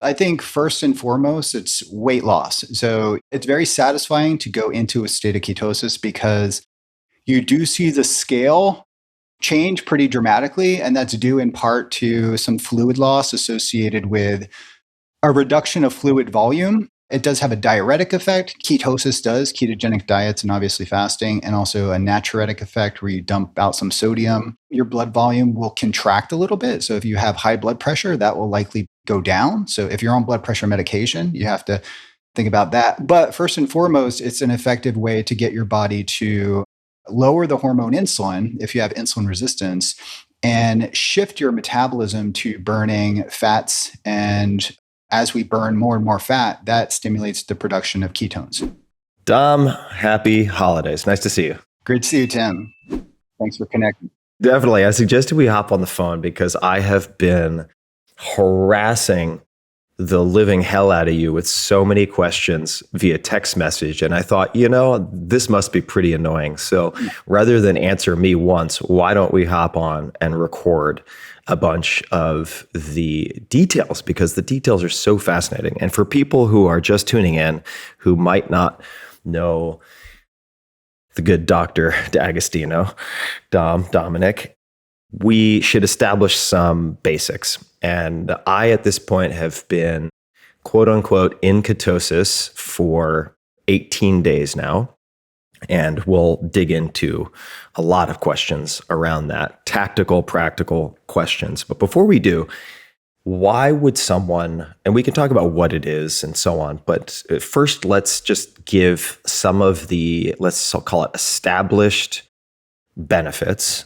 I think first and foremost, it's weight loss. So it's very satisfying to go into a state of ketosis because you do see the scale change pretty dramatically. And that's due in part to some fluid loss associated with a reduction of fluid volume. It does have a diuretic effect. Ketosis does, ketogenic diets and obviously fasting, and also a natriuretic effect where you dump out some sodium. Your blood volume will contract a little bit. So if you have high blood pressure, that will likely go down. So if you're on blood pressure medication, you have to think about that. But first and foremost, it's an effective way to get your body to lower the hormone insulin if you have insulin resistance and shift your metabolism to burning fats. And as we burn more and more fat, that stimulates the production of ketones. Dom, happy holidays. Nice to see you. Great to see you, Tim. Thanks for connecting. Definitely. I suggested we hop on the phone because I have been harassing the living hell out of you with so many questions via text message. And I thought, this must be pretty annoying. So rather than answer me once, why don't we hop on and record a bunch of the details, because the details are so fascinating. And for people who are just tuning in, who might not know the good Dr. D'Agostino, Dominic, we should establish some basics. And I, at this point, have been, quote unquote, in ketosis for 18 days now. And we'll dig into a lot of questions around that, tactical, practical questions. But before we do, why would someone, and we can talk about what it is and so on, but first let's just give some of the, let's call it established benefits,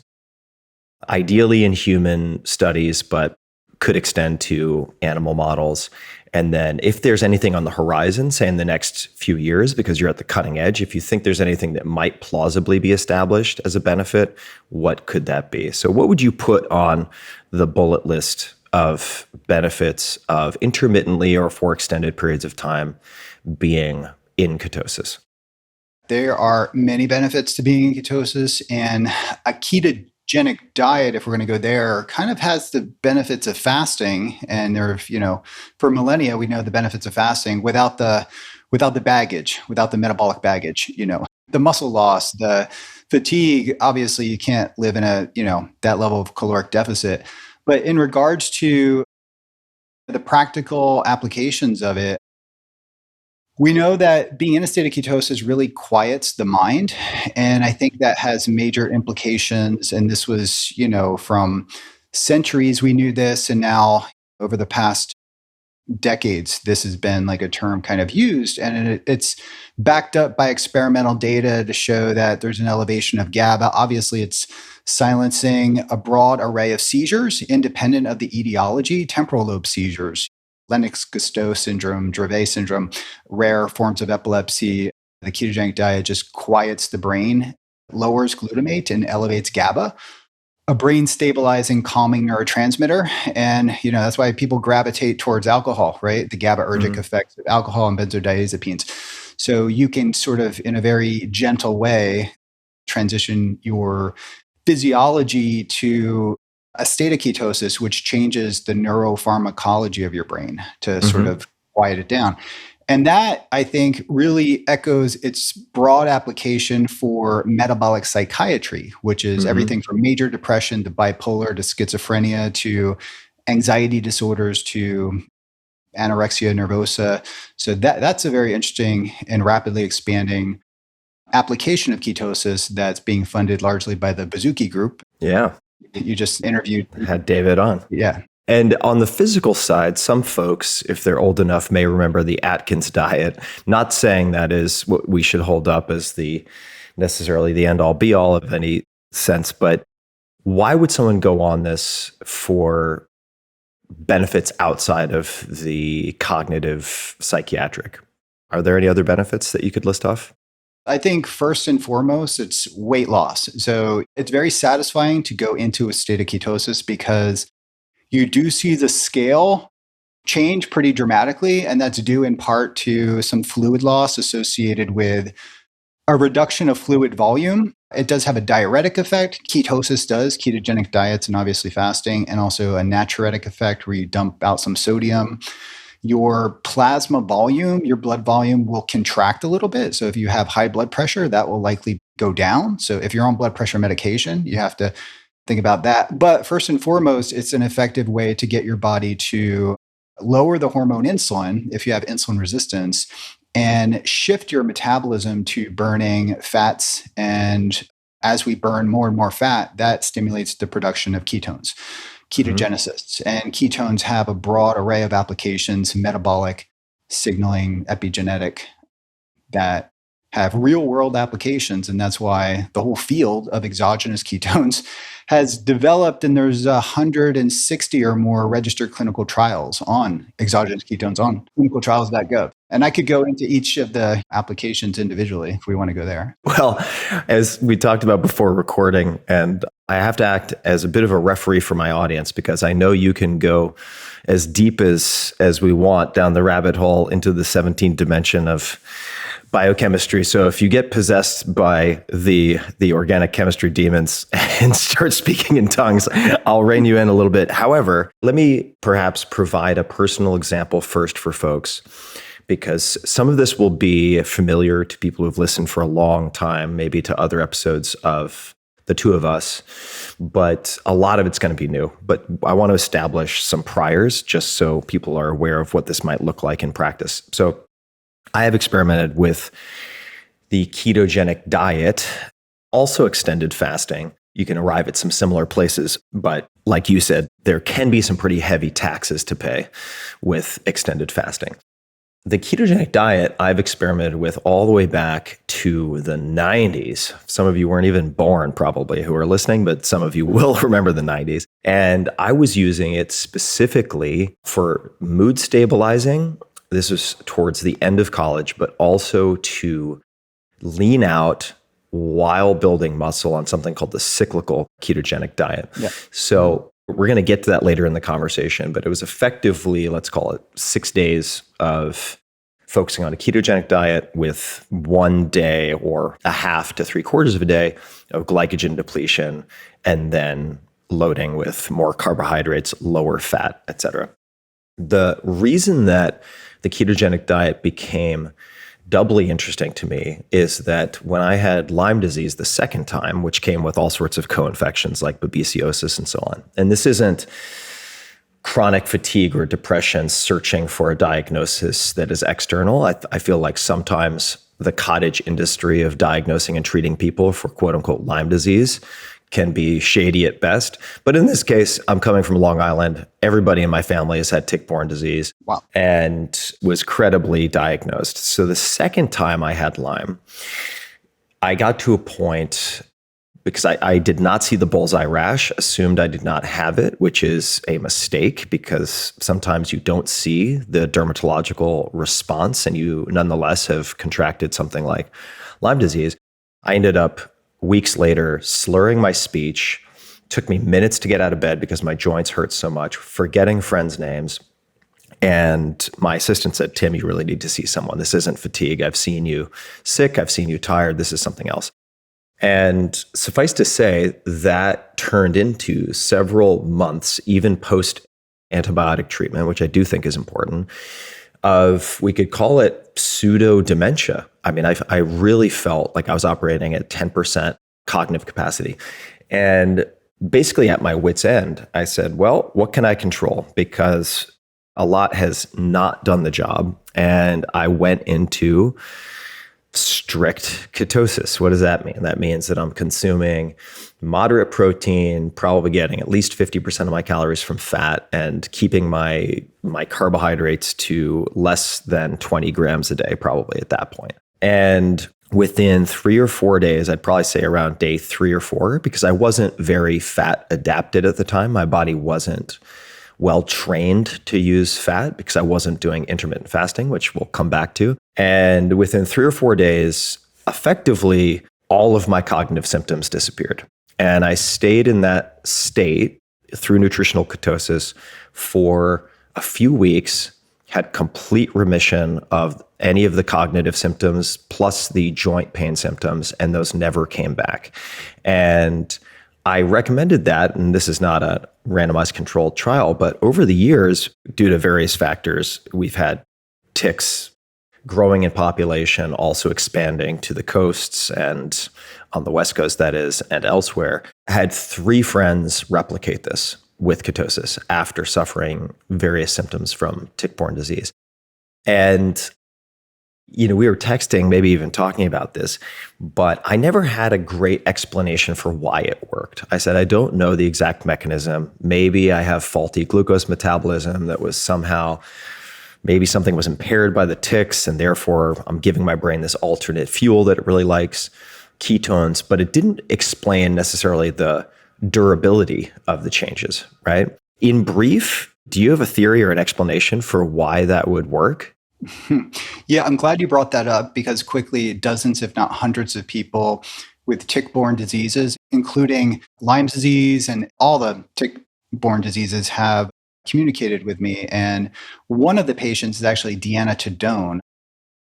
ideally in human studies, but could extend to animal models. And then if there's anything on the horizon, say in the next few years, because you're at the cutting edge, if you think there's anything that might plausibly be established as a benefit, what could that be? So what would you put on the bullet list of benefits of intermittently or for extended periods of time being in ketosis? There are many benefits to being in ketosis, and a ketogenic diet, if we're going to go there, kind of has the benefits of fasting. And there, for millennia, we know the benefits of fasting without the baggage, without the metabolic baggage, the muscle loss, the fatigue. Obviously, you can't live in that level of caloric deficit. But in regards to the practical applications of it, we know that being in a state of ketosis really quiets the mind. And I think that has major implications. And this was, from centuries, we knew this. And now over the past decades, this has been like a term kind of used. And it's backed up by experimental data to show that there's an elevation of GABA. Obviously, it's silencing a broad array of seizures independent of the etiology, temporal lobe seizures, Lennox-Gastaut syndrome, Dravet syndrome, rare forms of epilepsy. The ketogenic diet just quiets the brain, lowers glutamate and elevates GABA, a brain stabilizing, calming neurotransmitter. And, that's why people gravitate towards alcohol, right? The GABAergic effects of alcohol and benzodiazepines. So you can sort of, in a very gentle way, transition your physiology to a state of ketosis, which changes the neuropharmacology of your brain to sort of quiet it down. And that, I think, really echoes its broad application for metabolic psychiatry, which is everything from major depression to bipolar to schizophrenia to anxiety disorders to anorexia nervosa. So that's a very interesting and rapidly expanding application of ketosis that's being funded largely by the Bazooki Group. Yeah. You just interviewed. Had David on. Yeah. And on the physical side, some folks, if they're old enough, may remember the Atkins diet. Not saying that is what we should hold up as necessarily the end all be all of any sense, but why would someone go on this for benefits outside of the cognitive psychiatric? Are there any other benefits that you could list off? I think first and foremost, it's weight loss. So it's very satisfying to go into a state of ketosis because you do see the scale change pretty dramatically. And that's due in part to some fluid loss associated with a reduction of fluid volume. It does have a diuretic effect. Ketosis does, ketogenic diets and obviously fasting, and also a natriuretic effect where you dump out some sodium. your plasma volume, your blood volume will contract a little bit. So if you have high blood pressure, that will likely go down. So if you're on blood pressure medication, you have to think about that. But first and foremost, it's an effective way to get your body to lower the hormone insulin if you have insulin resistance and shift your metabolism to burning fats. And as we burn more and more fat, that stimulates the production of ketones, ketogenesis. And ketones have a broad array of applications, metabolic, signaling, epigenetic, that have real world applications. And that's why the whole field of exogenous ketones has developed, and there's 160 or more registered clinical trials on exogenous ketones on clinicaltrials.gov. And I could go into each of the applications individually if we want to go there. Well, as we talked about before recording, and I have to act as a bit of a referee for my audience because I know you can go as deep as we want down the rabbit hole into the 17th dimension of biochemistry. So if you get possessed by the organic chemistry demons and start speaking in tongues, I'll rein you in a little bit. However, let me perhaps provide a personal example first for folks, because some of this will be familiar to people who've listened for a long time, maybe to other episodes of the two of us, but a lot of it's going to be new. But I want to establish some priors just so people are aware of what this might look like in practice. So I have experimented with the ketogenic diet, also extended fasting. You can arrive at some similar places, but like you said, there can be some pretty heavy taxes to pay with extended fasting. The ketogenic diet I've experimented with all the way back to the 90s. Some of you weren't even born probably who are listening, but some of you will remember the 90s. And I was using it specifically for mood stabilizing. This was towards the end of college, but also to lean out while building muscle on something called the cyclical ketogenic diet. Yeah. So we're going to get to that later in the conversation, but it was effectively, let's call it 6 days of focusing on a ketogenic diet with 1 day or a half to 3/4 of a day of glycogen depletion, and then loading with more carbohydrates, lower fat, etc. The reason that the ketogenic diet became doubly interesting to me is that when I had Lyme disease the second time, which came with all sorts of co-infections like babesiosis and so on, and this isn't chronic fatigue or depression searching for a diagnosis that is external. I feel like sometimes the cottage industry of diagnosing and treating people for quote unquote Lyme disease can be shady at best. But in this case, I'm coming from Long Island. Everybody in my family has had tick-borne disease. Wow. And was credibly diagnosed. So the second time I had Lyme, I got to a point, because I did not see the bullseye rash, assumed I did not have it, which is a mistake because sometimes you don't see the dermatological response and you nonetheless have contracted something like Lyme disease. I ended up weeks later slurring my speech. Took me minutes to get out of bed because my joints hurt so much, forgetting friends' names. And my assistant said, "Tim, you really need to see someone. This isn't fatigue. I've seen you sick. I've seen you tired. This is something else." And suffice to say, that turned into several months, even post-antibiotic treatment, which I do think is important, of, we could call it pseudo-dementia. I mean, I really felt like I was operating at 10% cognitive capacity. And basically at my wit's end, I said, well, what can I control? Because a lot has not done the job. And I went into strict ketosis. What does that mean? That means that I'm consuming moderate protein, probably getting at least 50% of my calories from fat, and keeping my carbohydrates to less than 20 grams a day, probably at that point. And within 3 or 4 days, I'd probably say around day 3 or 4, because I wasn't very fat adapted at the time. My body wasn't well trained to use fat because I wasn't doing intermittent fasting, which we'll come back to. And within 3 or 4 days, effectively, all of my cognitive symptoms disappeared. And I stayed in that state through nutritional ketosis for a few weeks, had complete remission of any of the cognitive symptoms, plus the joint pain symptoms, and those never came back. And I recommended that, and this is not a randomized controlled trial, but over the years, due to various factors, we've had ticks growing in population, also expanding to the coasts and on the West Coast, that is, and elsewhere. I had 3 friends replicate this with ketosis after suffering various symptoms from tick-borne disease. And we were texting, maybe even talking about this, but I never had a great explanation for why it worked. I said, I don't know the exact mechanism. Maybe I have faulty glucose metabolism that was somehow, maybe something was impaired by the ticks, and therefore I'm giving my brain this alternate fuel that it really likes, ketones, but it didn't explain necessarily the durability of the changes, right? In brief, do you have a theory or an explanation for why that would work? Yeah, I'm glad you brought that up because quickly dozens, if not hundreds of people with tick-borne diseases, including Lyme disease and all the tick-borne diseases, have communicated with me. And one of the patients is actually Deanna Tadone,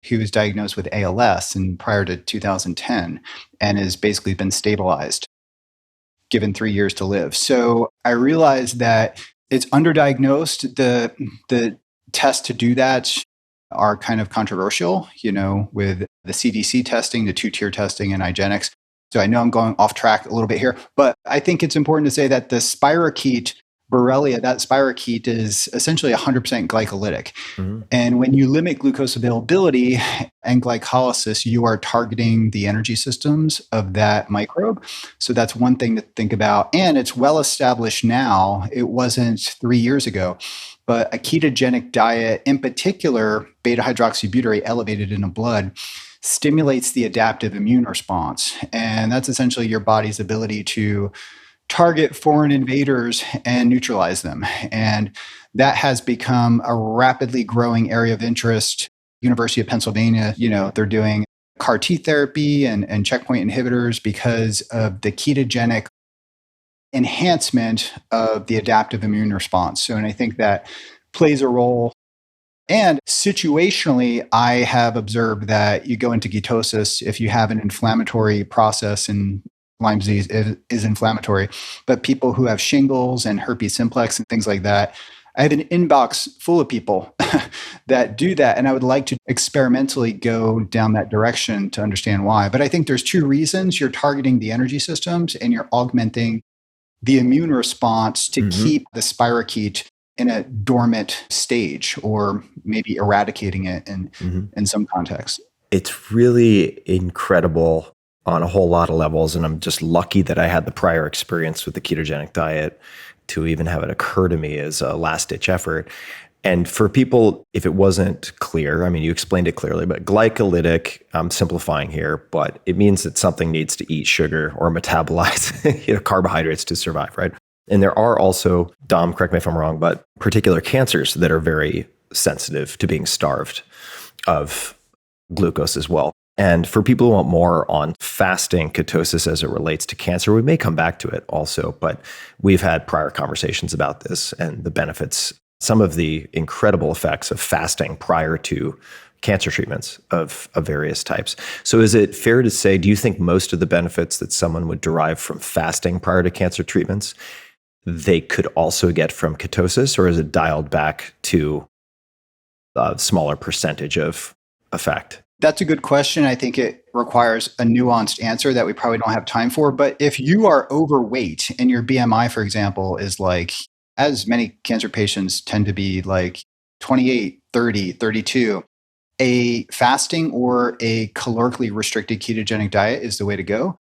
who was diagnosed with ALS prior to 2010 and has basically been stabilized, given 3 years to live. So I realized that it's underdiagnosed. The tests to do that are kind of controversial, with the CDC testing, the 2-tier testing, and IGeneX. So I know I'm going off track a little bit here, but I think it's important to say that the spirochete Borrelia, that spirochete is essentially 100% glycolytic. Mm-hmm. And when you limit glucose availability and glycolysis, you are targeting the energy systems of that microbe. So that's one thing to think about. And it's well established now. It wasn't 3 years ago. But a ketogenic diet, in particular, beta-hydroxybutyrate elevated in the blood, stimulates the adaptive immune response. And that's essentially your body's ability to target foreign invaders and neutralize them. And that has become a rapidly growing area of interest. University of Pennsylvania, they're doing CAR T therapy and checkpoint inhibitors because of the ketogenic enhancement of the adaptive immune response. And I think that plays a role. And situationally, I have observed that you go into ketosis if you have an inflammatory process, and Lyme disease is inflammatory. But people who have shingles and herpes simplex and things like that, I have an inbox full of people that do that. And I would like to experimentally go down that direction to understand why. But I think there's 2 reasons. You're targeting the energy systems and you're augmenting the immune response to keep the spirochete in a dormant stage, or maybe eradicating it in some contexts. It's really incredible on a whole lot of levels. And I'm just lucky that I had the prior experience with the ketogenic diet to even have it occur to me as a last-ditch effort. And for people, if it wasn't clear, I mean, you explained it clearly, but glycolytic, I'm simplifying here, but it means that something needs to eat sugar or metabolize carbohydrates to survive, right? And there are also, Dom, correct me if I'm wrong, but particular cancers that are very sensitive to being starved of glucose as well. And for people who want more on fasting ketosis as it relates to cancer, we may come back to it also, but we've had prior conversations about this and the benefits, some of the incredible effects of fasting prior to cancer treatments of various types. So is it fair to say, do you think most of the benefits that someone would derive from fasting prior to cancer treatments, they could also get from ketosis, or is it dialed back to a smaller percentage of effect? That's a good question. I think it requires a nuanced answer that we probably don't have time for. But if you are overweight and your BMI, for example, is like, as many cancer patients tend to be like 28, 30, 32, a fasting or a calorically restricted ketogenic diet is the way to go.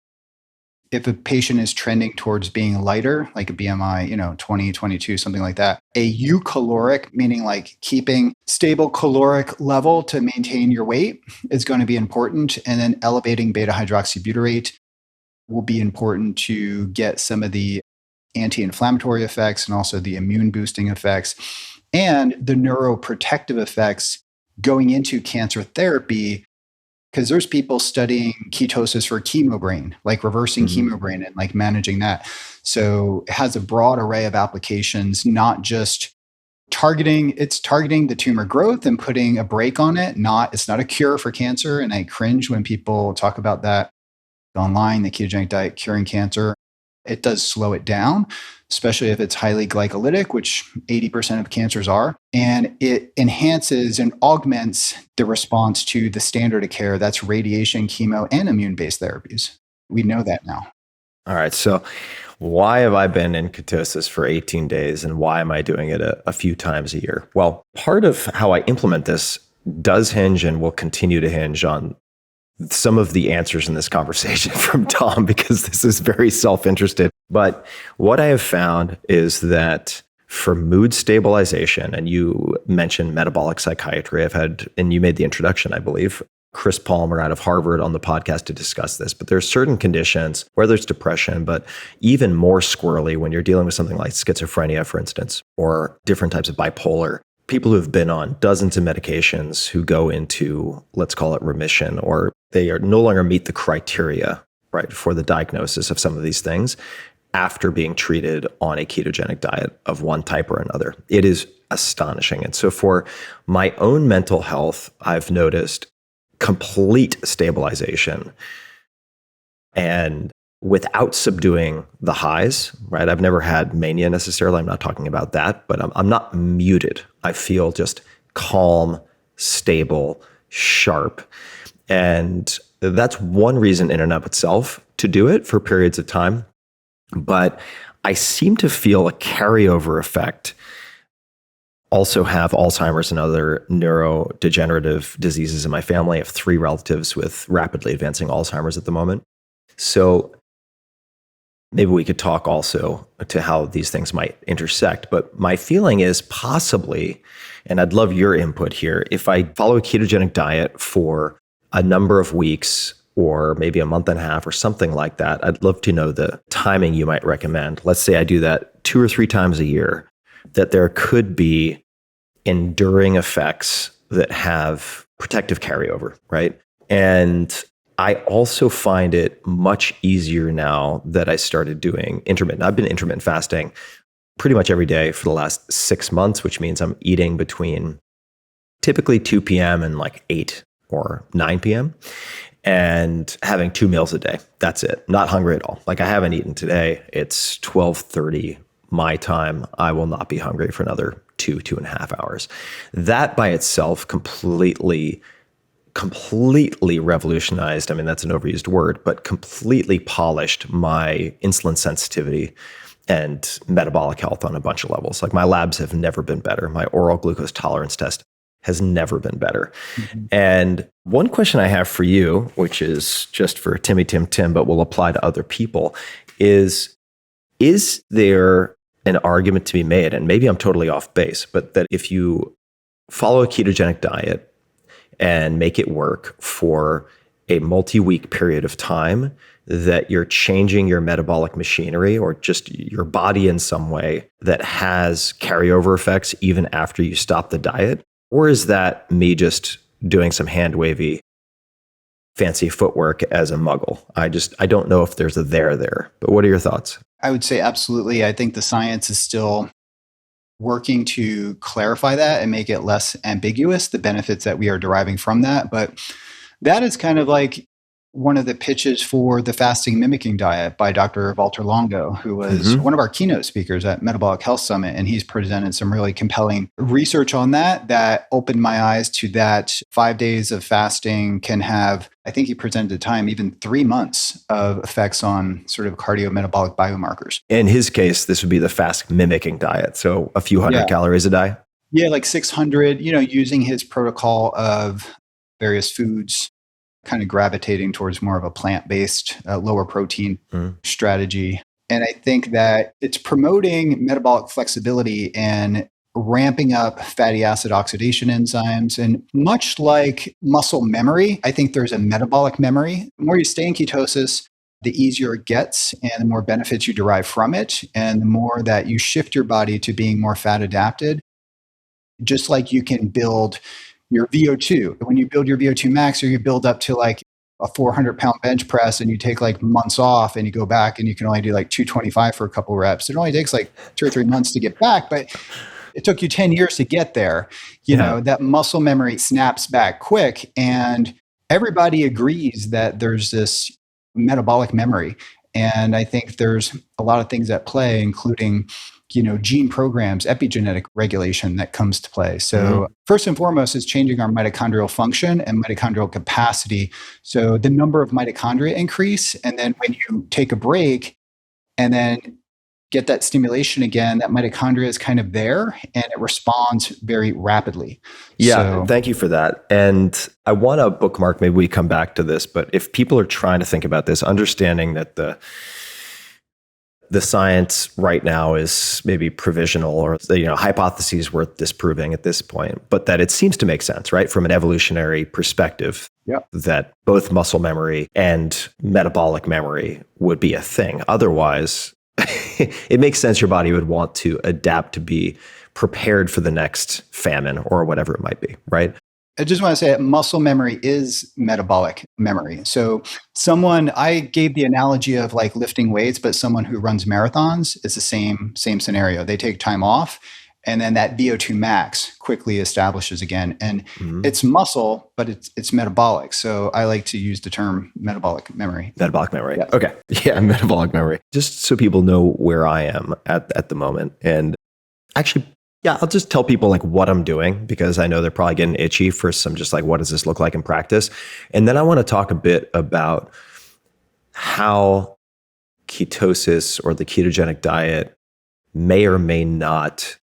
If a patient is trending towards being lighter, like a BMI, 20, 22, something like that, a eucaloric, meaning like keeping stable caloric level to maintain your weight, is going to be important. And then elevating beta-hydroxybutyrate will be important to get some of the anti-inflammatory effects and also the immune boosting effects and the neuroprotective effects going into cancer therapy. Because there's people studying ketosis for chemobrain, like reversing chemobrain and like managing that. So it has a broad array of applications, not just targeting the tumor growth and putting a brake on it. It's not a cure for cancer. And I cringe when people talk about that online, the ketogenic diet curing cancer. It does slow it down, especially if it's highly glycolytic, which 80% of cancers are. And it enhances and augments the response to the standard of care. That's radiation, chemo, and immune-based therapies. We know that now. All right. So why have I been in ketosis for 18 days and why am I doing it a few times a year? Well, part of how I implement this does hinge and will continue to hinge on some of the answers in this conversation from Tom, because this is very self-interested. But what I have found is that for mood stabilization, and you mentioned metabolic psychiatry, and you made the introduction, I believe, Chris Palmer out of Harvard on the podcast to discuss this, but there's certain conditions, whether it's depression, but even more squirrely when you're dealing with something like schizophrenia, for instance, or different types of bipolar, people who've been on dozens of medications who go into, let's call it remission, or they are no longer meet the criteria, right, for the diagnosis of some of these things after being treated on a ketogenic diet of one type or another. It is astonishing. And so for my own mental health, I've noticed complete stabilization and without subduing the highs, right? I've never had mania necessarily. I'm not talking about that, but I'm not muted. I feel just calm, stable, sharp. And that's one reason in and of itself to do it for periods of time. But I seem to feel a carryover effect. Also have Alzheimer's and other neurodegenerative diseases in my family. I have 3 relatives with rapidly advancing Alzheimer's at the moment. So maybe we could talk also to how these things might intersect. But my feeling is possibly, and I'd love your input here, if I follow a ketogenic diet for a number of weeks or maybe a month and a half or something like that, I'd love to know the timing you might recommend. Let's say I do that 2 or 3 times a year, that there could be enduring effects that have protective carryover, right? And I also find it much easier now that I started doing intermittent. I've been intermittent fasting pretty much every day for the last 6 months, which means I'm eating between typically 2 p.m. and like 8 or 9 p.m. and having 2 meals a day. That's it. Not hungry at all. Like I haven't eaten today. It's 12:30 my time. I will not be hungry for another 2.5 hours. That by itself completely revolutionized. I mean, that's an overused word, but completely polished my insulin sensitivity and metabolic health on a bunch of levels. Like my labs have never been better. My oral glucose tolerance test has never been better. Mm-hmm. And one question I have for you, which is just for Timmy, Tim, but will apply to other people, is there an argument to be made, and maybe I'm totally off base, but that if you follow a ketogenic diet and make it work for a multi-week period of time, that you're changing your metabolic machinery or just your body in some way that has carryover effects even after you stop the diet? Or is that me just doing some hand-wavy fancy footwork as a muggle? I don't know if there's a there, but what are your thoughts? I would say absolutely. I think the science is still working to clarify that and make it less ambiguous, the benefits that we are deriving from that. But that is kind of like one of the pitches for the fasting mimicking diet by Dr. Valter Longo, who was one of our keynote speakers at Metabolic Health Summit. And he's presented some really compelling research on that opened my eyes to that 5 days of fasting can have, I think he presented at the time, even 3 months of effects on sort of cardiometabolic biomarkers. In his case, this would be the fast mimicking diet. So a few hundred calories a day. Yeah, like 600, using his protocol of various foods, kind of gravitating towards more of a plant-based, lower protein strategy. And I think that it's promoting metabolic flexibility and ramping up fatty acid oxidation enzymes. And much like muscle memory, I think there's a metabolic memory. The more you stay in ketosis, the easier it gets and the more benefits you derive from it. And the more that you shift your body to being more fat adapted, just like you can build your VO2. When you build your VO2 max, or you build up to like a 400-pound bench press and you take like months off and you go back and you can only do like 225 for a couple reps. It only takes like 2 or 3 months to get back, but it took you 10 years to get there. You know, that muscle memory snaps back quick, and everybody agrees that there's this metabolic memory. And I think there's a lot of things at play, including gene programs, epigenetic regulation that comes to play. So first and foremost is changing our mitochondrial function and mitochondrial capacity. So the number of mitochondria increase. And then when you take a break and then get that stimulation again, that mitochondria is kind of there and it responds very rapidly. Yeah, thank you for that. And I want to bookmark, maybe we come back to this, but if people are trying to think about this, understanding that the science right now is maybe provisional or hypotheses worth disproving at this point, but that it seems to make sense, right? From an evolutionary perspective, that both muscle memory and metabolic memory would be a thing. Otherwise, it makes sense your body would want to adapt to be prepared for the next famine or whatever it might be, right? I just want to say that muscle memory is metabolic memory. So I gave the analogy of like lifting weights, but someone who runs marathons is the same scenario. They take time off and then that VO2 max quickly establishes again. And it's muscle, but it's metabolic. So I like to use the term metabolic memory. Metabolic memory. Yeah. Okay. Yeah, metabolic memory. Just so people know where I am at the moment. And actually, yeah, I'll just tell people like what I'm doing because I know they're probably getting itchy for some just like, what does this look like in practice? And then I want to talk a bit about how ketosis or the ketogenic diet may or may not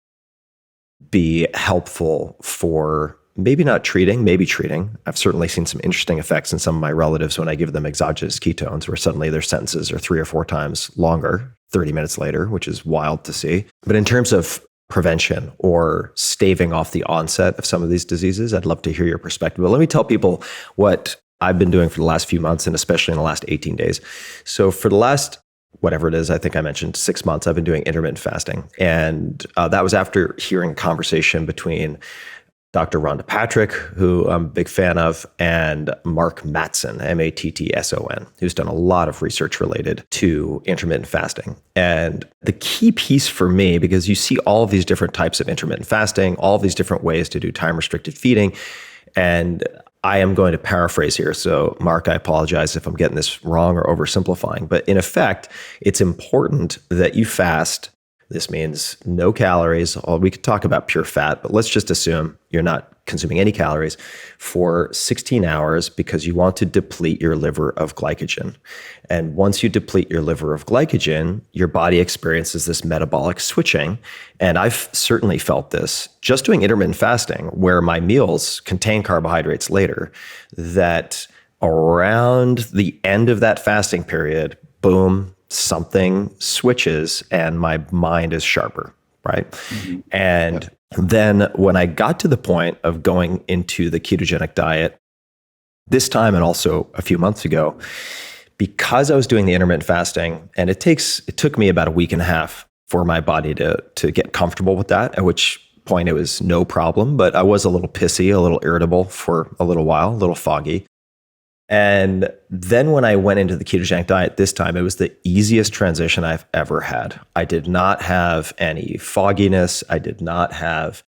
be helpful for maybe not treating, maybe treating. I've certainly seen some interesting effects in some of my relatives when I give them exogenous ketones, where suddenly their sentences are 3 or 4 times longer 30 minutes later, which is wild to see. But in terms of prevention or staving off the onset of some of these diseases, I'd love to hear your perspective. But let me tell people what I've been doing for the last few months and especially in the last 18 days. So for the last, whatever it is, I think I mentioned 6 months, I've been doing intermittent fasting. And that was after hearing a conversation between Dr. Rhonda Patrick, who I'm a big fan of, and Mark Mattson, Mattson, who's done a lot of research related to intermittent fasting. And the key piece for me, because you see all of these different types of intermittent fasting, all of these different ways to do time-restricted feeding, and I am going to paraphrase here. So Mark, I apologize if I'm getting this wrong or oversimplifying, but in effect, it's important that you fast. This means no calories. We could talk about pure fat, but let's just assume you're not consuming any calories for 16 hours because you want to deplete your liver of glycogen. And once you deplete your liver of glycogen, your body experiences this metabolic switching. And I've certainly felt this just doing intermittent fasting, where my meals contain carbohydrates later, that around the end of that fasting period, boom, something switches and my mind is sharper, right? And then when I got to the point of going into the ketogenic diet this time and also a few months ago, because I was doing the intermittent fasting, and it took me about a week and a half for my body to get comfortable with that, at which point it was no problem, but I was a little pissy, a little irritable for a little while, a little foggy. And then when I went into the ketogenic diet this time, it was the easiest transition I've ever had. I did not have any fogginess. I did not have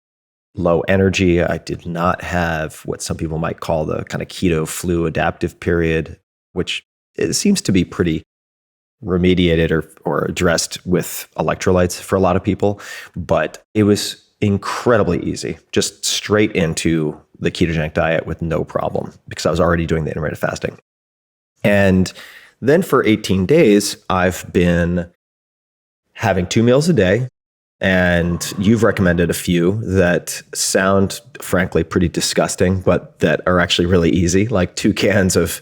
low energy. I did not have what some people might call the kind of keto flu adaptive period, which it seems to be pretty remediated or addressed with electrolytes for a lot of people. But it was incredibly easy, just straight into the ketogenic diet with no problem because I was already doing the intermittent fasting. And then for 18 days, I've been having 2 meals a day. And you've recommended a few that sound, frankly, pretty disgusting, but that are actually really easy, like 2 cans of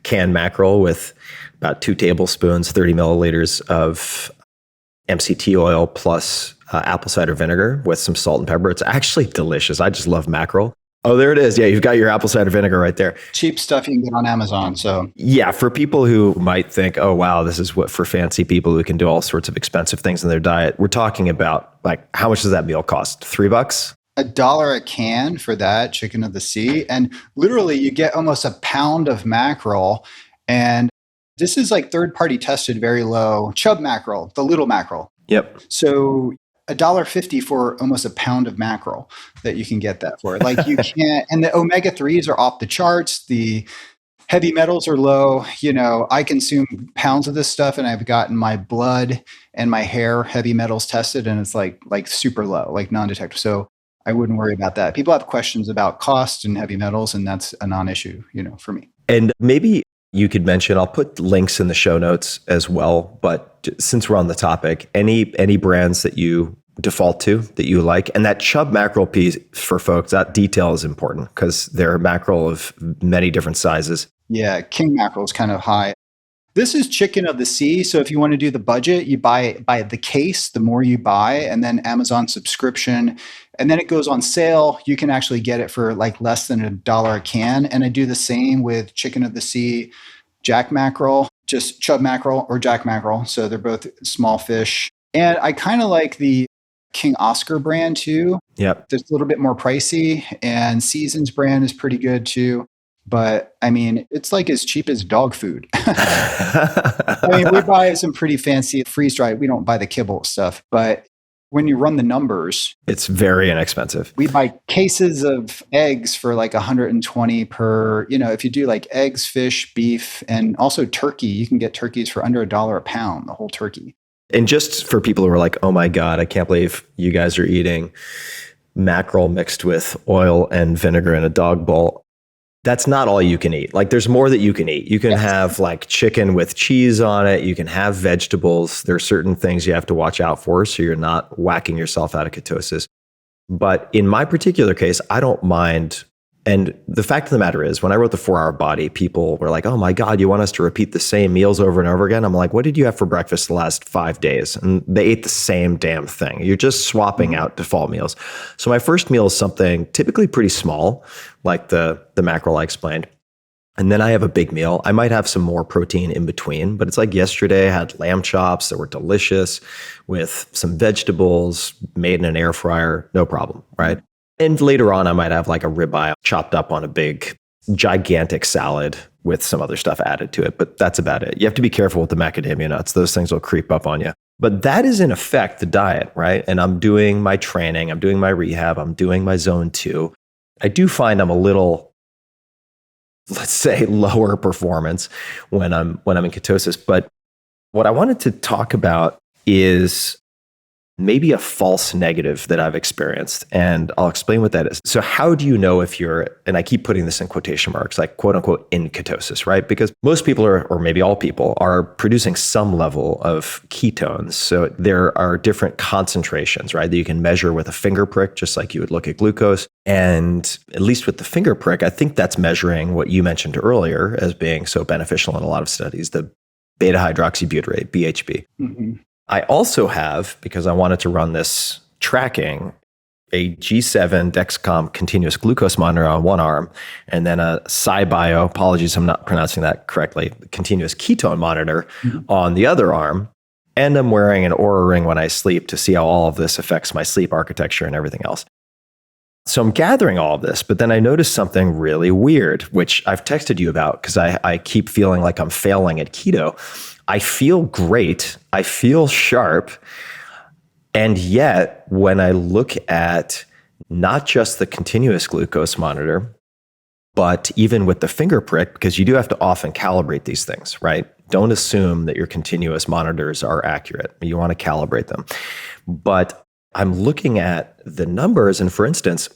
canned mackerel with about 2 tablespoons, 30 milliliters of MCT oil plus apple cider vinegar with some salt and pepper. It's actually delicious. I just love mackerel. Oh, there it is. Yeah, you've got your apple cider vinegar right there. Cheap stuff you can get on Amazon. So yeah, for people who might think, oh, wow, this is what for fancy people who can do all sorts of expensive things in their diet. We're talking about like, how much does that meal cost? $3? $1 a can for that chicken of the sea. And literally you get almost a pound of mackerel. And this is like third-party tested, very low chub mackerel, the little mackerel. Yep. So $1.50 for almost a pound of mackerel that you can get that for. Like you can't, and the omega-3s are off the charts. The Heavy metals are low. I consume pounds of this stuff and I've gotten my blood and my hair heavy metals tested and it's like super low, like non-detectable. So I wouldn't worry about that. People have questions about cost and heavy metals, and that's a non-issue, for me. And maybe you could mention, I'll put links in the show notes as well, but since we're on the topic, any brands that you default to that you like, and that chub mackerel piece for folks, that detail is important because they're mackerel of many different sizes. Yeah, king mackerel is kind of high. This is chicken of the sea. So if you want to do the budget, you buy the case, the more you buy, and then Amazon subscription. And then it goes on sale. You can actually get it for like less than $1 a can. And I do the same with chicken of the sea, jack mackerel, just chub mackerel or jack mackerel. So they're both small fish. And I kind of like the King Oscar brand too. Yep. It's a little bit more pricey, and Seasons brand is pretty good too. But I mean, it's like as cheap as dog food. I mean, we buy some pretty fancy freeze dried. We don't buy the kibble stuff, but when you run the numbers, it's very inexpensive. We buy cases of eggs for like 120 per, if you do like eggs, fish, beef, and also turkey, you can get turkeys for under $1 a pound, the whole turkey. And just for people who are like, oh my God, I can't believe you guys are eating mackerel mixed with oil and vinegar in a dog bowl. That's not all you can eat. Like there's more that you can eat. You can have like chicken with cheese on it. You can have vegetables. There are certain things you have to watch out for so you're not whacking yourself out of ketosis. But in my particular case, I don't mind. And the fact of the matter is, when I wrote the 4 Hour Body, people were like, oh my God, you want us to repeat the same meals over and over again? I'm like, what did you have for breakfast the last 5 days? And they ate the same damn thing. You're just swapping out default meals. So my first meal is something typically pretty small, like the mackerel I explained. And then I have a big meal. I might have some more protein in between, but it's like yesterday I had lamb chops that were delicious with some vegetables made in an air fryer, no problem, right? And later on, I might have like a ribeye chopped up on a big, gigantic salad with some other stuff added to it. But that's about it. You have to be careful with the macadamia nuts. Those things will creep up on you. But that is in effect the diet, right? And I'm doing my training. I'm doing my rehab. I'm doing my zone 2. I do find I'm a little, let's say, lower performance when I'm in ketosis. But what I wanted to talk about is maybe a false negative that I've experienced. And I'll explain what that is. So how do you know if you're, and I keep putting this in quotation marks, like quote unquote in ketosis, right? Because most people are, or maybe all people are producing some level of ketones. So there are different concentrations, right? That you can measure with a finger prick, just like you would look at glucose. And at least with the finger prick, I think that's measuring what you mentioned earlier as being so beneficial in a lot of studies, the beta hydroxybutyrate, BHB. Mm-hmm. I also have, because I wanted to run this tracking, a G7 Dexcom continuous glucose monitor on one arm, and then a SciBio, apologies, I'm not pronouncing that correctly, continuous ketone monitor on the other arm. And I'm wearing an Oura ring when I sleep to see how all of this affects my sleep architecture and everything else. So I'm gathering all of this, but then I noticed something really weird, which I've texted you about because I keep feeling like I'm failing at keto. I feel great. I feel sharp. And yet, when I look at not just the continuous glucose monitor, but even with the finger prick, because you do have to often calibrate these things, right? Don't assume that your continuous monitors are accurate. You want to calibrate them. But I'm looking at the numbers, and for instance,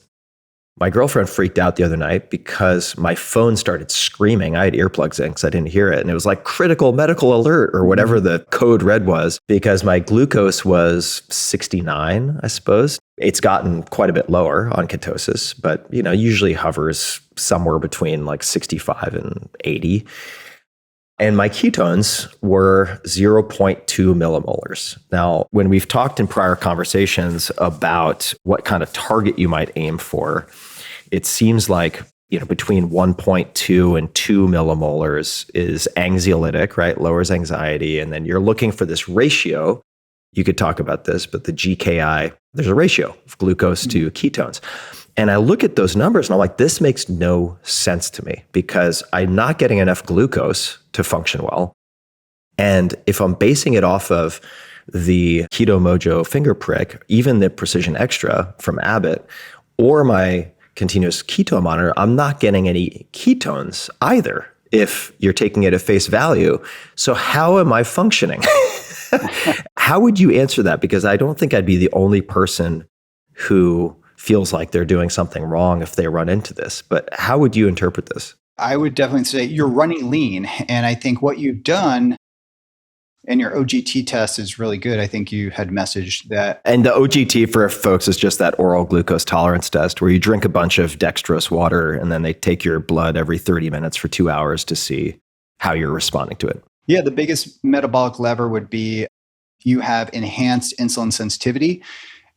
my girlfriend freaked out the other night because my phone started screaming. I had earplugs in because I didn't hear it. And it was like critical medical alert or whatever the code red was, because my glucose was 69, I suppose. It's gotten quite a bit lower on ketosis, but usually hovers somewhere between like 65 and 80. And my ketones were 0.2 millimolars. Now, when we've talked in prior conversations about what kind of target you might aim for, it seems like between 1.2 and 2 millimolars is anxiolytic, right? Lowers anxiety. And then you're looking for this ratio. You could talk about this, but the GKI, there's a ratio of glucose to ketones. And I look at those numbers and I'm like, this makes no sense to me because I'm not getting enough glucose to function well. And if I'm basing it off of the Keto Mojo finger prick, even the Precision Extra from Abbott, or my continuous keto monitor, I'm not getting any ketones either. if you're taking it at face value. So how am I functioning? How would you answer that? Because I don't think I'd be the only person who feels like they're doing something wrong if they run into this. But how would you interpret this? I would definitely say you're running lean. And I think what you've done and your OGT test is really good. I think you had messaged that. And the OGT for folks is just that oral glucose tolerance test where you drink a bunch of dextrose water and then they take your blood every 30 minutes for 2 hours to see how you're responding to it. Yeah, the biggest metabolic lever would be you have enhanced insulin sensitivity.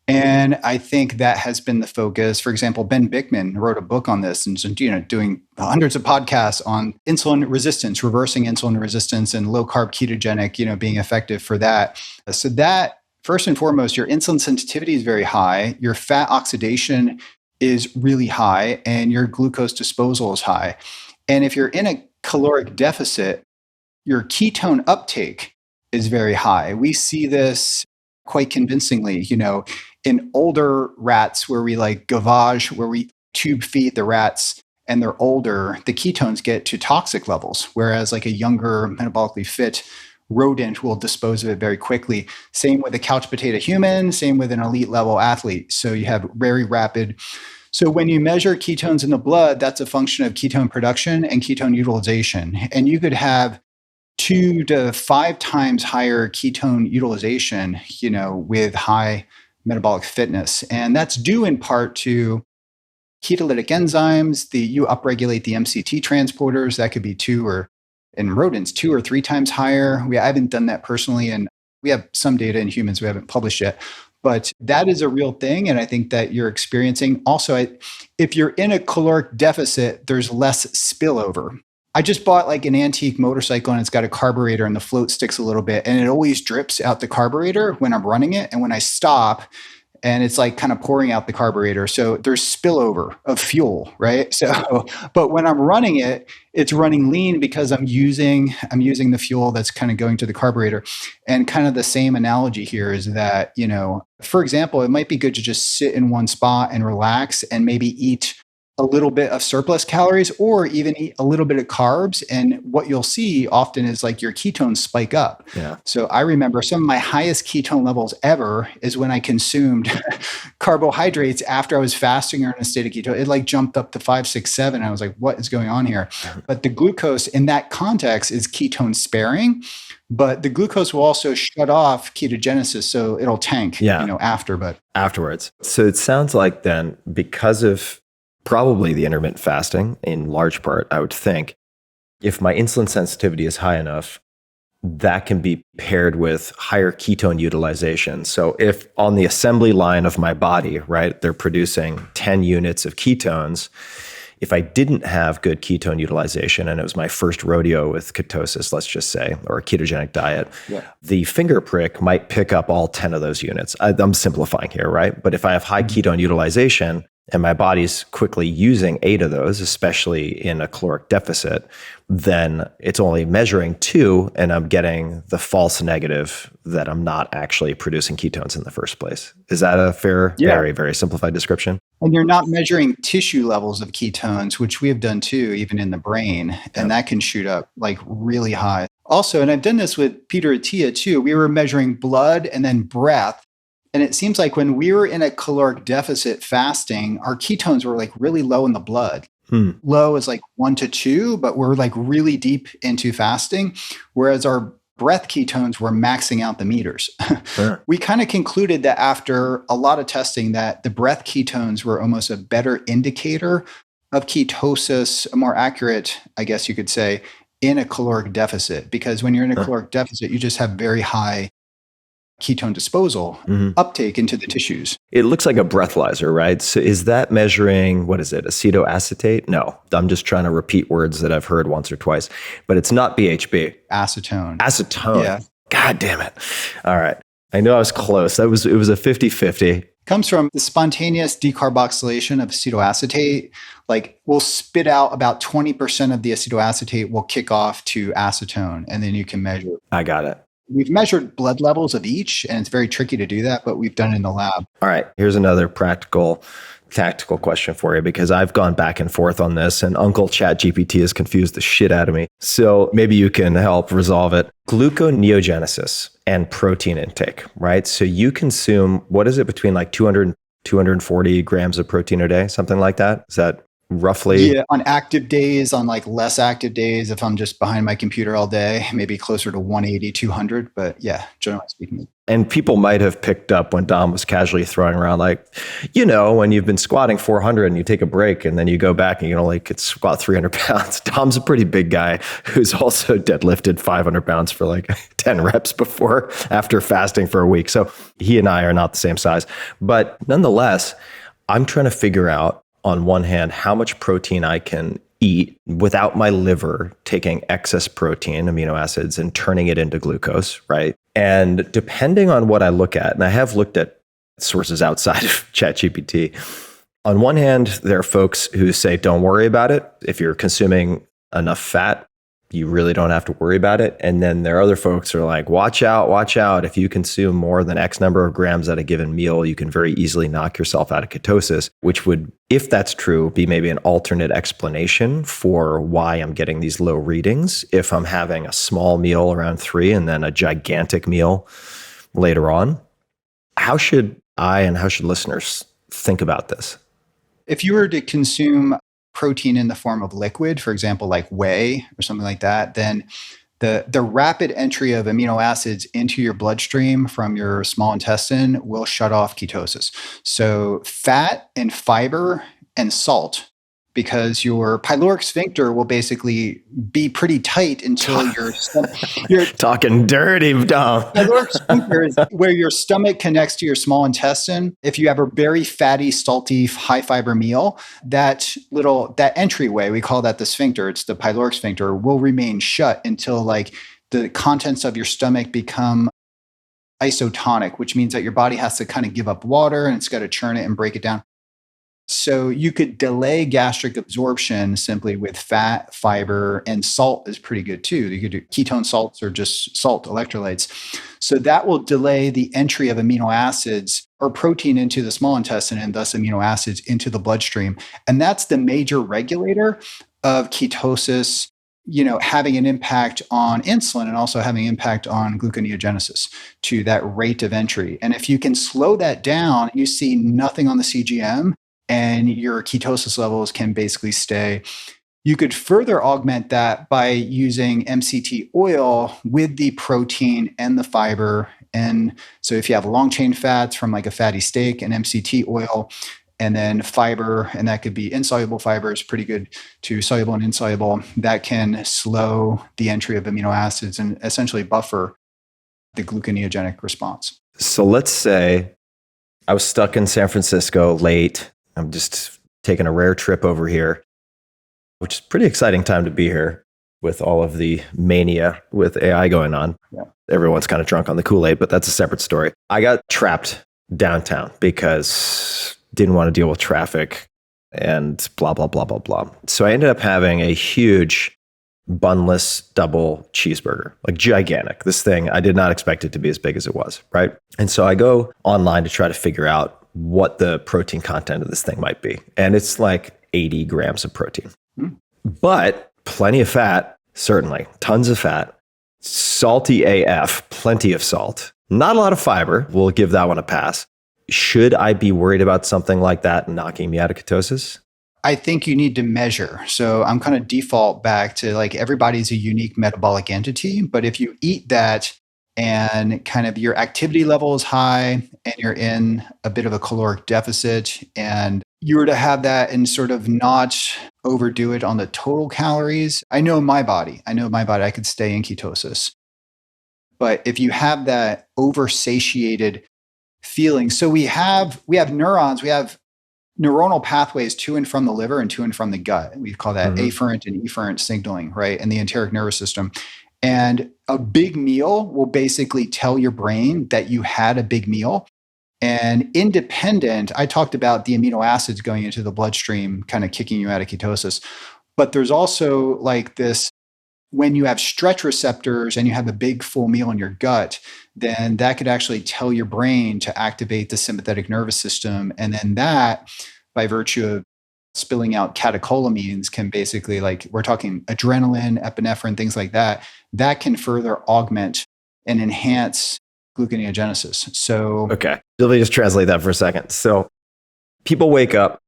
And I think that has been the focus. For example, Ben Bickman wrote a book on this and doing hundreds of podcasts on insulin resistance, reversing insulin resistance and low-carb ketogenic, being effective for that. So that, first and foremost, your insulin sensitivity is very high, your fat oxidation is really high, and your glucose disposal is high. And if you're in a caloric deficit, your ketone uptake is very high. We see this quite convincingly, in older rats where we like gavage, where we tube feed the rats and they're older, the ketones get to toxic levels, whereas like a younger metabolically fit rodent will dispose of it very quickly. Same with a couch potato human, same with an elite level athlete. So you have very rapid. So when you measure ketones in the blood, that's a function of ketone production and ketone utilization. And you could have 2 to 5 times higher ketone utilization, with high metabolic fitness. And that's due in part to ketolytic enzymes. You upregulate the MCT transporters. That could be in rodents, 2 or 3 times higher. I haven't done that personally. And we have some data in humans we haven't published yet. But that is a real thing. And I think that you're experiencing also, if you're in a caloric deficit, there's less spillover. I just bought like an antique motorcycle and it's got a carburetor and the float sticks a little bit and it always drips out the carburetor when I'm running it. And when I stop and it's like kind of pouring out the carburetor. So there's spillover of fuel, right? So, but when I'm running it, it's running lean because I'm using the fuel that's kind of going to the carburetor. And kind of the same analogy here is that, for example, it might be good to just sit in one spot and relax and maybe eat a little bit of surplus calories or even eat a little bit of carbs. And what you'll see often is like your ketones spike up. Yeah. So I remember some of my highest ketone levels ever is when I consumed carbohydrates after I was fasting or in a state of keto. It like jumped up to 5, 6, 7. I was like, what is going on here? But the glucose in that context is ketone sparing. But the glucose will also shut off ketogenesis, so it'll tank, afterwards. So it sounds like then, because of probably the intermittent fasting in large part, I would think, if my insulin sensitivity is high enough, that can be paired with higher ketone utilization. So if on the assembly line of my body, right, they're producing 10 units of ketones, if I didn't have good ketone utilization and it was my first rodeo with ketosis, let's just say, or a ketogenic diet, the finger prick might pick up all 10 of those units. I'm simplifying here, right? But if I have high ketone utilization, and my body's quickly using 8 of those, especially in a caloric deficit, then it's only measuring 2 and I'm getting the false negative that I'm not actually producing ketones in the first place. Is that a fair, very, very simplified description? And you're not measuring tissue levels of ketones, which we have done too, even in the brain, and that can shoot up like really high. Also, and I've done this with Peter Attia too, we were measuring blood and then breath. And it seems like when we were in a caloric deficit fasting, our ketones were like really low in the blood. Low is like 1 to 2, but we're like really deep into fasting. Whereas our breath ketones were maxing out the meters. Sure. We kind of concluded that after a lot of testing that the breath ketones were almost a better indicator of ketosis, a more accurate, I guess you could say, in a caloric deficit. Because when you're in a caloric deficit, you just have very high ketone disposal uptake into the tissues. It looks like a breathalyzer, right? So is that measuring, what is it, acetoacetate? No, I'm just trying to repeat words that I've heard once or twice, but it's not BHB. Acetone. Acetone. Yeah. God damn it. All right. I know I was close. It was a 50-50. Comes from the spontaneous decarboxylation of acetoacetate. Like we'll spit out about 20% of the acetoacetate will kick off to acetone, and then you can measure. I got it. we've measured blood levels of each, and it's very tricky to do that, but we've done it in the lab. All right, here's another practical, tactical question for you, because I've gone back and forth on this and Uncle ChatGPT has confused the shit out of me. So maybe you can help resolve it. Gluconeogenesis and protein intake, right? So you consume, what is it, between like 200 and 240 grams of protein a day, something like that? Is that roughly? Yeah, on active days, on like less active days, if I'm just behind my computer all day, maybe closer to 180, 200. But yeah, generally speaking. And people might have picked up when Dom was casually throwing around, like, when you've been squatting 400 and you take a break and then you go back and you only could squat 300 pounds. Dom's a pretty big guy who's also deadlifted 500 pounds for like 10 reps before, after fasting for a week. So he and I are not the same size. But nonetheless, I'm trying to figure out, on one hand, how much protein I can eat without my liver taking excess protein, amino acids, and turning it into glucose, right? And depending on what I look at, and I have looked at sources outside of ChatGPT, on one hand, there are folks who say, don't worry about it. If you're consuming enough fat, you really don't have to worry about it. And then there are other folks who are like, watch out. If you consume more than X number of grams at a given meal, you can very easily knock yourself out of ketosis, which would, if that's true, be maybe an alternate explanation for why I'm getting these low readings if I'm having a small meal around 3 and then a gigantic meal later on. How should I and how should listeners think about this? If you were to consume protein in the form of liquid, for example, like whey or something like that, then the rapid entry of amino acids into your bloodstream from your small intestine will shut off ketosis. So fat and fiber and salt, because your pyloric sphincter will basically be pretty tight until your talking dirty, Dom. pyloric sphincter is where your stomach connects to your small intestine. If you have a very fatty, salty, high fiber meal, that entryway, we call that the sphincter, it's the pyloric sphincter, will remain shut until like the contents of your stomach become isotonic, which means that your body has to kind of give up water and it's got to churn it and break it down. So you could delay gastric absorption simply with fat, fiber, and salt is pretty good too. You could do ketone salts or just salt electrolytes. So that will delay the entry of amino acids or protein into the small intestine and thus amino acids into the bloodstream. And that's the major regulator of ketosis, having an impact on insulin and also having an impact on gluconeogenesis to that rate of entry. And if you can slow that down, you see nothing on the CGM, and your ketosis levels can basically stay. You could further augment that by using MCT oil with the protein and the fiber. And so if you have long chain fats from like a fatty steak and MCT oil, and then fiber, and that could be insoluble fibers, pretty good to soluble and insoluble, that can slow the entry of amino acids and essentially buffer the gluconeogenic response. So let's say I was stuck in San Francisco late. I'm just taking a rare trip over here, which is a pretty exciting time to be here with all of the mania with AI going on. Yeah. Everyone's kind of drunk on the Kool-Aid, but that's a separate story. I got trapped downtown because didn't want to deal with traffic and blah, blah, blah, blah, blah. So I ended up having a huge bunless double cheeseburger, like gigantic. This thing, I did not expect it to be as big as it was, right? And so I go online to try to figure out what the protein content of this thing might be. And it's like 80 grams of protein, but plenty of fat, certainly tons of fat, salty AF, plenty of salt, not a lot of fiber. We'll give that one a pass. Should I be worried about something like that knocking me out of ketosis? I think you need to measure. So I'm kind of default back to like everybody's a unique metabolic entity, but if you eat that and kind of your activity level is high and you're in a bit of a caloric deficit and you were to have that and sort of not overdo it on the total calories. I know my body, I could stay in ketosis. But if you have that oversatiated feeling, so we have neurons, we have neuronal pathways to and from the liver and to and from the gut. We call that afferent and efferent signaling, right? In the enteric nervous system. And a big meal will basically tell your brain that you had a big meal. And independent, I talked about the amino acids going into the bloodstream, kind of kicking you out of ketosis. But there's also like this when you have stretch receptors and you have a big full meal in your gut, then that could actually tell your brain to activate the sympathetic nervous system. And then that, by virtue of spilling out catecholamines, can basically, like we're talking adrenaline, epinephrine, things like that, that can further augment and enhance gluconeogenesis. So, okay, let me just translate that for a second. So people wake up,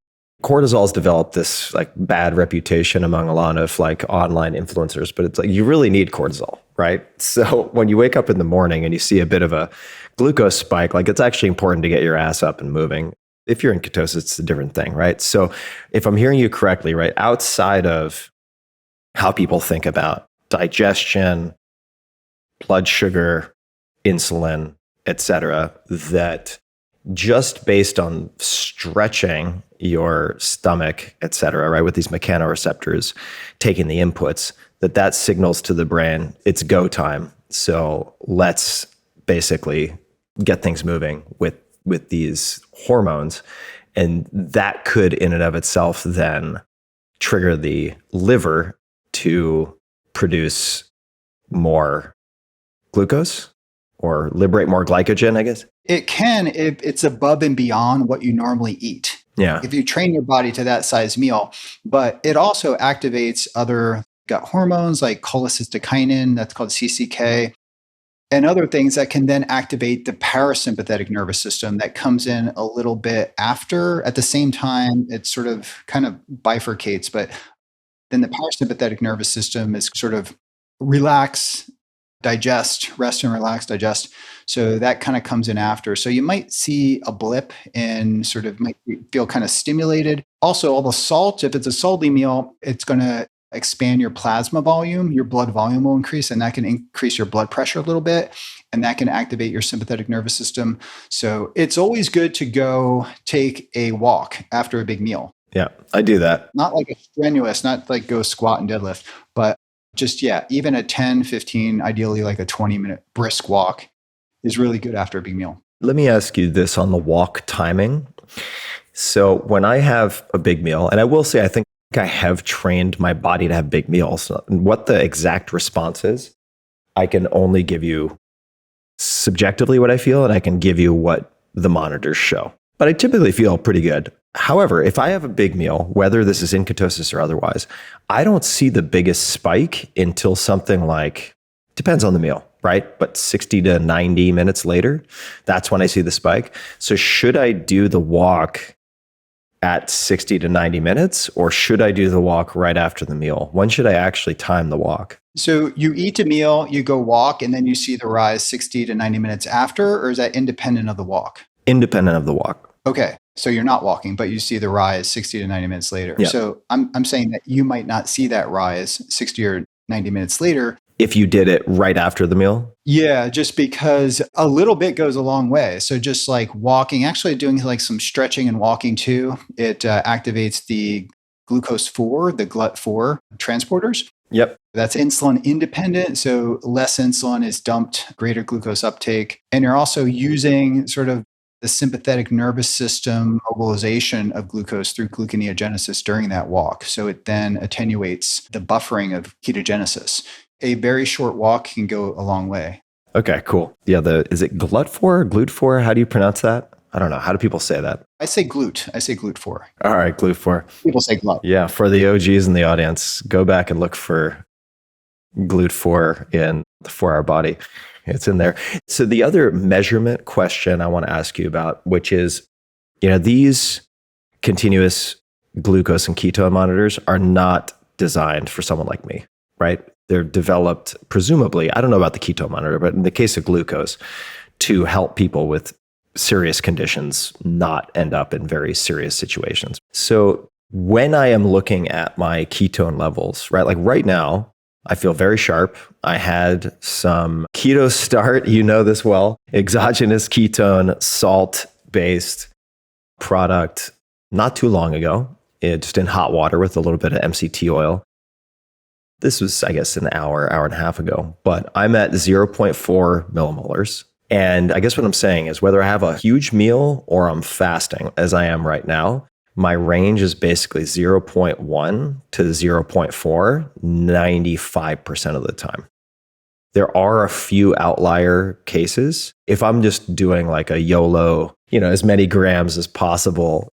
cortisol's developed this like bad reputation among a lot of like online influencers, but it's like you really need cortisol, right? So when you wake up in the morning and you see a bit of a glucose spike, like it's actually important to get your ass up and moving. If you're in ketosis, it's a different thing, right? So if I'm hearing you correctly, right, outside of how people think about digestion, blood sugar, insulin, etc., that just based on stretching your stomach, etc., right, with these mechanoreceptors taking the inputs, that signals to the brain it's go time. So let's basically get things moving with these hormones, and that could in and of itself then trigger the liver to produce more glucose or liberate more glycogen, I guess. it can if it's above and beyond what you normally eat. Yeah. If you train your body to that size meal, but it also activates other gut hormones like cholecystokinin, that's called CCK, and other things that can then activate the parasympathetic nervous system that comes in a little bit after. At the same time, it sort of kind of bifurcates, but then the parasympathetic nervous system is sort of relax, digest, rest and relax, digest. So that kind of comes in after. So you might see a blip and sort of might feel kind of stimulated. Also, all the salt, if it's a salty meal, it's going to expand your plasma volume, your blood volume will increase, and that can increase your blood pressure a little bit, and that can activate your sympathetic nervous system. So it's always good to go take a walk after a big meal. Yeah, I do that. Not like a strenuous, not like go squat and deadlift, but just, even a 10, 15, ideally like a 20-minute brisk walk is really good after a big meal. Let me ask you this on the walk timing. So when I have a big meal, and I will say, I think I have trained my body to have big meals. What the exact response is, I can only give you subjectively what I feel, and I can give you what the monitors show. But I typically feel pretty good. However, if I have a big meal, whether this is in ketosis or otherwise, I don't see the biggest spike until something like, depends on the meal, right? But 60 to 90 minutes later, that's when I see the spike. So should I do the walk at 60 to 90 minutes, or should I do the walk right after the meal? When should I actually time the walk? So you eat a meal, you go walk, and then you see the rise 60 to 90 minutes after, or is that independent of the walk? Independent of the walk. Okay. So you're not walking, but you see the rise 60 to 90 minutes later. Yeah. So I'm saying that you might not see that rise 60 or 90 minutes later. If you did it right after the meal? Yeah, just because a little bit goes a long way. So just like walking, actually doing like some stretching and walking too, it activates the glucose 4, the GLUT4 transporters. Yep. That's insulin independent. So less insulin is dumped, greater glucose uptake. And you're also using sort of the sympathetic nervous system mobilization of glucose through gluconeogenesis during that walk. So it then attenuates the buffering of ketogenesis. A very short walk can go a long way. Okay, cool. Yeah, is it GLUT4 or GLUT4? How do you pronounce that? I don't know. How do people say that? I say GLUT4. All right, GLUT4. People say GLUT. Yeah, for the OGs in the audience, go back and look for GLUT4 in the 4-Hour Body. It's in there. So the other measurement question I want to ask you about, which is, these continuous glucose and ketone monitors are not designed for someone like me, right? They're developed, presumably, I don't know about the ketone monitor, but in the case of glucose, to help people with serious conditions not end up in very serious situations. So when I am looking at my ketone levels, right, like right now, I feel very sharp. I had some keto start, you know this well, exogenous ketone, salt-based product not too long ago, just in hot water with a little bit of MCT oil. This was, I guess, an hour and a half ago, but I'm at 0.4 millimolars. And I guess what I'm saying is whether I have a huge meal or I'm fasting, as I am right now, My range is basically 0.1 to 0.4, 95% of the time. There are a few outlier cases. If I'm just doing like a YOLO, as many grams as possible,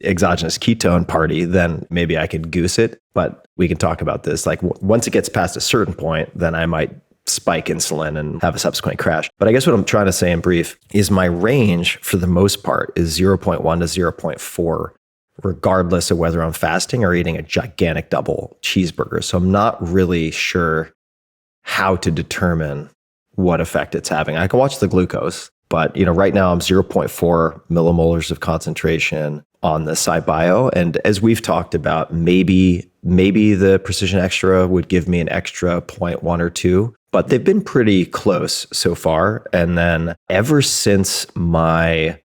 exogenous ketone party, then maybe I could goose it. But we can talk about this. Like once it gets past a certain point, then I might spike insulin and have a subsequent crash. But I guess what I'm trying to say in brief is my range for the most part is 0.1 to 0.4, regardless of whether I'm fasting or eating a gigantic double cheeseburger. So I'm not really sure how to determine what effect it's having. I can watch the glucose, but right now I'm 0.4 millimolars of concentration on the SciBio. And as we've talked about, maybe the Precision Extra would give me an extra 0.1 or 2, but they've been pretty close so far. And then ever since my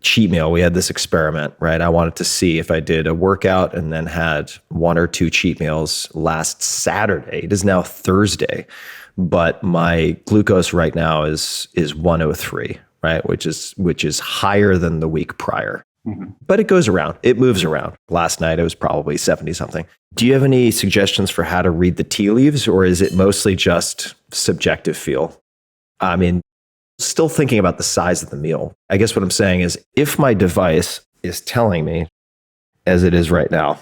cheat meal, we had this experiment, right? I wanted to see if I did a workout and then had 1 or 2 cheat meals last Saturday. It is now Thursday, but my glucose right now is 103, right? Which is higher than the week prior. Mm-hmm. But it goes around. It moves around. Last night it was probably 70 something. Do you have any suggestions for how to read the tea leaves, or is it mostly just subjective feel? I mean, still thinking about the size of the meal. I guess what I'm saying is if my device is telling me, as it is right now,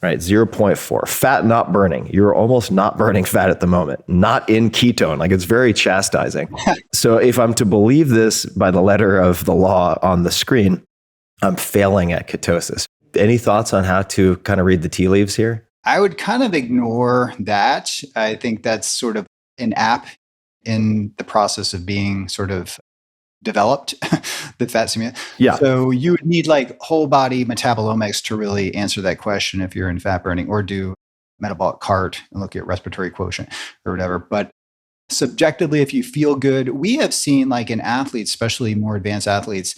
right, 0.4, fat not burning. You're almost not burning fat at the moment, not in ketone. Like it's very chastising. So if I'm to believe this by the letter of the law on the screen, I'm failing at ketosis. Any thoughts on how to kind of read the tea leaves here? I would kind of ignore that. I think that's sort of an app in the process of being sort of developed, the fat simulator. Yeah. So you would need like whole body metabolomics to really answer that question if you're in fat burning, or do metabolic cart and look at respiratory quotient or whatever. But subjectively, if you feel good, we have seen like in athletes, especially more advanced athletes,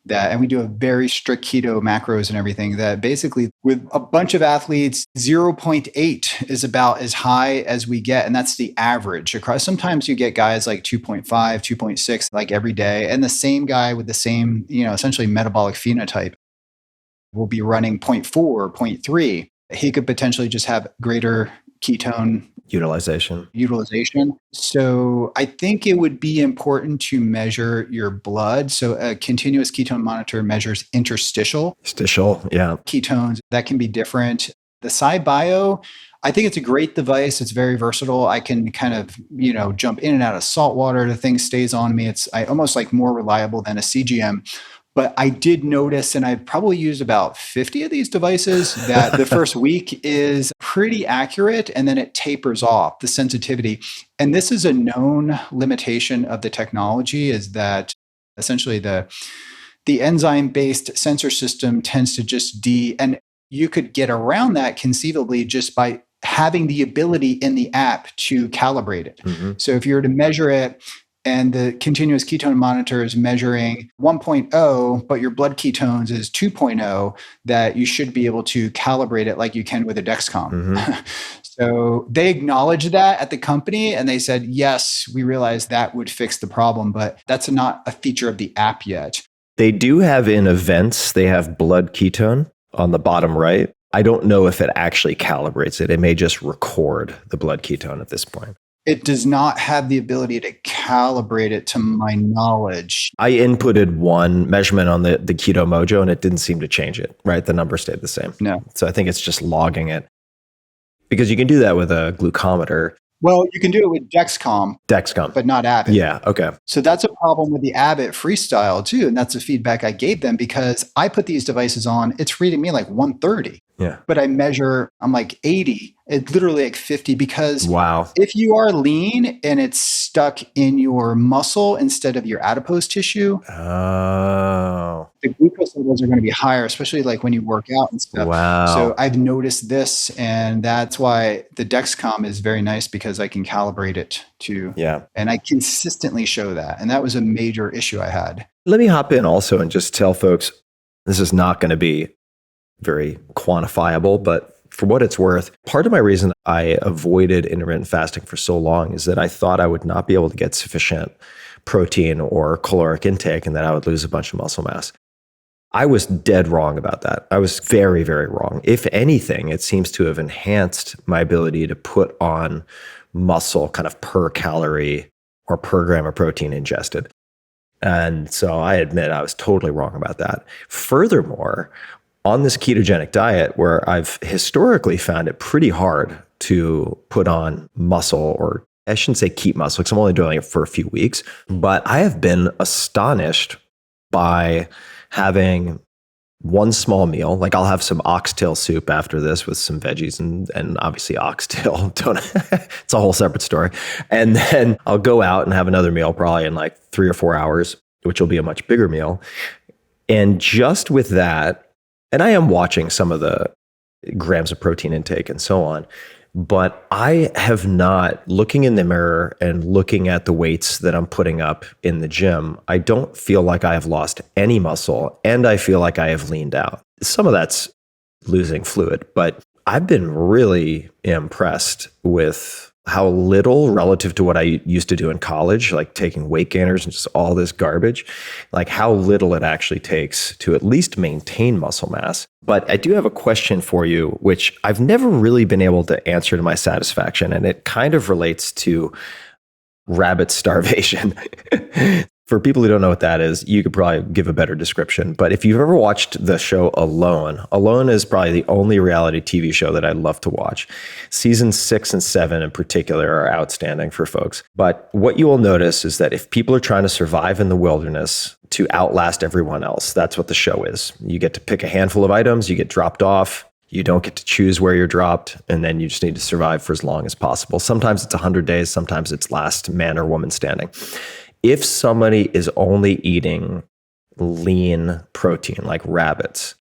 and we do a very strict keto macros and everything, that basically with a bunch of athletes, 0.8 is about as high as we get. And that's the average across. Sometimes you get guys like 2.5, 2.6, like every day. And the same guy with the same, essentially metabolic phenotype will be running 0.4, 0.3. He could potentially just have greater ketone utilization. So I think it would be important to measure your blood. So a continuous ketone monitor measures interstitial ketones. That can be different. The SciBio, I think it's a great device. It's very versatile. I can kind of, jump in and out of salt water. The thing stays on me. I almost like more reliable than a CGM. But I did notice, and I've probably used about 50 of these devices, that the first week is pretty accurate, and then it tapers off, the sensitivity. And this is a known limitation of the technology, is that essentially the enzyme-based sensor system tends to just and you could get around that conceivably just by having the ability in the app to calibrate it. Mm-hmm. So if you were to measure it, and the continuous ketone monitor is measuring 1.0, but your blood ketones is 2.0, that you should be able to calibrate it like you can with a Dexcom. Mm-hmm. So they acknowledged that at the company, and they said, yes, we realized that would fix the problem, but that's not a feature of the app yet. They do have in events, they have blood ketone on the bottom right. I don't know if it actually calibrates it. It may just record the blood ketone at this point. It does not have the ability to calibrate it, to my knowledge. I inputted one measurement on the Keto Mojo, and it didn't seem to change it, right? The number stayed the same. No. So I think it's just logging it. Because you can do that with a glucometer. Well, you can do it with Dexcom, but not Abbott. Yeah, okay. So that's a problem with the Abbott Freestyle too. And that's the feedback I gave them, because I put these devices on, it's reading me like 130. Yeah. But I measure, I'm like 80. It's literally like 50, because wow, if you are lean and it's stuck in your muscle instead of your adipose tissue, the glucose levels are going to be higher, especially like when you work out and stuff. Wow. So I've noticed this, and that's why the Dexcom is very nice, because I can calibrate it to, and I consistently show that. And that was a major issue I had. Let me hop in also and just tell folks, this is not going to be very quantifiable, but for what it's worth, part of my reason I avoided intermittent fasting for so long is that I thought I would not be able to get sufficient protein or caloric intake, and that I would lose a bunch of muscle mass. I was dead wrong about that. I was very, very wrong. If anything, it seems to have enhanced my ability to put on muscle kind of per calorie or per gram of protein ingested. And so I admit I was totally wrong about that. Furthermore, on this ketogenic diet, where I've historically found it pretty hard to put on muscle, or I shouldn't say keep muscle because I'm only doing it for a few weeks, but I have been astonished by having one small meal. Like I'll have some oxtail soup after this with some veggies and obviously oxtail. It's a whole separate story. And then I'll go out and have another meal probably in like 3 or 4 hours, which will be a much bigger meal. And just with that, and I am watching some of the grams of protein intake and so on, but I have not, looking in the mirror and looking at the weights that I'm putting up in the gym, I don't feel like I have lost any muscle, and I feel like I have leaned out. Some of that's losing fluid, but I've been really impressed with how little relative to what I used to do in college, like taking weight gainers and just all this garbage, like how little it actually takes to at least maintain muscle mass. But I do have a question for you, which I've never really been able to answer to my satisfaction. And it kind of relates to rabbit starvation. For people who don't know what that is, you could probably give a better description. But if you've ever watched the show Alone, Alone is probably the only reality TV show that I love to watch. Seasons 6 and 7 in particular are outstanding for folks. But what you will notice is that if people are trying to survive in the wilderness to outlast everyone else, that's what the show is. You get to pick a handful of items, you get dropped off. You don't get to choose where you're dropped, and then you just need to survive for as long as possible. Sometimes it's 100 days, sometimes it's last man or woman standing. If somebody is only eating lean protein like rabbits,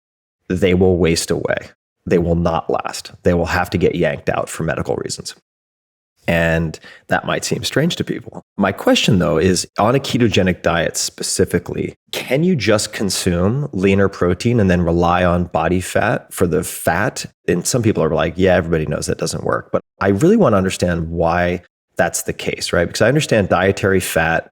they will waste away. They will not last. They will have to get yanked out for medical reasons. And that might seem strange to people. My question, though, is on a ketogenic diet specifically, can you just consume leaner protein and then rely on body fat for the fat? And some people are like, yeah, everybody knows that doesn't work. But I really want to understand why that's the case, right? Because I understand dietary fat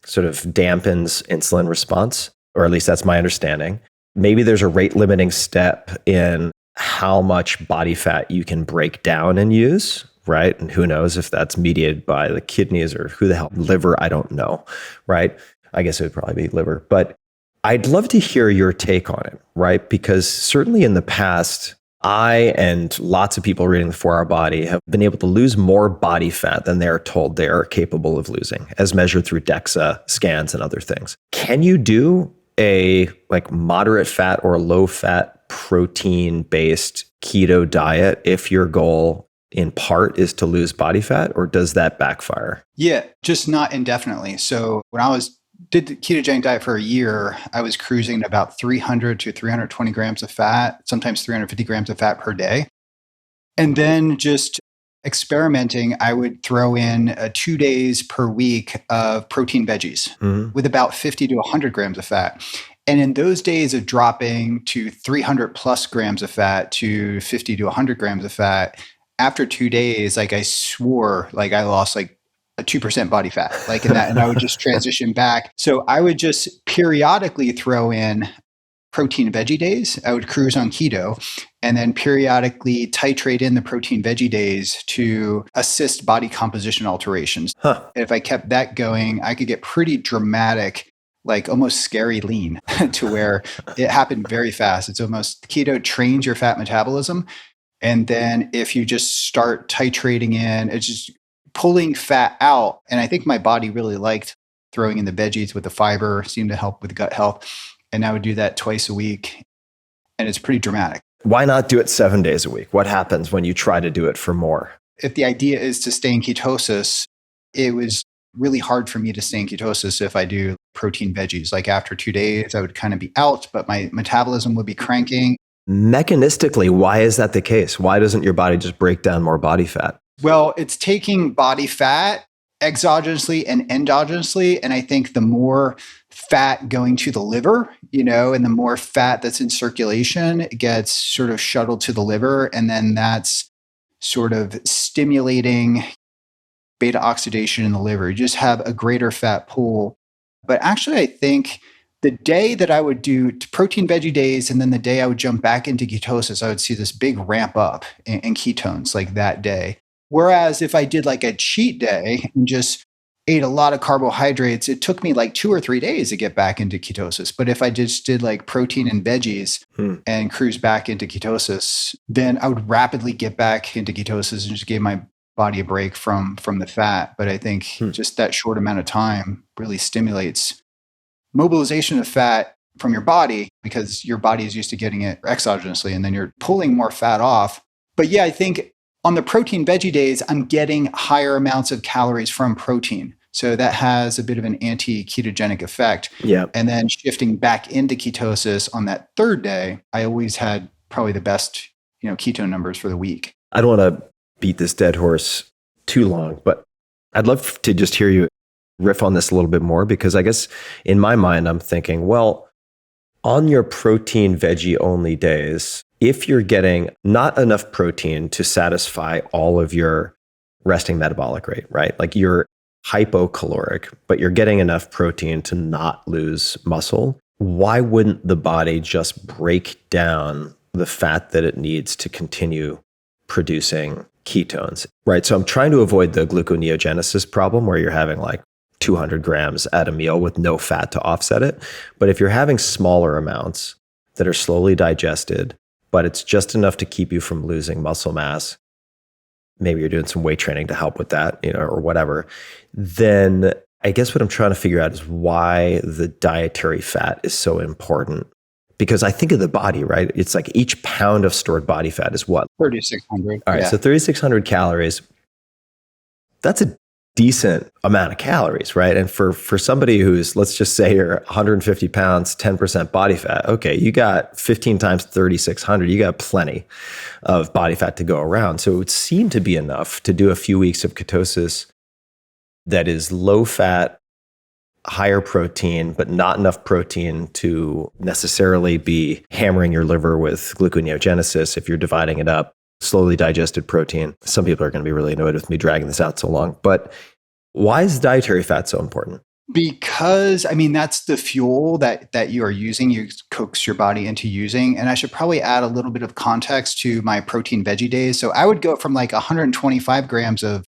sort of dampens insulin response, or at least that's my understanding. Maybe there's a rate limiting step in how much body fat you can break down and use, right? And who knows if that's mediated by the kidneys or who the hell, liver, I don't know, right? I guess it would probably be liver. But I'd love to hear your take on it, right? Because certainly in the past, I and lots of people reading the 4-Hour Body have been able to lose more body fat than they're told they are capable of losing, as measured through DEXA scans and other things. Can you do a like moderate fat or low fat protein based keto diet if your goal in part is to lose body fat, or does that backfire? Yeah, just not indefinitely. So when I did the ketogenic diet for a year, I was cruising at about 300 to 320 grams of fat, sometimes 350 grams of fat per day. And then just experimenting, I would throw in 2 days per week of protein veggies with about 50 to 100 grams of fat. And in those days of dropping to 300 plus grams of fat to 50 to 100 grams of fat, after 2 days, like I swore, like I lost like a 2% body fat, like in that, and I would just transition back. So I would just periodically throw in protein veggie days. I would cruise on keto and then periodically titrate in the protein veggie days to assist body composition alterations. And if I kept that going, I could get pretty dramatic, like almost scary lean to where it happened very fast. It's almost keto trains your fat metabolism. And then if you just start titrating in, it's just pulling fat out. And I think my body really liked throwing in the veggies with the fiber, seemed to help with gut health. And I would do that twice a week. And it's pretty dramatic. Why not do it 7 days a week? What happens when you try to do it for more? If the idea is to stay in ketosis, it was really hard for me to stay in ketosis if I do protein veggies. Like after 2 days, I would kind of be out, but my metabolism would be cranking. Mechanistically, why is that the case? Why doesn't your body just break down more body fat? Well, it's taking body fat exogenously and endogenously. And I think the more fat going to the liver, and the more fat that's in circulation gets sort of shuttled to the liver. And then that's sort of stimulating beta oxidation in the liver. You just have a greater fat pool. But actually, I think the day that I would do protein veggie days and then the day I would jump back into ketosis, I would see this big ramp up in ketones like that day. Whereas if I did like a cheat day and just ate a lot of carbohydrates, it took me like 2 or 3 days to get back into ketosis. But if I just did like protein and veggies and cruise back into ketosis, then I would rapidly get back into ketosis and just gave my body a break from the fat. But I think just that short amount of time really stimulates mobilization of fat from your body because your body is used to getting it exogenously and then you're pulling more fat off. But yeah, I think on the protein veggie days, I'm getting higher amounts of calories from protein. So that has a bit of an anti-ketogenic effect. Yeah. And then shifting back into ketosis on that third day, I always had probably the best, ketone numbers for the week. I don't want to beat this dead horse too long, but I'd love to just hear you riff on this a little bit more, because I guess in my mind, I'm thinking, well, on your protein veggie only days, if you're getting not enough protein to satisfy all of your resting metabolic rate, right? Like you're hypocaloric, but you're getting enough protein to not lose muscle, why wouldn't the body just break down the fat that it needs to continue producing ketones, right? So I'm trying to avoid the gluconeogenesis problem where you're having like 200 grams at a meal with no fat to offset it. But if you're having smaller amounts that are slowly digested, but it's just enough to keep you from losing muscle mass, maybe you're doing some weight training to help with that, or whatever, then I guess what I'm trying to figure out is why the dietary fat is so important. Because I think of the body, right? It's like each pound of stored body fat is what? 3,600. All right, so 3,600 calories. That's a decent amount of calories, right? And for somebody who's, let's just say you're 150 pounds, 10% body fat, okay, you got 15 times 3,600, you got plenty of body fat to go around. So it would seem to be enough to do a few weeks of ketosis that is low fat, higher protein, but not enough protein to necessarily be hammering your liver with gluconeogenesis if you're dividing it up. Slowly digested protein. Some people are going to be really annoyed with me dragging this out so long, but why is dietary fat so important? Because, that's the fuel that you are using, you coax your body into using. And I should probably add a little bit of context to my protein veggie days. So I would go from like 125 grams of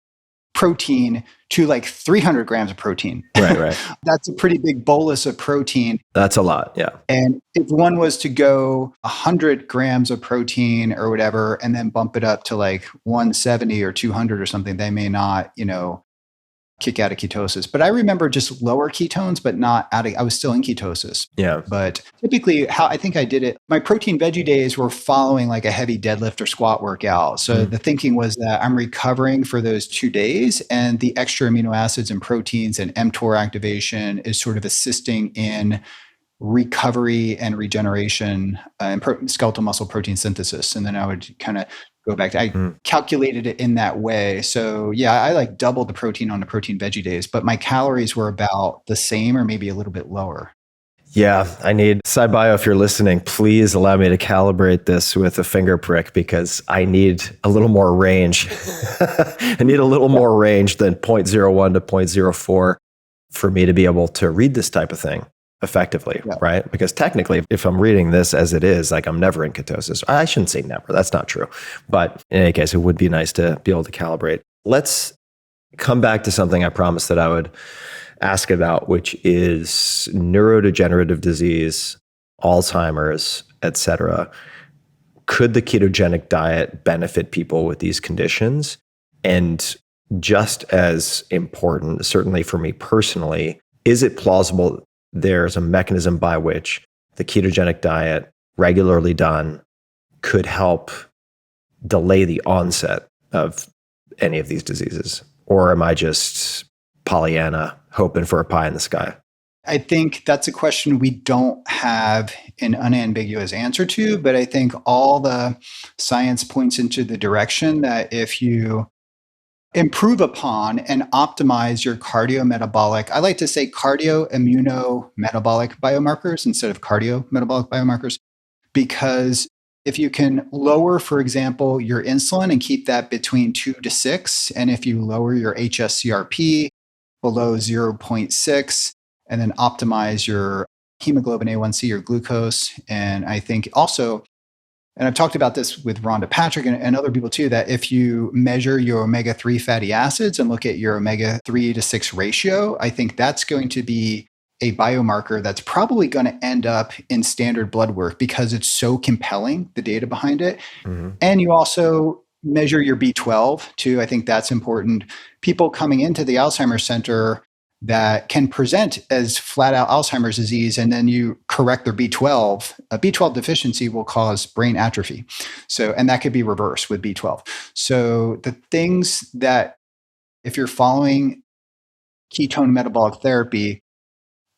protein to like 300 grams of protein. Right. That's a pretty big bolus of protein. That's a lot, yeah. And if one was to go 100 grams of protein or whatever, and then bump it up to like 170 or 200 or something, they may not, kick out of ketosis. But I remember just lower ketones, but not I was still in ketosis. Yeah. But typically how I think I did it, my protein veggie days were following like a heavy deadlift or squat workout. So the thinking was that I'm recovering for those 2 days and the extra amino acids and proteins and mTOR activation is sort of assisting in recovery and regeneration and skeletal muscle protein synthesis. And then I would kind of go back to, I calculated it in that way. So yeah, I like doubled the protein on the protein veggie days, but my calories were about the same or maybe a little bit lower. Yeah, I need, SciBio, if you're listening, please allow me to calibrate this with a finger prick because I need a little more range. I need a little more range than 0.01 to 0.04 for me to be able to read this type of thing effectively, right? Because technically, if I'm reading this as it is, like I'm never in ketosis. I shouldn't say never, that's not true. But in any case, it would be nice to be able to calibrate. Let's come back to something I promised that I would ask about, which is neurodegenerative disease, Alzheimer's, etc. Could the ketogenic diet benefit people with these conditions? And just as important, certainly for me personally, is it plausible there's a mechanism by which the ketogenic diet, regularly done, could help delay the onset of any of these diseases? Or am I just Pollyanna hoping for a pie in the sky? I think that's a question we don't have an unambiguous answer to, but I think all the science points into the direction that if you improve upon and optimize your cardiometabolic, I like to say cardio-immunometabolic biomarkers instead of cardiometabolic biomarkers, because if you can lower, for example, your insulin and keep that between 2 to 6, and if you lower your HSCRP below 0.6, and then optimize your hemoglobin A1C or glucose. And I think also, and I've talked about this with Rhonda Patrick and other people too, that if you measure your omega-3 fatty acids and look at your omega-3 to 6 ratio, I think that's going to be a biomarker that's probably going to end up in standard blood work because it's so compelling, the data behind it. And you also measure your B12 too. I think that's important. People coming into the Alzheimer's Center that can present as flat out Alzheimer's disease, and then you correct their B12. A B12 deficiency will cause brain atrophy. And that could be reversed with B12. So the things that, if you're following ketone metabolic therapy,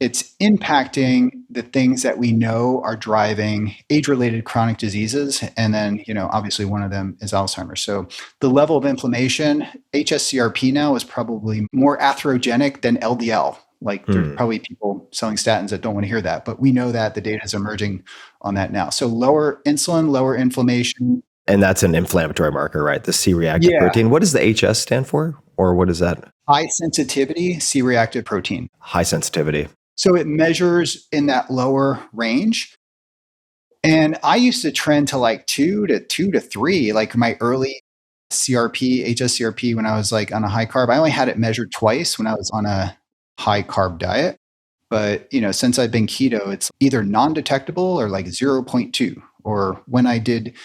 it's impacting the things that we know are driving age-related chronic diseases. And then, obviously one of them is Alzheimer's. So the level of inflammation, hsCRP now is probably more atherogenic than LDL. Like there's probably people selling statins that don't want to hear that, but we know that the data is emerging on that now. So lower insulin, lower inflammation. And that's an inflammatory marker, right? The C-reactive protein. What does the HS stand for? Or what is that? High sensitivity C-reactive protein. High sensitivity. So it measures in that lower range. And I used to trend to like 2 to 3, like my early CRP, hsCRP, when I was like on a high carb. I only had it measured twice when I was on a high carb diet. But, since I've been keto, it's either non-detectable or like 0.2. Or when I did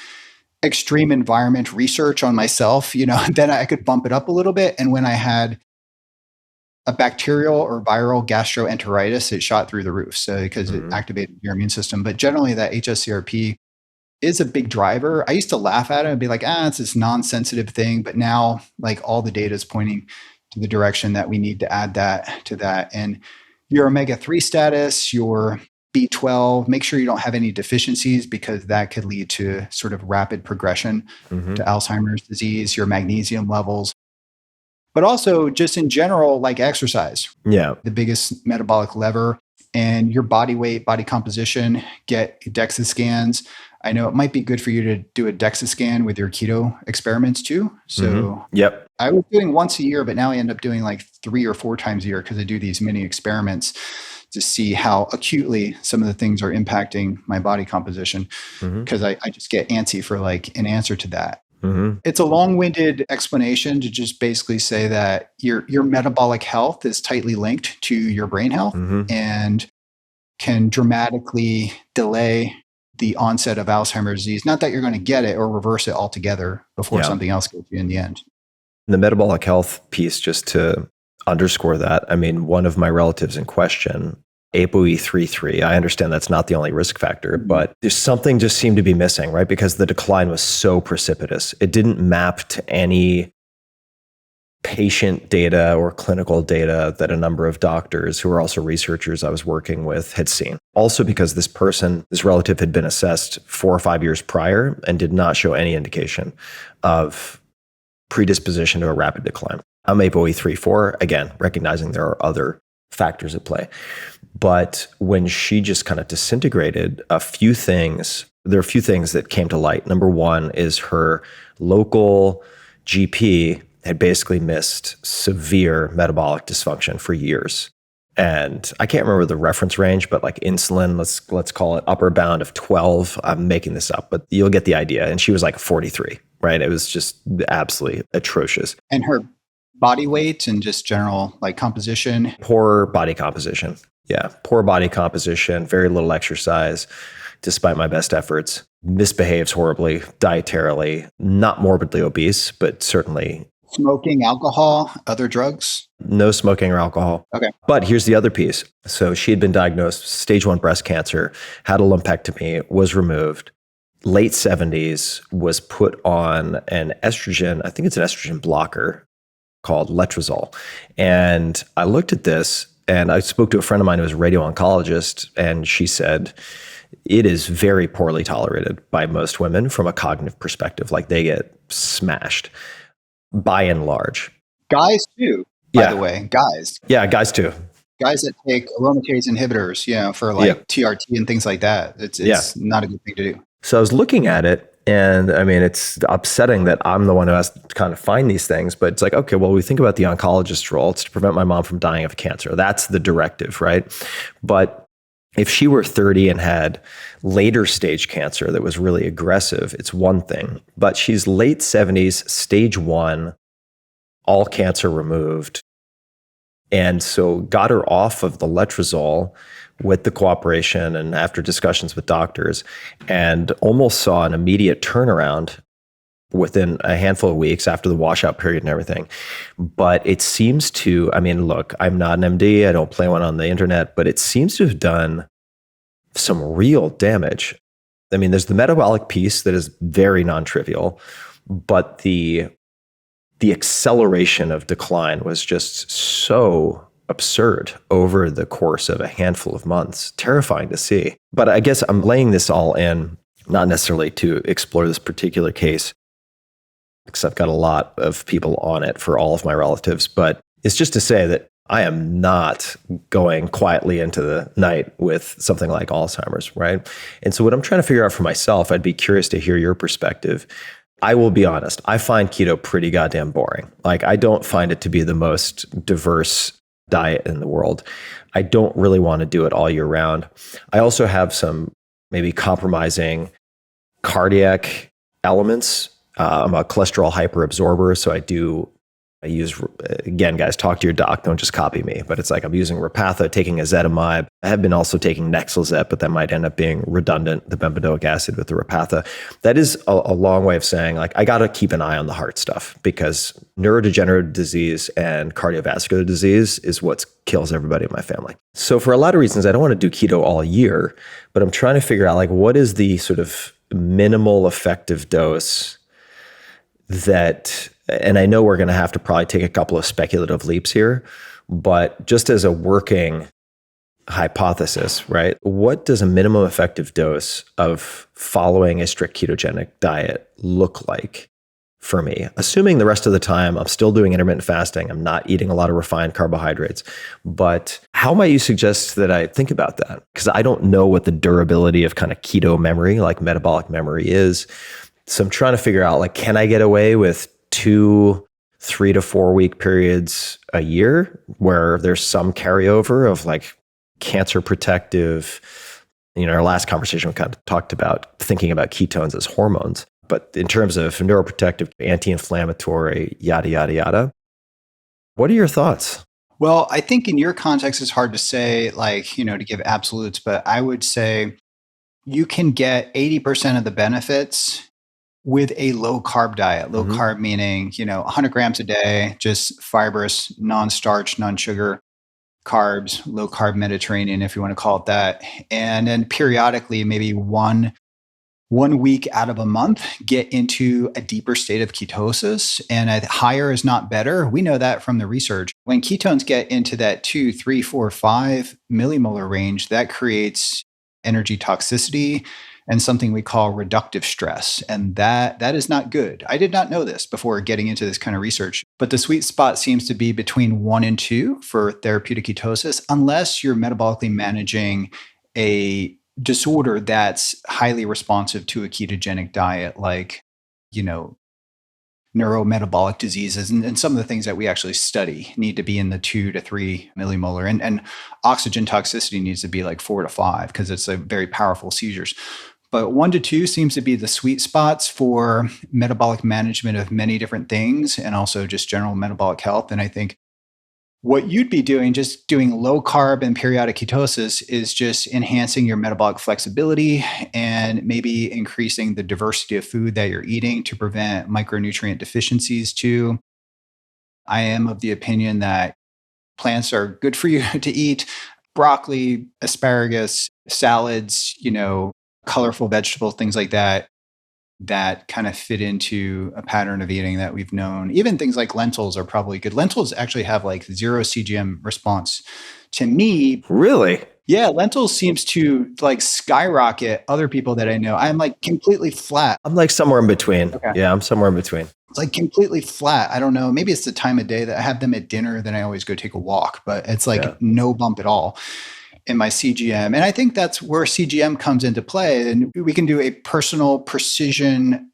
extreme environment research on myself, then I could bump it up a little bit. And when I had a bacterial or viral gastroenteritis, it shot through the roof. So because it activated your immune system. But generally that hsCRP is a big driver. I used to laugh at it and be like, it's this non-sensitive thing. But now like all the data is pointing to the direction that we need to add that to that. And your omega-3 status, your B12, make sure you don't have any deficiencies because that could lead to sort of rapid progression to Alzheimer's disease, your magnesium levels. But also just in general, like exercise. Yeah. The biggest metabolic lever, and your body weight, body composition, get DEXA scans. I know it might be good for you to do a DEXA scan with your keto experiments too. So I was doing once a year, but now I end up doing like 3 or 4 times a year because I do these mini experiments to see how acutely some of the things are impacting my body composition. Because I just get antsy for like an answer to that. It's a long-winded explanation to just basically say that your metabolic health is tightly linked to your brain health and can dramatically delay the onset of Alzheimer's disease. Not that you're going to get it or reverse it altogether before something else gets you in the end. The metabolic health piece, just to underscore that, I mean, one of my relatives in question, ApoE33. I understand that's not the only risk factor, but there's something just seemed to be missing, right? Because the decline was so precipitous. It didn't map to any patient data or clinical data that a number of doctors who are also researchers I was working with had seen. Also because this relative had been assessed 4 or 5 years prior and did not show any indication of predisposition to a rapid decline. I'm ApoE34, again, recognizing there are other factors at play. But when she just kind of disintegrated, there are a few things that came to light. Number one is her local GP had basically missed severe metabolic dysfunction for years. And I can't remember the reference range, but like insulin, let's call it upper bound of 12. I'm making this up, but you'll get the idea. And she was like 43, right? It was just absolutely atrocious. And her body weight and just general like composition? Poor body composition. Yeah. Poor body composition, very little exercise, despite my best efforts. Misbehaves horribly, dietarily, not morbidly obese, but certainly. Smoking, alcohol, other drugs? No smoking or alcohol. Okay. But here's the other piece. So she had been diagnosed stage 1 breast cancer, had a lumpectomy, was removed. Late 70s, was put on an estrogen, I think it's an estrogen blocker called letrozole. And I looked at this and I spoke to a friend of mine who was a radio-oncologist, and she said, it is very poorly tolerated by most women from a cognitive perspective. Like they get smashed by and large. Guys too, by the way, guys. Yeah, guys too. Guys that take aromatase inhibitors, for like TRT and things like that. It's not a good thing to do. So I was looking at it, and I mean, it's upsetting that I'm the one who has to kind of find these things, but it's like, okay, well, we think about the oncologist's role. It's to prevent my mom from dying of cancer. That's the directive, right? But If she were 30 and had later stage cancer that was really aggressive, it's one thing. But she's late 70s, stage 1, all cancer removed. And so got her off of the letrozole with the cooperation and after discussions with doctors, and almost saw an immediate turnaround within a handful of weeks after the washout period and everything. But it seems to, I mean, look, I'm not an MD, I don't play one on the internet, but it seems to have done some real damage. I mean, there's the metabolic piece that is very non-trivial, but the acceleration of decline was just so absurd over the course of a handful of months. Terrifying to see. But I guess I'm laying this all in, not necessarily to explore this particular case, because I've got a lot of people on it for all of my relatives, but it's just to say that I am not going quietly into the night with something like Alzheimer's, right? And so what I'm trying to figure out for myself, I'd be curious to hear your perspective. I will be honest, I find keto pretty goddamn boring. Like, I don't find it to be the most diverse diet in the world. I don't really want to do it all year round. I also have some maybe compromising cardiac elements. I'm a cholesterol hyperabsorber, so I use, again, guys, talk to your doc, don't just copy me, but it's like I'm using Repatha, taking ezetimibe. I have been also taking Nexlizet, but that might end up being redundant, the bempedoic acid with the Repatha. That is a long way of saying, like, I got to keep an eye on the heart stuff, because neurodegenerative disease and cardiovascular disease is what kills everybody in my family. So for a lot of reasons, I don't want to do keto all year, but I'm trying to figure out, like, what is the sort of minimal effective dose that, and I know we're going to have to probably take a couple of speculative leaps here, but just as a working hypothesis, right? What does a minimum effective dose of following a strict ketogenic diet look like for me? Assuming the rest of the time I'm still doing intermittent fasting, I'm not eating a lot of refined carbohydrates, but how might you suggest that I think about that? Because I don't know what the durability of kind of keto memory, like metabolic memory, is. So I'm trying to figure out, like, can I get away with 2 3 to 4 week periods a year where there's some carryover of like cancer protective? You know, our last conversation, we kind of talked about thinking about ketones as hormones, but in terms of neuroprotective, anti-inflammatory, yada, yada, yada. What are your thoughts? Well, I think in your context, it's hard to say, like, to give absolutes, but I would say you can get 80% of the benefits with a low carb diet. Low carb meaning, 100 grams a day, just fibrous, non-starch, non-sugar carbs, low carb Mediterranean, if you want to call it that. And then periodically, maybe one week out of a month, get into a deeper state of ketosis. And higher is not better. We know that from the research. When ketones get into that 2, 3, 4, 5 millimolar range, that creates energy toxicity and something we call reductive stress. And that is not good. I did not know this before getting into this kind of research, but the sweet spot seems to be between 1 and 2 for therapeutic ketosis, unless you're metabolically managing a disorder that's highly responsive to a ketogenic diet, like, neurometabolic diseases. And some of the things that we actually study need to be in the 2 to 3 millimolar. And oxygen toxicity needs to be like 4 to 5 because it's a very powerful seizures. But 1 to 2 seems to be the sweet spots for metabolic management of many different things and also just general metabolic health. And I think what you'd be doing, just doing low carb and periodic ketosis, is just enhancing your metabolic flexibility and maybe increasing the diversity of food that you're eating to prevent micronutrient deficiencies too. I am of the opinion that plants are good for you to eat. Broccoli, asparagus, salads, colorful vegetables, things like that kind of fit into a pattern of eating that we've known. Even things like lentils are probably good. Lentils actually have like 0 CGM response to me. Really? Yeah, lentils seems to like skyrocket other people that I know. I'm like completely flat. I'm like somewhere in between. Okay. Yeah, I'm somewhere in between. It's like completely flat. I don't know. Maybe it's the time of day that I have them at dinner. Then I always go take a walk, but it's like no bump at all in my CGM. And I think that's where CGM comes into play. And we can do a personal precision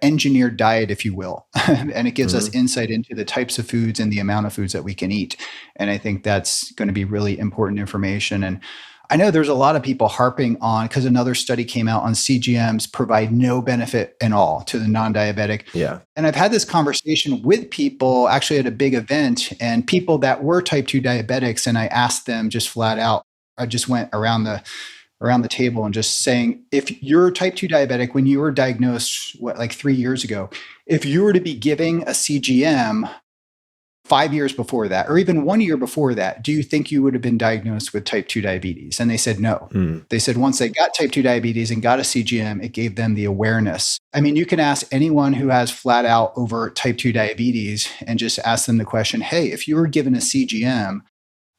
engineered diet, if you will. And it gives us insight into the types of foods and the amount of foods that we can eat. And I think that's going to be really important information. And I know there's a lot of people harping on, because another study came out on CGMs provide no benefit at all to the non-diabetic. Yeah. And I've had this conversation with people actually at a big event, and people that were type 2 diabetics, and I asked them just flat out, I just went around the table and just saying, if you're type 2 diabetic, when you were diagnosed, like 3 years ago, if you were to be giving a CGM 5 years before that, or even 1 year before that, do you think you would have been diagnosed with type 2 diabetes? And they said no. They said once they got type 2 diabetes and got a CGM, it gave them the awareness. I mean, you can ask anyone who has flat out over type 2 diabetes and just ask them the question, hey, if you were given a CGM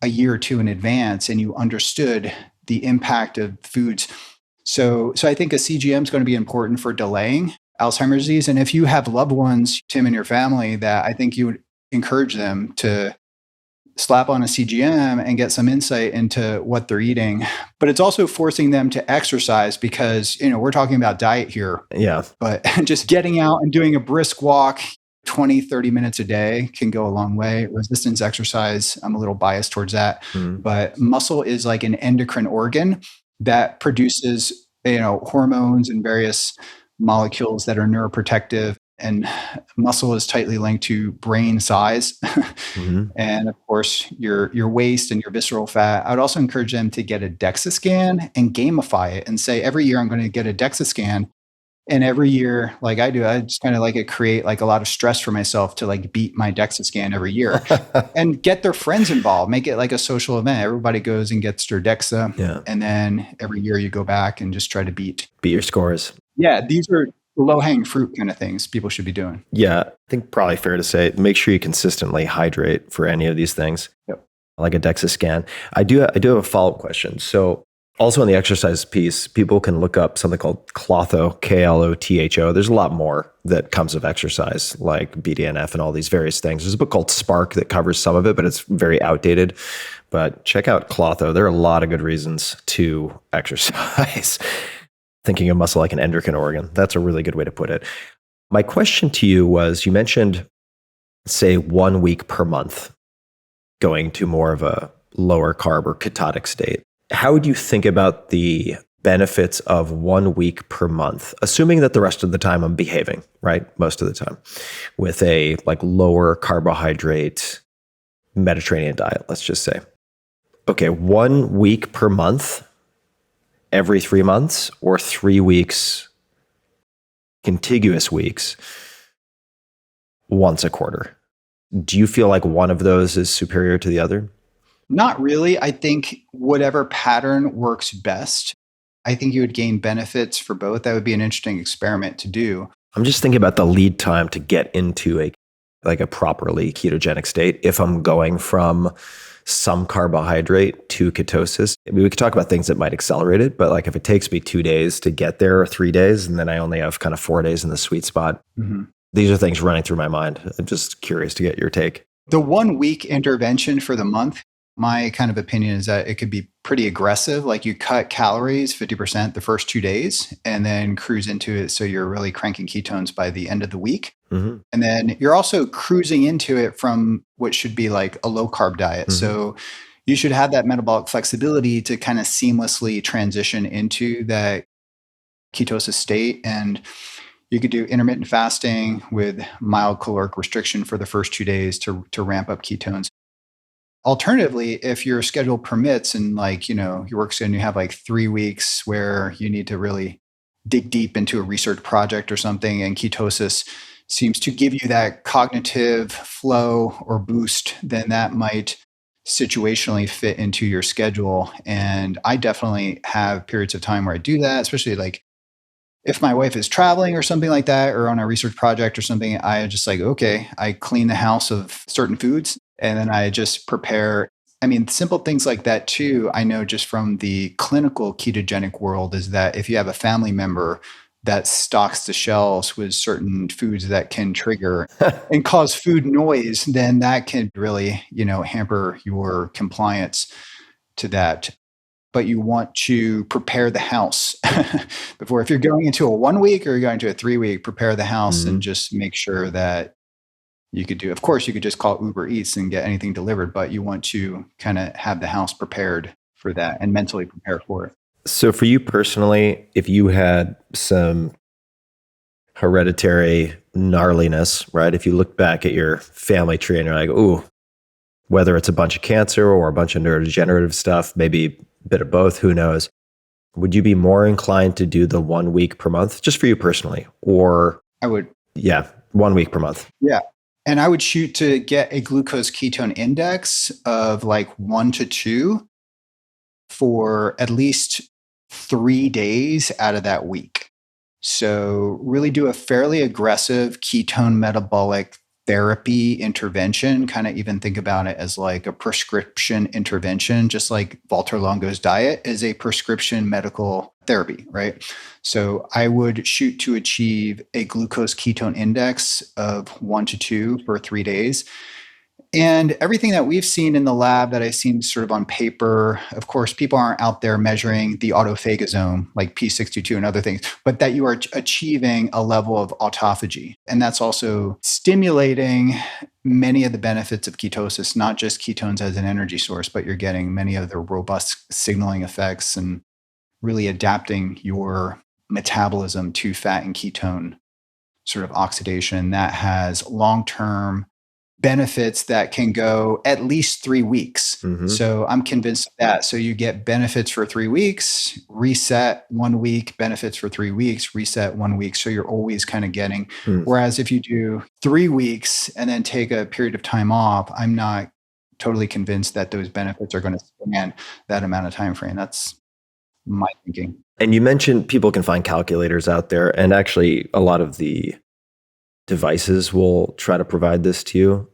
a year or two in advance and you understood the impact of foods. So I think a CGM is going to be important for delaying Alzheimer's disease. And if you have loved ones, Tim, in your family, that I think you would encourage them to slap on a CGM and get some insight into what they're eating. But it's also forcing them to exercise, because, we're talking about diet here. Yeah. But just getting out and doing a brisk walk 20, 30 minutes a day can go a long way. Resistance exercise, I'm a little biased towards that. But muscle is like an endocrine organ that produces, hormones and various molecules that are neuroprotective. And muscle is tightly linked to brain size. And of course, your waist and your visceral fat. I would also encourage them to get a DEXA scan and gamify it and say, every year I'm going to get a DEXA scan. And every year, like I do, I just kind of like it create like a lot of stress for myself to like beat my DEXA scan every year and get their friends involved, make it like a social event. Everybody goes and gets their DEXA. Yeah. And then every year you go back and just try to beat your scores. Yeah. These are low-hanging fruit kind of things people should be doing. Yeah. I think probably fair to say, make sure you consistently hydrate for any of these things. Yep. Like a DEXA scan. I do have a follow-up question. So also in the exercise piece, people can look up something called Klotho, Klotho. There's a lot more that comes of exercise, like BDNF and all these various things. There's a book called Spark that covers some of it, but it's very outdated. But check out Klotho. There are a lot of good reasons to exercise. Thinking of muscle like an endocrine organ. That's a really good way to put it. My question to you was, you mentioned, say, 1 week per month going to more of a lower carb or ketotic state. How would you think about the benefits of 1 week per month, assuming that the rest of the time I'm behaving, right? Most of the time, with a like lower carbohydrate Mediterranean diet, let's just say. Okay, 1 week per month, every 3 months, or 3 weeks, contiguous weeks, once a quarter. Do you feel like one of those is superior to the other? Not really. I think whatever pattern works best. I think you would gain benefits for both. That would be an interesting experiment to do. I'm just thinking about the lead time to get into a properly ketogenic state. If I'm going from some carbohydrate to ketosis, I mean, we could talk about things that might accelerate it, but like if it takes me 2 days to get there or 3 days, and then I only have kind of 4 days in the sweet spot, these are things running through my mind. I'm just curious to get your take. The 1 week intervention for the month, my kind of opinion is that it could be pretty aggressive. Like you cut calories 50% the first 2 days and then cruise into it. So you're really cranking ketones by the end of the week. And then you're also cruising into it from what should be like a low carb diet. So you should have that metabolic flexibility to kind of seamlessly transition into that ketosis state. And you could do intermittent fasting with mild caloric restriction for the first 2 days to ramp up ketones. Alternatively, if your schedule permits and your work schedule, you have like 3 weeks where you need to really dig deep into a research project or something, and ketosis seems to give you that cognitive flow or boost, then that might situationally fit into your schedule. And I definitely have periods of time where I do that, especially like if my wife is traveling or something like that, or on a research project or something. I just I clean the house of certain foods. And then I just prepare. I mean, simple things like that too. I know just from the clinical ketogenic world is that if you have a family member that stocks the shelves with certain foods that can trigger and cause food noise, then that can really, hamper your compliance to that. But you want to prepare the house before. If you're going into a 1 week or you're going to a 3 week, prepare the house and just make sure that you could do. Of course, you could just call Uber Eats and get anything delivered, but you want to kind of have the house prepared for that and mentally prepare for it. So for you personally, if you had some hereditary gnarliness, right? If you look back at your family tree and you're like, ooh, whether it's a bunch of cancer or a bunch of neurodegenerative stuff, maybe a bit of both, who knows? Would you be more inclined to do the 1 week per month, just for you personally? Or I would. Yeah, 1 week per month. Yeah. And I would shoot to get a glucose ketone index of like 1 to 2 for at least 3 days out of that week. So really do a fairly aggressive ketone metabolic therapy intervention, kind of even think about it as like a prescription intervention, just like Valter Longo's diet is a prescription medical therapy, right? So I would shoot to achieve a glucose ketone index of 1 to 2 for 3 days. And everything that we've seen in the lab that I've seen sort of on paper, of course, people aren't out there measuring the autophagosome like P62 and other things, but that you are achieving a level of autophagy. And that's also stimulating many of the benefits of ketosis, not just ketones as an energy source, but you're getting many of the robust signaling effects and really adapting your metabolism to fat and ketone sort of oxidation that has long-term benefits that can go at least 3 weeks. Mm-hmm. So I'm convinced of that. So you get benefits for 3 weeks, reset 1 week, benefits for 3 weeks, reset 1 week. So you're always kind of getting, whereas if you do 3 weeks and then take a period of time off, I'm not totally convinced that those benefits are going to span that amount of time frame. That's my thinking. And you mentioned people can find calculators out there, and actually a lot of the devices will try to provide this to you.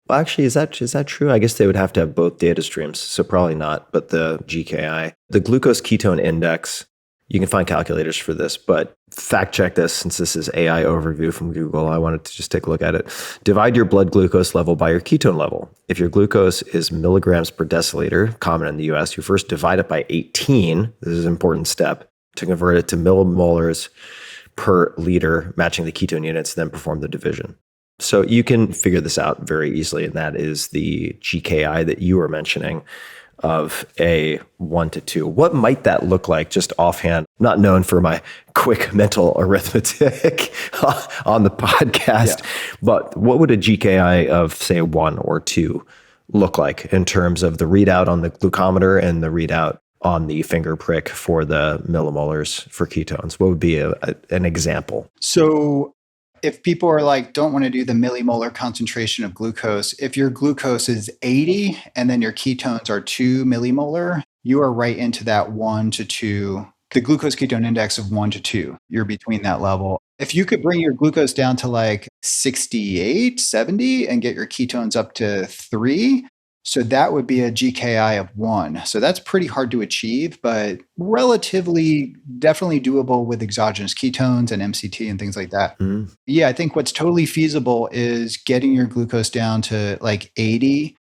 Well, actually, is that true? I guess they would have to have both data streams, so probably not, but the GKI. The glucose ketone index, you can find calculators for this, but fact check this since this is AI overview from Google. I wanted to just take a look at it. Divide your blood glucose level by your ketone level. If your glucose is milligrams per deciliter, common in the US, you first divide it by 18. This is an important step to convert it to millimolars per liter, matching the ketone units, then perform the division. So you can figure this out very easily, and that is the GKI that you were mentioning of a 1 to 2. What might that look like just offhand? Not known for my quick mental arithmetic on the podcast, but what would a GKI of, say, 1 or 2 look like in terms of the readout on the glucometer and the readout on the finger prick for the millimolars for ketones? What would be an example? So if people are like, don't want to do the millimolar concentration of glucose, if your glucose is 80 and then your ketones are 2 millimolar, you are right into that 1 to 2, the glucose ketone index of 1 to 2. You're between that level. If you could bring your glucose down to like 68, 70 and get your ketones up to 3, so that would be a GKI of 1. So that's pretty hard to achieve, but relatively definitely doable with exogenous ketones and MCT and things like that. Yeah, I think what's totally feasible is getting your glucose down to like 80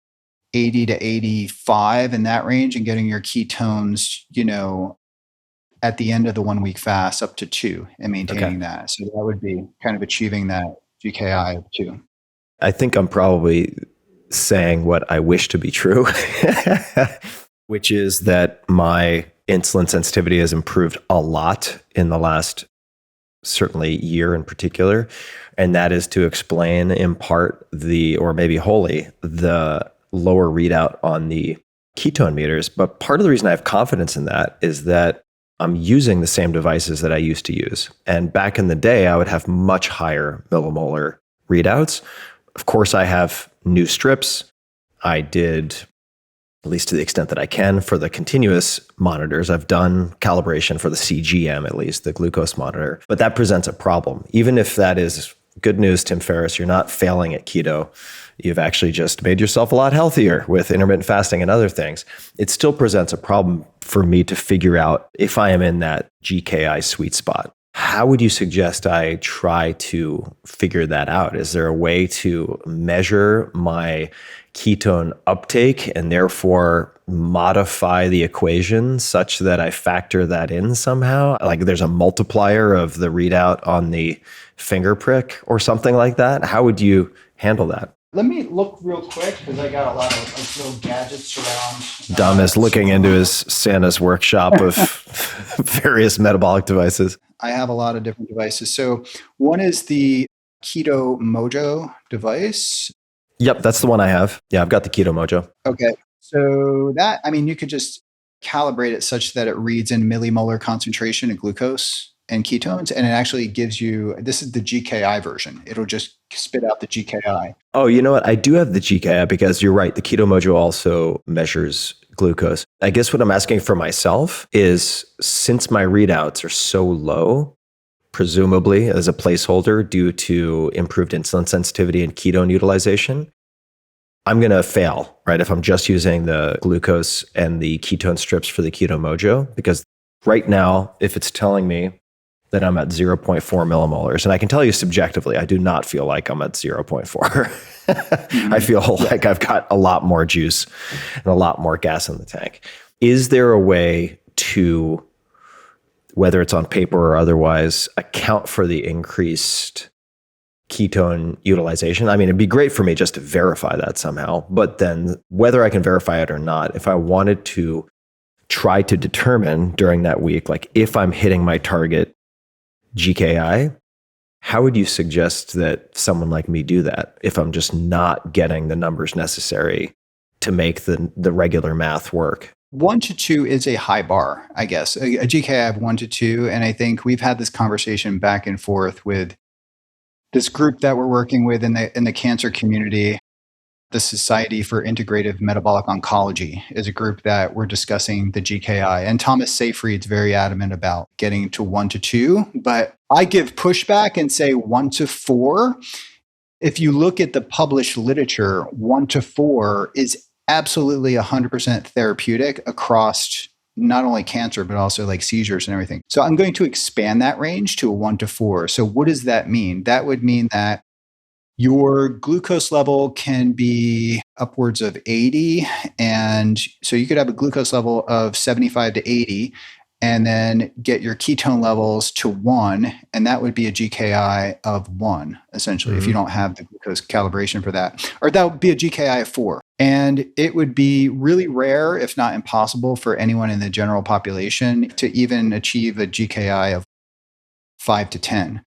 to 85 in that range and getting your ketones, at the end of the 1 week fast up to 2 and maintaining that. So that would be kind of achieving that GKI of 2. I think I'm probably saying what I wish to be true, which is that my insulin sensitivity has improved a lot in the last certainly year in particular. And that is to explain in part or maybe wholly, the lower readout on the ketone meters. But part of the reason I have confidence in that is that I'm using the same devices that I used to use. And back in the day, I would have much higher millimolar readouts. Of course, I have new strips. I did, at least to the extent that I can, for the continuous monitors. I've done calibration for the CGM, at least, the glucose monitor. But that presents a problem. Even if that is good news, Tim Ferriss, you're not failing at keto. You've actually just made yourself a lot healthier with intermittent fasting and other things. It still presents a problem for me to figure out if I am in that GKI sweet spot. How would you suggest I try to figure that out? Is there a way to measure my ketone uptake and therefore modify the equation such that I factor that in somehow? Like there's a multiplier of the readout on the finger prick or something like that? How would you handle that? Let me look real quick because I got a lot of like little gadgets around. Dom is looking into his Santa's workshop of various metabolic devices. I have a lot of different devices. So one is the Keto Mojo device. Yep, that's the one I have. Yeah, I've got the Keto Mojo. Okay. So that, I mean, you could just calibrate it such that it reads in millimolar concentration of glucose and ketones, and it actually gives you, this is the GKI version. It'll just spit out the GKI. Oh, you know what? I do have the GKI because you're right. The Keto Mojo also measures glucose. I guess what I'm asking for myself is, since my readouts are so low, presumably as a placeholder due to improved insulin sensitivity and ketone utilization, I'm going to fail, right? If I'm just using the glucose and the ketone strips for the Keto Mojo, because right now, if it's telling me that I'm at 0.4 millimolars, and I can tell you subjectively, I do not feel like I'm at 0.4. I feel like I've got a lot more juice and a lot more gas in the tank. Is there a way to, whether it's on paper or otherwise, account for the increased ketone utilization? I mean, it'd be great for me just to verify that somehow, but then whether I can verify it or not, if I wanted to try to determine during that week, like if I'm hitting my target GKI, how would you suggest that someone like me do that if I'm just not getting the numbers necessary to make the regular math work? 1 to 2 is a high bar, I guess. A GKI of 1 to 2. And I think we've had this conversation back and forth with this group that we're working with in the cancer community. The Society for Integrative Metabolic Oncology is a group that we're discussing the GKI. And Thomas Seyfried's very adamant about getting to 1 to 2. But I give pushback and say 1 to 4. If you look at the published literature, 1 to 4 is absolutely 100% therapeutic across not only cancer, but also like seizures and everything. So I'm going to expand that range to a 1 to 4. So what does that mean? That would mean that your glucose level can be upwards of 80. And so you could have a glucose level of 75 to 80 and then get your ketone levels to 1. And that would be a GKI of 1, essentially, if you don't have the glucose calibration for that. Or that would be a GKI of 4. And it would be really rare, if not impossible, for anyone in the general population to even achieve a GKI of 5 to 10.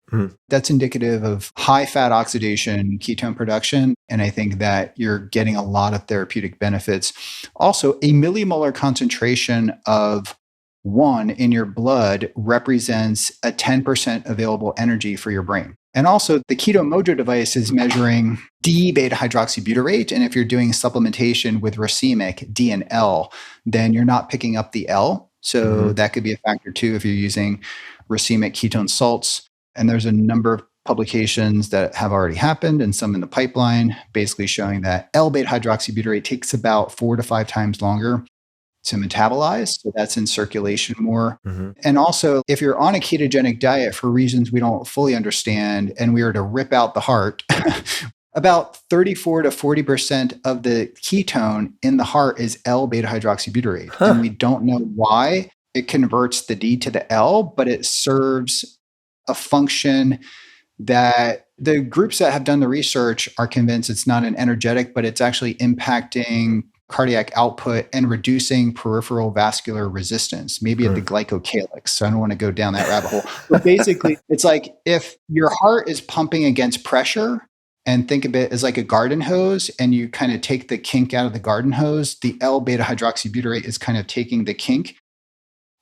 That's indicative of high fat oxidation, ketone production. And I think that you're getting a lot of therapeutic benefits. Also, a millimolar concentration of 1 in your blood represents a 10% available energy for your brain. And also, the Keto Mojo device is measuring D-beta hydroxybutyrate. And if you're doing supplementation with racemic, D and L, then you're not picking up the L. So that could be a factor too if you're using racemic ketone salts. And there's a number of publications that have already happened and some in the pipeline, basically showing that L-beta hydroxybutyrate takes about 4 to 5 times longer to metabolize. So that's in circulation more. And also, if you're on a ketogenic diet for reasons we don't fully understand, and we were to rip out the heart, about 34 to 40% of the ketone in the heart is L-beta hydroxybutyrate. And we don't know why it converts the D to the L, but it serves a function that the groups that have done the research are convinced it's not an energetic, but it's actually impacting cardiac output and reducing peripheral vascular resistance, maybe at the glycocalyx. So I don't want to go down that rabbit hole. But basically, it's like if your heart is pumping against pressure, and think of it as like a garden hose, and you kind of take the kink out of the garden hose, the L-beta hydroxybutyrate is kind of taking the kink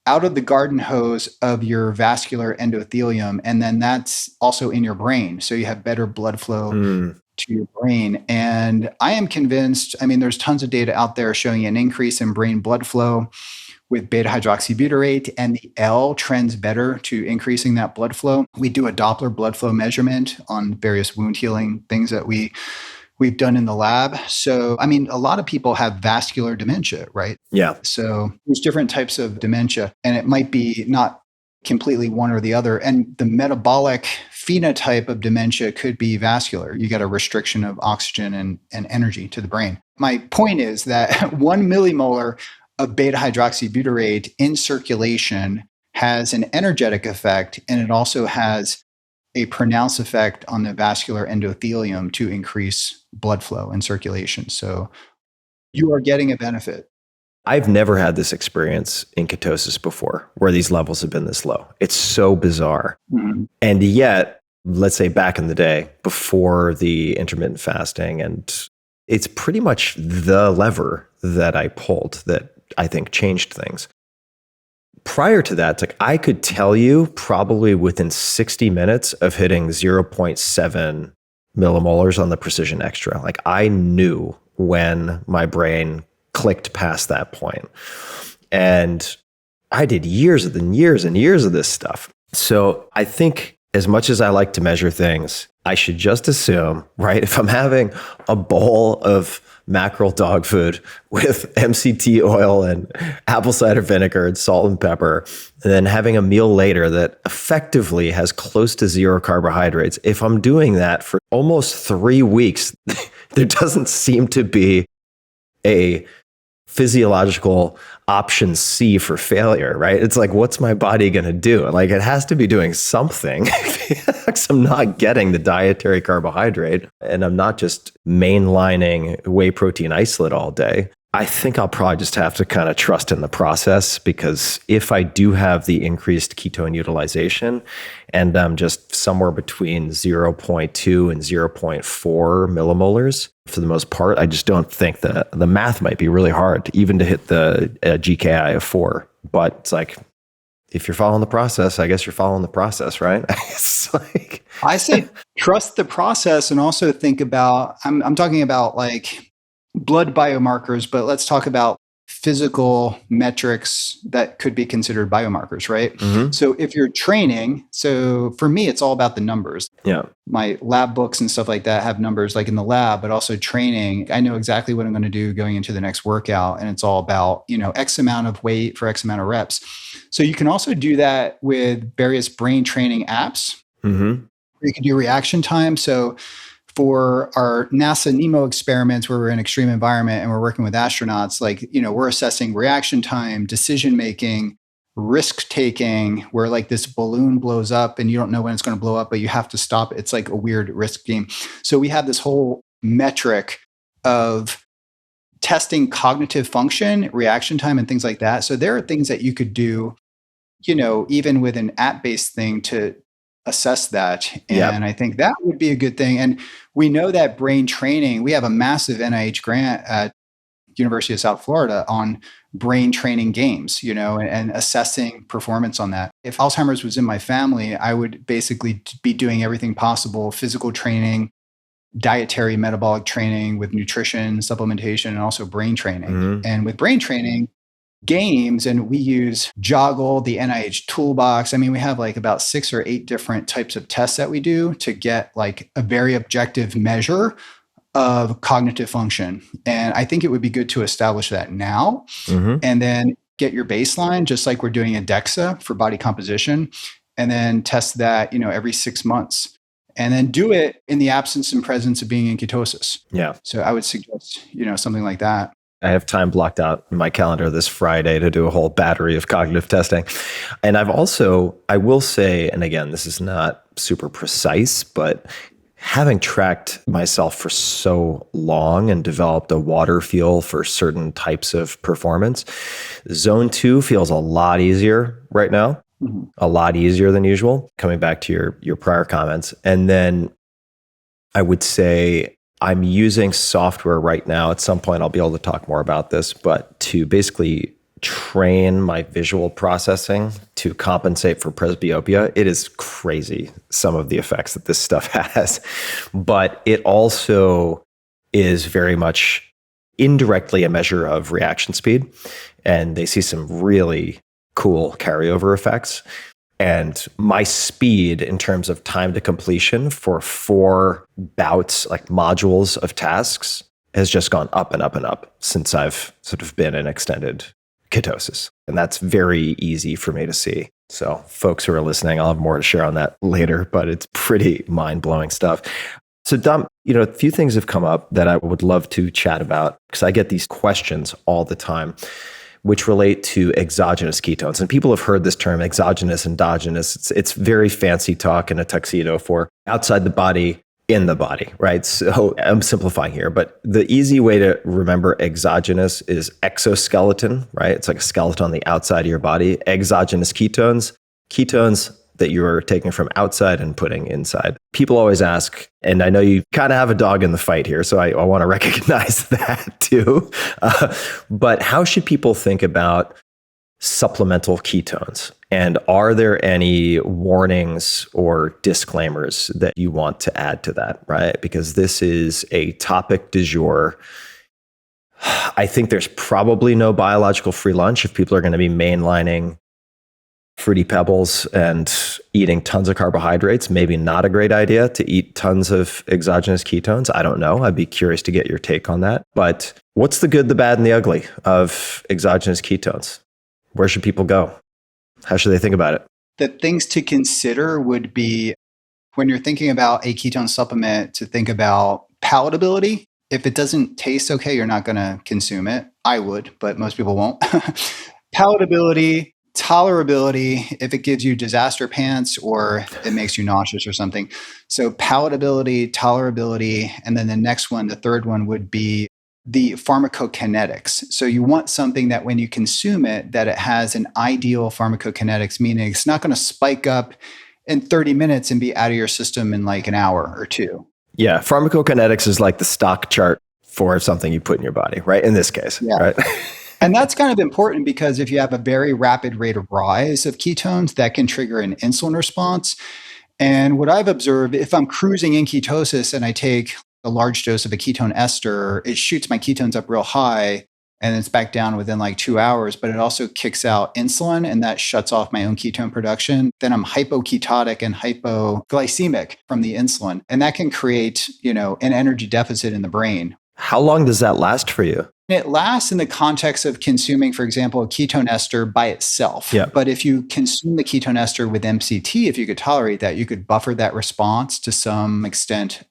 out of the garden hose of your vascular endothelium. And then that's also in your brain. So you have better blood flow to your brain. And I am convinced, I mean, there's tons of data out there showing an increase in brain blood flow with beta hydroxybutyrate, and the L trends better to increasing that blood flow. We do a Doppler blood flow measurement on various wound healing things that we've done in the lab. So, I mean, a lot of people have vascular dementia, right? Yeah. So there's different types of dementia, and it might be not completely one or the other. And the metabolic phenotype of dementia could be vascular. You got a restriction of oxygen and energy to the brain. My point is that 1 millimolar of beta hydroxybutyrate in circulation has an energetic effect, and it also has a pronounced effect on the vascular endothelium to increase blood flow and circulation. So you are getting a benefit. I've never had this experience in ketosis before where these levels have been this low. It's so bizarre. Mhm. And yet, let's say back in the day before the intermittent fasting, and it's pretty much the lever that I pulled that I think changed things. Prior to that, like I could tell you probably within 60 minutes of hitting 0.7 millimolars on the Precision Extra. Like I knew when my brain clicked past that point. And I did years and years and years of this stuff. So I think as much as I like to measure things, I should just assume, right? If I'm having a bowl of mackerel dog food with MCT oil and apple cider vinegar and salt and pepper, and then having a meal later that effectively has close to zero carbohydrates, if I'm doing that for almost 3 weeks, there doesn't seem to be a physiological option C for failure, right? It's like, what's my body going to do? Like, it has to be doing something because I'm not getting the dietary carbohydrate and I'm not just mainlining whey protein isolate all day. I think I'll probably just have to kind of trust in the process, because if I do have the increased ketone utilization and I'm just somewhere between 0.2 and 0.4 millimolars, for the most part, I just don't think that the math might be really hard even to hit the GKI of 4. But it's like, if you're following the process, I guess you're following the process, right? It's like, I say trust the process, and also think about, I'm talking about like blood biomarkers, but let's talk about physical metrics that could be considered biomarkers, right? mm-hmm. So if you're training, so for me, it's all about the numbers. Yeah. My lab books and stuff like that have numbers like in the lab, but also training. I know exactly what I'm going to do going into the next workout. And it's all about, X amount of weight for X amount of reps. So you can also do that with various brain training apps. Mm-hmm. You can do reaction time. So for our NASA NEMO experiments where we're in extreme environment and we're working with astronauts, like, we're assessing reaction time, decision-making, risk-taking, where like this balloon blows up and you don't know when it's going to blow up, but you have to stop it. It's like a weird risk game. So we have this whole metric of testing cognitive function, reaction time, and things like that. So there are things that you could do, even with an app-based thing to assess that. And Yep. I think that would be a good thing. And we know that brain training, we have a massive NIH grant at University of South Florida on brain training games, and assessing performance on that. If Alzheimer's was in my family, I would basically be doing everything possible: physical training, dietary metabolic training with nutrition, supplementation, and also brain training. Mm-hmm. And with brain training, games, and we use Joggle, the NIH toolbox. I mean, we have like about 6 or 8 different types of tests that we do to get like a very objective measure of cognitive function. And I think it would be good to establish that now, Mm-hmm. and then get your baseline, just like we're doing a DEXA for body composition, and then test that, every 6 months, and then do it in the absence and presence of being in ketosis. Yeah. So I would suggest, something like that. I have time blocked out in my calendar this Friday to do a whole battery of cognitive testing. And I will say, and again, this is not super precise, but having tracked myself for so long and developed a water feel for certain types of performance, zone 2 feels a lot easier right now, Mm-hmm. a lot easier than usual, coming back to your prior comments. And then I would say, I'm using software right now. At some point, I'll be able to talk more about this, but to basically train my visual processing to compensate for presbyopia. It is crazy, some of the effects that this stuff has, but it also is very much indirectly a measure of reaction speed. And they see some really cool carryover effects. And my speed in terms of time to completion for 4 bouts, like modules of tasks, has just gone up and up and up since I've sort of been in extended ketosis. And that's very easy for me to see. So folks who are listening, I'll have more to share on that later, but it's pretty mind-blowing stuff. So Dom, a few things have come up that I would love to chat about, because I get these questions all the time. which relate to exogenous ketones. And people have heard this term, exogenous, endogenous. It's very fancy talk in a tuxedo for outside the body, in the body, right? So I'm simplifying here, but the easy way to remember exogenous is exoskeleton, right? It's like a skeleton on the outside of your body. Exogenous ketones, ketones that you're taking from outside and putting inside. People always ask, and I know you kind of have a dog in the fight here, so I want to recognize that too. But how should people think about supplemental ketones? And are there any warnings or disclaimers that you want to add to that, right? Because this is a topic du jour. I think there's probably no biological free lunch if people are going to be mainlining Fruity Pebbles and eating tons of carbohydrates. Maybe not a great idea to eat tons of exogenous ketones. I don't know. I'd be curious to get your take on that. But what's the good, the bad, and the ugly of exogenous ketones? Where should people go? How should they think about it? The things to consider would be when you're thinking about a ketone supplement, to think about palatability. If it doesn't taste okay, you're not going to consume it. I would, but most people won't. Palatability, tolerability, if it gives you disaster pants or it makes you nauseous or something. So palatability, tolerability, and then the next one, the third one would be the pharmacokinetics. So you want something that when you consume it, that it has an ideal pharmacokinetics, meaning it's not going to spike up in 30 minutes and be out of your system in like an hour or two. Yeah, pharmacokinetics is like the stock chart for something you put in your body, right? In this case, yeah. Right? And that's kind of important because if you have a very rapid rate of rise of ketones, that can trigger an insulin response. And what I've observed, if I'm cruising in ketosis and I take a large dose of a ketone ester, it shoots my ketones up real high and it's back down within like 2 hours, but it also kicks out insulin and that shuts off my own ketone production. Then I'm hypoketotic and hypoglycemic from the insulin. And that can create, an energy deficit in the brain. How long does that last for you? It lasts in the context of consuming, for example, a ketone ester by itself. Yeah. But if you consume the ketone ester with MCT, if you could tolerate that, you could buffer that response to some extent,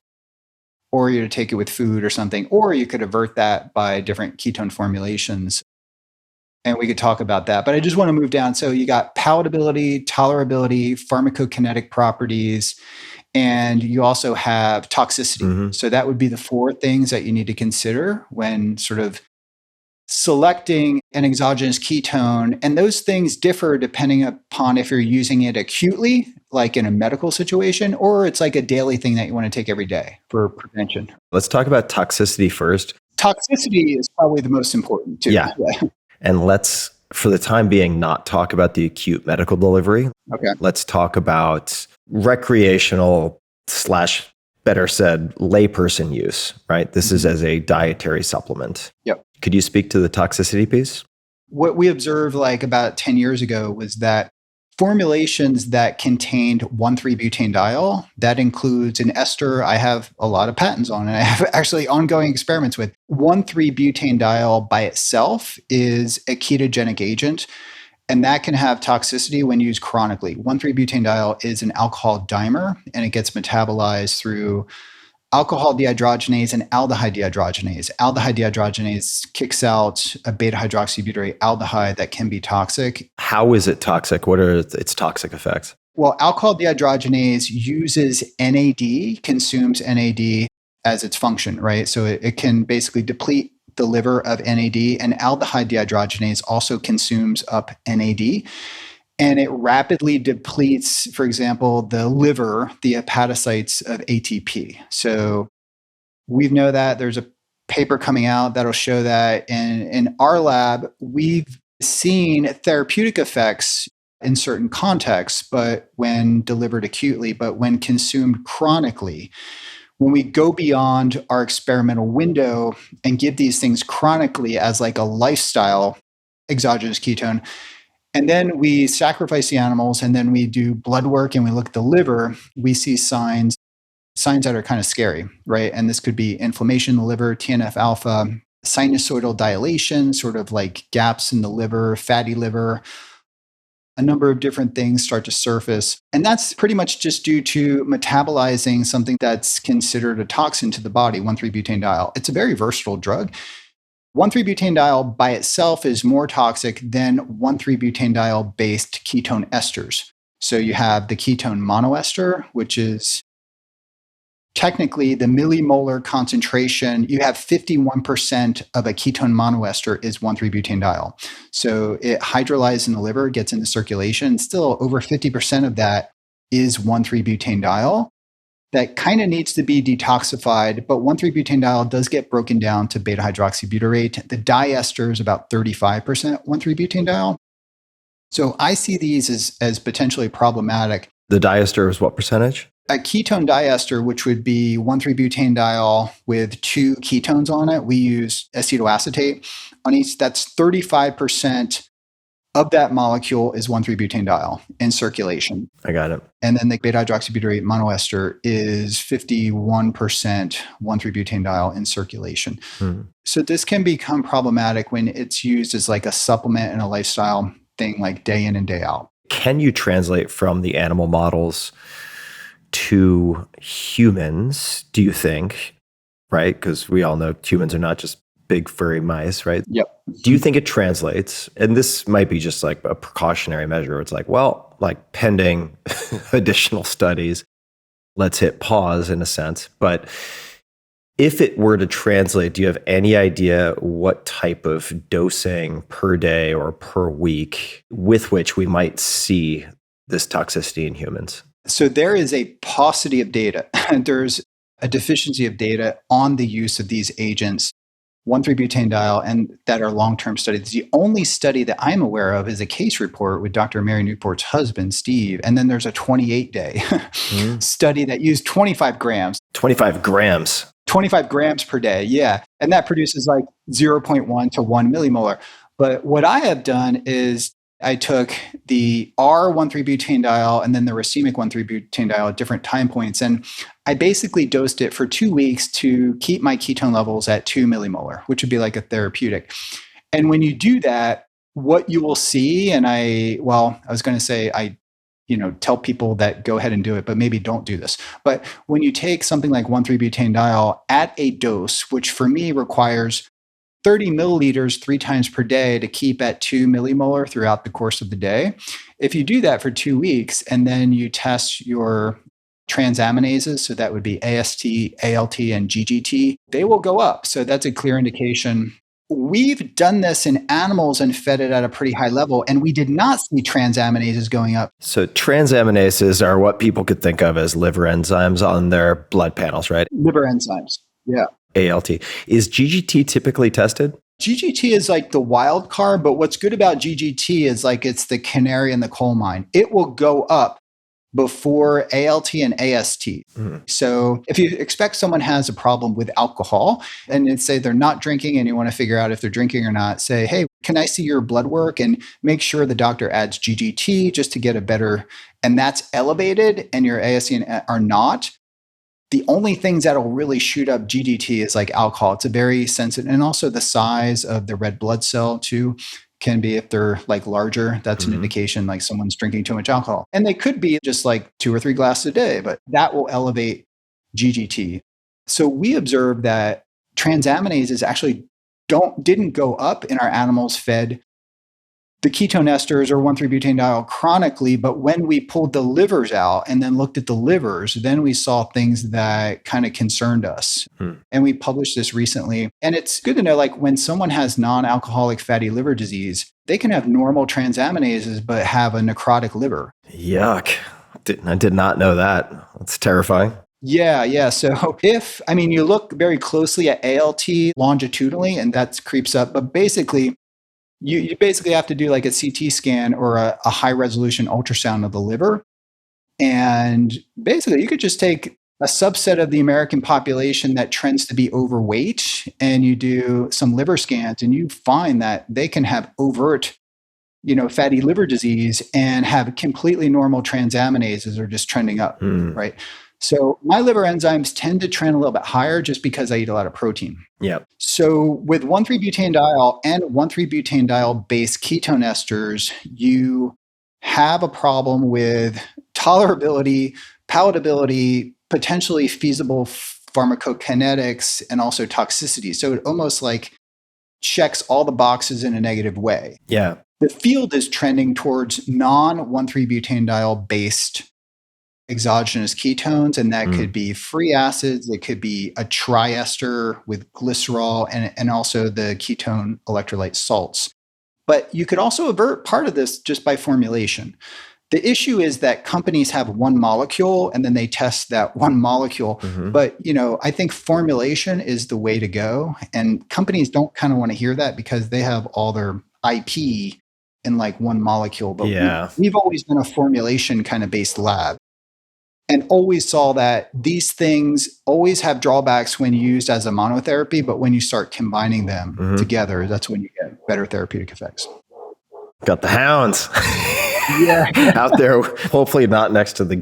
or you take it with food or something, or you could avert that by different ketone formulations. And we could talk about that. But I just want to move down. So you got palatability, tolerability, pharmacokinetic properties, and you also have toxicity. Mm-hmm. So that would be the 4 things that you need to consider when sort of selecting an exogenous ketone. And those things differ depending upon if you're using it acutely, like in a medical situation, or it's like a daily thing that you want to take every day for prevention. Let's talk about toxicity first. Toxicity is probably the most important too. Yeah. And let's, for the time being, not talk about the acute medical delivery. Okay. Let's talk about recreational / better said, layperson use, right? This is as a dietary supplement. Yep. Could you speak to the toxicity piece? What we observed like about 10 years ago was that formulations that contained 1,3-butanediol, that includes an ester I have a lot of patents on, and I have actually ongoing experiments with. 1,3-butanediol by itself is a ketogenic agent, and that can have toxicity when used chronically. 1,3-butanediol is an alcohol dimer, and it gets metabolized through alcohol dehydrogenase and aldehyde dehydrogenase. Aldehyde dehydrogenase kicks out a beta-hydroxybutyrate aldehyde that can be toxic. How is it toxic? What are its toxic effects? Well, alcohol dehydrogenase uses NAD, consumes NAD as its function, right? So it can basically deplete the liver of NAD, and aldehyde dehydrogenase also consumes up NAD. And it rapidly depletes, for example, the liver, the hepatocytes of ATP. So we know that there's a paper coming out that'll show that in our lab, we've seen therapeutic effects in certain contexts, but when delivered acutely, but when consumed chronically, when we go beyond our experimental window and give these things chronically as like a lifestyle exogenous ketone, and then we sacrifice the animals and then we do blood work and we look at the liver, we see signs that are kind of scary, right? And this could be inflammation in the liver, TNF alpha, sinusoidal dilation, sort of like gaps in the liver, fatty liver. A number of different things start to surface. And that's pretty much just due to metabolizing something that's considered a toxin to the body, 1,3-butanediol. It's a very versatile drug. 1,3-butanediol by itself is more toxic than 1,3-butanediol based ketone esters. So you have the ketone monoester, which is technically the millimolar concentration. You have 51% of a ketone monoester is 1,3-butanediol. So it hydrolyzes in the liver, gets into circulation. Still over 50% of that is 1,3-butanediol. That kind of needs to be detoxified, but 1,3-butanediol does get broken down to beta-hydroxybutyrate. The diester is about 35% 1,3-butanediol. So I see these as potentially problematic. The diester is what percentage? A ketone diester, which would be 1,3-butanediol with 2 ketones on it, we use acetoacetate on each. That's 35% of that molecule is 1,3-butanediol in circulation. I got it. And then the beta-hydroxybutyrate monoester is 51% 1,3-butanediol in circulation. So this can become problematic when it's used as like a supplement and a lifestyle thing, like day in and day out. Can you translate from the animal models to humans, do you think? Right? Because we all know humans are not just big furry mice, right? Yep. Do you think it translates? And this might be just like a precautionary measure. It's like, well, like pending additional studies, let's hit pause in a sense. But if it were to translate, do you have any idea what type of dosing per day or per week with which we might see this toxicity in humans? So there is a paucity of data. There's a deficiency of data on the use of these agents, 1,3-butanediol, and that are long-term studies. The only study that I'm aware of is a case report with Dr. Mary Newport's husband, Steve. And then there's a 28-day study that used 25 grams. 25 grams. 25 grams per day, yeah. And that produces like 0.1 to 1 millimolar. But what I have done is I took the R1,3-butanediol and then the racemic 1,3-butanediol at different time points. And I basically dosed it for 2 weeks to keep my ketone levels at 2 millimolar, which would be like a therapeutic. And when you do that, what you will see, and I was going to say, tell people that go ahead and do it, but maybe don't do this. But when you take something like 1,3-butanediol at a dose, which for me requires 30 milliliters 3 times per day to keep at 2 millimolar throughout the course of the day. If you do that for 2 weeks and then you test your transaminases, so that would be AST, ALT, and GGT, they will go up. So that's a clear indication. We've done this in animals and fed it at a pretty high level, and we did not see transaminases going up. So transaminases are what people could think of as liver enzymes on their blood panels, right? Liver enzymes, yeah. ALT. Is GGT typically tested? GGT is like the wild card, but what's good about GGT is like it's the canary in the coal mine. It will go up before ALT and AST. So if you expect someone has a problem with alcohol and say they're not drinking and you want to figure out if they're drinking or not, say, hey, can I see your blood work? And make sure the doctor adds GGT just to get a better, and that's elevated and your AST are not. The only things that'll really shoot up GGT is like alcohol. It's a very sensitive, and also the size of the red blood cell too can be, if they're like larger, that's an indication like someone's drinking too much alcohol. And they could be just like 2 or 3 glasses a day, but that will elevate GGT. So we observed that transaminases actually didn't go up in our animals fed the ketone esters or 1,3-butanediol chronically, but when we pulled the livers out and then looked at the livers, then we saw things that kind of concerned us. And we published this recently. And it's good to know, like when someone has non-alcoholic fatty liver disease, they can have normal transaminases, but have a necrotic liver. Yuck. I did not know that. That's terrifying. Yeah. So you look very closely at ALT longitudinally, and that creeps up, but basically, you basically have to do like a CT scan or a high resolution ultrasound of the liver. And basically you could just take a subset of the American population that trends to be overweight and you do some liver scans and you find that they can have overt, fatty liver disease and have completely normal transaminases or just trending up, right? So my liver enzymes tend to trend a little bit higher just because I eat a lot of protein. Yep. So with 1,3-butanediol and 1,3-butanediol based ketone esters, you have a problem with tolerability, palatability, potentially feasible pharmacokinetics, and also toxicity. So it almost like checks all the boxes in a negative way. Yeah. The field is trending towards non-1,3-butanediol based exogenous ketones, and that could be free acids, it could be a triester with glycerol, and also the ketone electrolyte salts. But you could also avert part of this just by formulation. The issue is that companies have one molecule and then they test that one molecule. But, I think formulation is the way to go. And companies don't kind of want to hear that because they have all their IP in like one molecule. But we've always been a formulation kind of based lab and always saw that these things always have drawbacks when used as a monotherapy. But when you start combining them together, that's when you get better therapeutic effects. Got the hounds. Out there, hopefully not next to the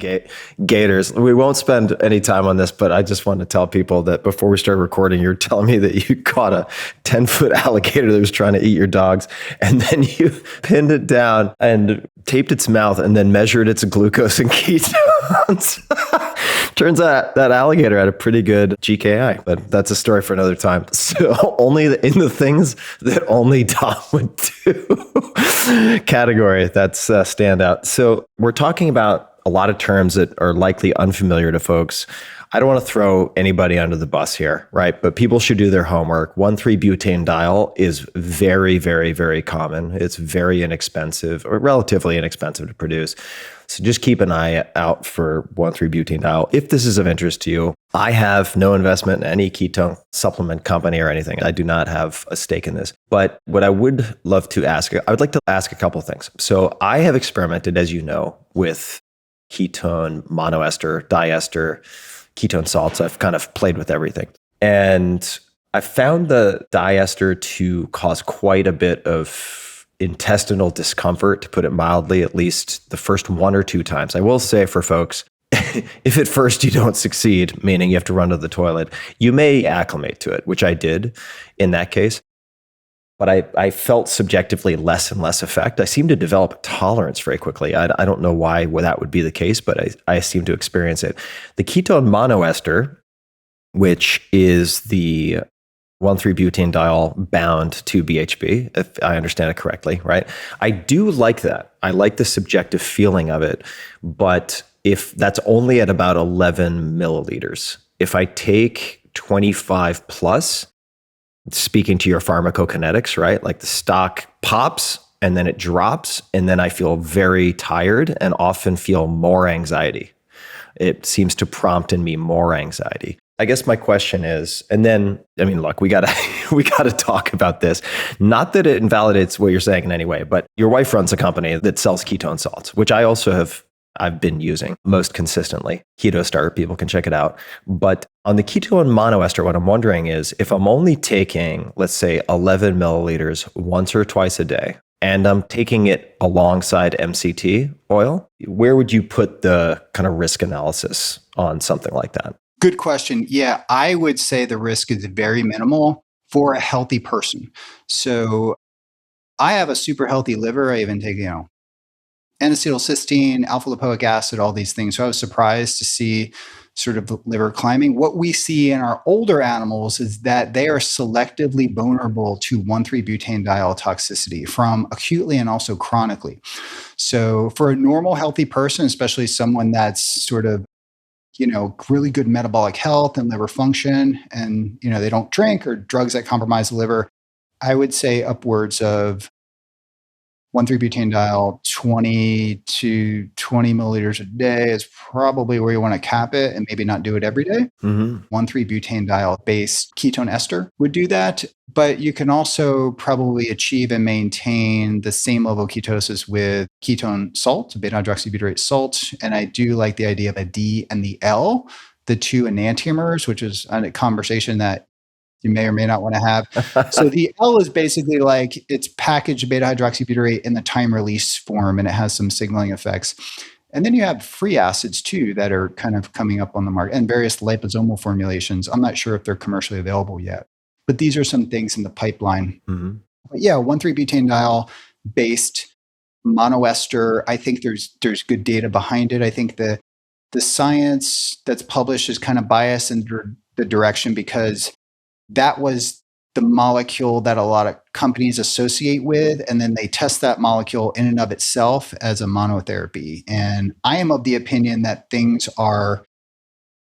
gators. We won't spend any time on this, but I just want to tell people that before we start recording, you're telling me that you caught a 10-foot alligator that was trying to eat your dogs, and then you pinned it down and taped its mouth and then measured its glucose and ketones. Turns out that alligator had a pretty good GKI, but that's a story for another time. So only in the things that only Dom would do category, that's standout. So we're talking about a lot of terms that are likely unfamiliar to folks. I don't want to throw anybody under the bus here, right? But people should do their homework. 1,3-butanediol is very, very, very common. It's very inexpensive, or relatively inexpensive to produce. So just keep an eye out for 1,3-butanediol. If this is of interest to you, I have no investment in any ketone supplement company or anything. I do not have a stake in this. But what I would love to ask, I would like to ask a couple of things. So I have experimented, as you know, with ketone, monoester, diester, ketone salts. I've kind of played with everything. And I found the diester to cause quite a bit of intestinal discomfort, to put it mildly, at least the first one or two times. I will say for folks, if at first you don't succeed, meaning you have to run to the toilet, you may acclimate to it, which I did in that case. But I felt subjectively less and less effect. I seem to develop a tolerance very quickly. I don't know why that would be the case, but I seem to experience it. The ketone monoester, which is the 1,3-butanediol bound to BHB, if I understand it correctly, right? I do like that. I like the subjective feeling of it, but if that's only at about 11 milliliters, if I take 25 plus, speaking to your pharmacokinetics, right? Like the stock pops and then it drops, and then I feel very tired and often feel more anxiety. It seems to prompt in me more anxiety. I guess my question is, and then, I mean, look, we gotta talk about this. Not that it invalidates what you're saying in any way, but your wife runs a company that sells ketone salts, which I've been using most consistently. Keto Start, people can check it out. But on the ketone monoester, what I'm wondering is if I'm only taking, let's say, 11 milliliters once or twice a day, and I'm taking it alongside MCT oil, where would you put the kind of risk analysis on something like that? Good question. Yeah, I would say the risk is very minimal for a healthy person. So I have a super healthy liver. I even take, N-acetylcysteine, alpha-lipoic acid, all these things. So I was surprised to see sort of the liver climbing. What we see in our older animals is that they are selectively vulnerable to 1,3-butanediol toxicity from acutely and also chronically. So for a normal healthy person, especially someone that's sort of, really good metabolic health and liver function, and, they don't drink or drugs that compromise the liver, I would say upwards of 1,3-butanediol, 20 to 20 milliliters a day is probably where you want to cap it, and maybe not do it every day. 1,3-butanediol based ketone ester would do that. But you can also probably achieve and maintain the same level of ketosis with ketone salt, beta hydroxybutyrate salt. And I do like the idea of a D and the L, the two enantiomers, which is a conversation that you may or may not want to have. So the L is basically like it's packaged beta hydroxybutyrate in the time release form, and it has some signaling effects. And then you have free acids too that are kind of coming up on the market, and various liposomal formulations. I'm not sure if they're commercially available yet, but these are some things in the pipeline. But yeah, 1,3-butanediol based monoester. I think there's good data behind it. I think the science that's published is kind of biased in the direction because that was the molecule that a lot of companies associate with, and then they test that molecule in and of itself as a monotherapy. And I am of the opinion that things are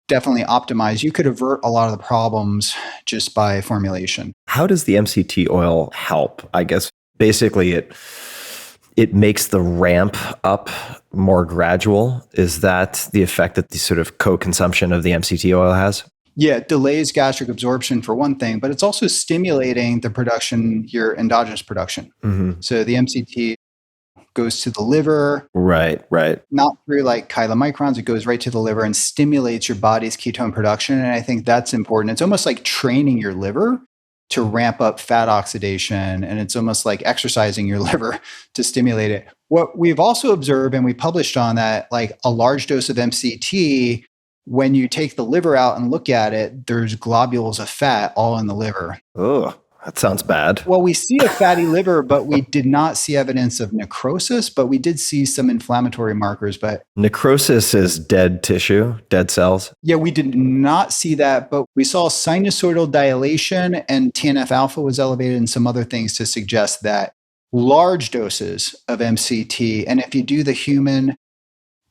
definitely optimized. You could avert a lot of the problems just by formulation. How does the MCT oil help? I guess basically it makes the ramp up more gradual. Is that the effect that the sort of co-consumption of the MCT oil has? Yeah, it delays gastric absorption for one thing, but it's also stimulating the production, your endogenous production. Mm-hmm. So the MCT goes to the liver. Right. Not through like chylomicrons, it goes right to the liver and stimulates your body's ketone production. And I think that's important. It's almost like training your liver to ramp up fat oxidation. And it's almost like exercising your liver to stimulate it. What we've also observed, and we published on that, like a large dose of MCT, when you take the liver out and look at it, there's globules of fat all in the liver. Oh, that sounds bad. Well, we see a fatty liver, but we did not see evidence of necrosis, but we did see some inflammatory markers. But necrosis is dead tissue, dead cells. Yeah, we did not see that, but we saw sinusoidal dilation and TNF alpha was elevated and some other things to suggest that large doses of MCT, and if you do the human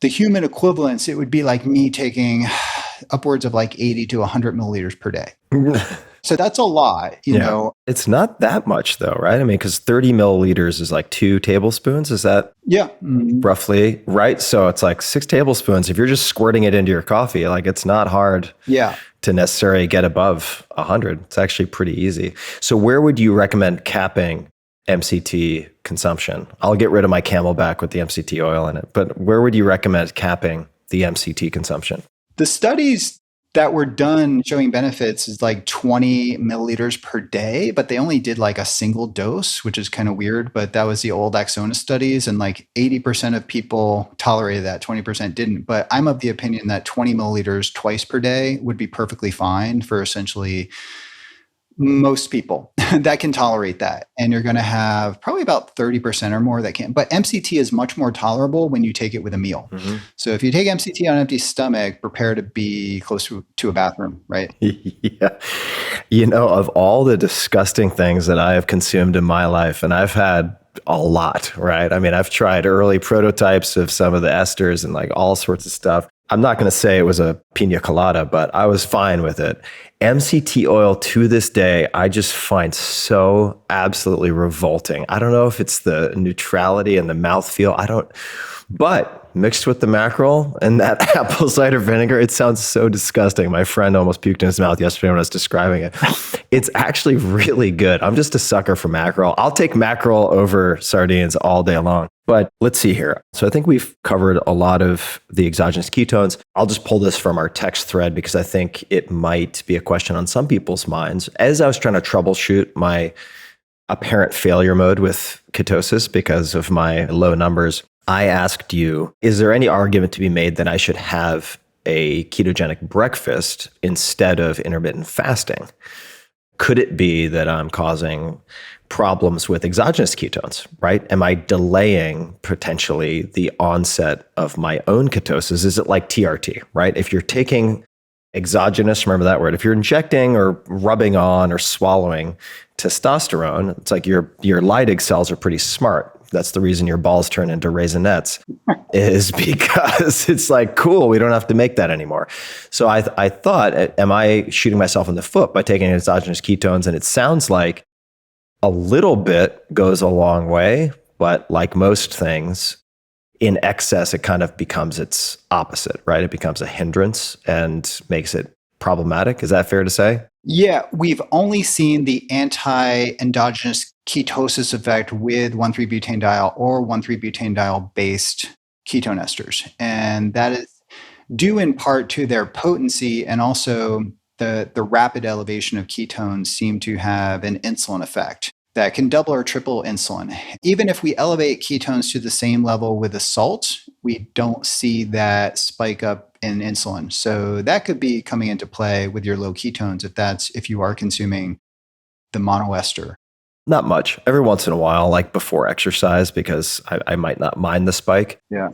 equivalence, it would be like me taking upwards of like 80 to 100 milliliters per day. So that's a lot, you know. It's not that much though, right? I mean, because 30 milliliters is like 2 tablespoons. Is that roughly right? So it's like 6 tablespoons. If you're just squirting it into your coffee, like it's not hard to necessarily get above 100. It's actually pretty easy. So where would you recommend capping MCT consumption? I'll get rid of my Camelback with the MCT oil in it, but where would you recommend capping the MCT consumption? The studies that were done showing benefits is like 20 milliliters per day, but they only did like a single dose, which is kind of weird. But that was the old Exogenous studies, and like 80% of people tolerated that, 20% didn't. But I'm of the opinion that 20 milliliters twice per day would be perfectly fine for essentially most people that can tolerate that. And you're going to have probably about 30% or more that can't. But MCT is much more tolerable when you take it with a meal. Mm-hmm. So if you take MCT on an empty stomach, prepare to be close to a bathroom, right? Yeah. You know, of all the disgusting things that I have consumed in my life, and I've had a lot, right? I mean, I've tried early prototypes of some of the esters and like all sorts of stuff. I'm not going to say it was a pina colada, but I was fine with it. MCT oil to this day, I just find so absolutely revolting. I don't know if it's the neutrality and the mouthfeel. But mixed with the mackerel and that apple cider vinegar, it sounds so disgusting. My friend almost puked in his mouth yesterday when I was describing it. It's actually really good. I'm just a sucker for mackerel. I'll take mackerel over sardines all day long. But let's see here. So I think we've covered a lot of the exogenous ketones. I'll just pull this from our text thread because I think it might be a question on some people's minds. As I was trying to troubleshoot my apparent failure mode with ketosis because of my low numbers, I asked you, is there any argument to be made that I should have a ketogenic breakfast instead of intermittent fasting? Could it be that I'm causing problems with exogenous ketones, right? Am I delaying potentially the onset of my own ketosis? Is it like TRT, right? If you're taking exogenous, remember that word, if you're injecting or rubbing on or swallowing testosterone, it's like your Leydig cells are pretty smart. That's the reason your balls turn into raisinets is because it's like, cool, we don't have to make that anymore. So I thought, am I shooting myself in the foot by taking exogenous ketones? And it sounds like a little bit goes a long way, but like most things, in excess, it kind of becomes its opposite, right? It becomes a hindrance and makes it problematic. Is that fair to say? Yeah, we've only seen the anti-endogenous ketosis effect with 1,3-butanediol or 1,3-butanediol based ketone esters. And that is due in part to their potency, and also the rapid elevation of ketones seem to have an insulin effect that can double or triple insulin. Even if we elevate ketones to the same level with a salt, we don't see that spike up in insulin. So that could be coming into play with your low ketones if you are consuming the monoester. Not much. Every once in a while, like before exercise, because I might not mind the spike. Yeah.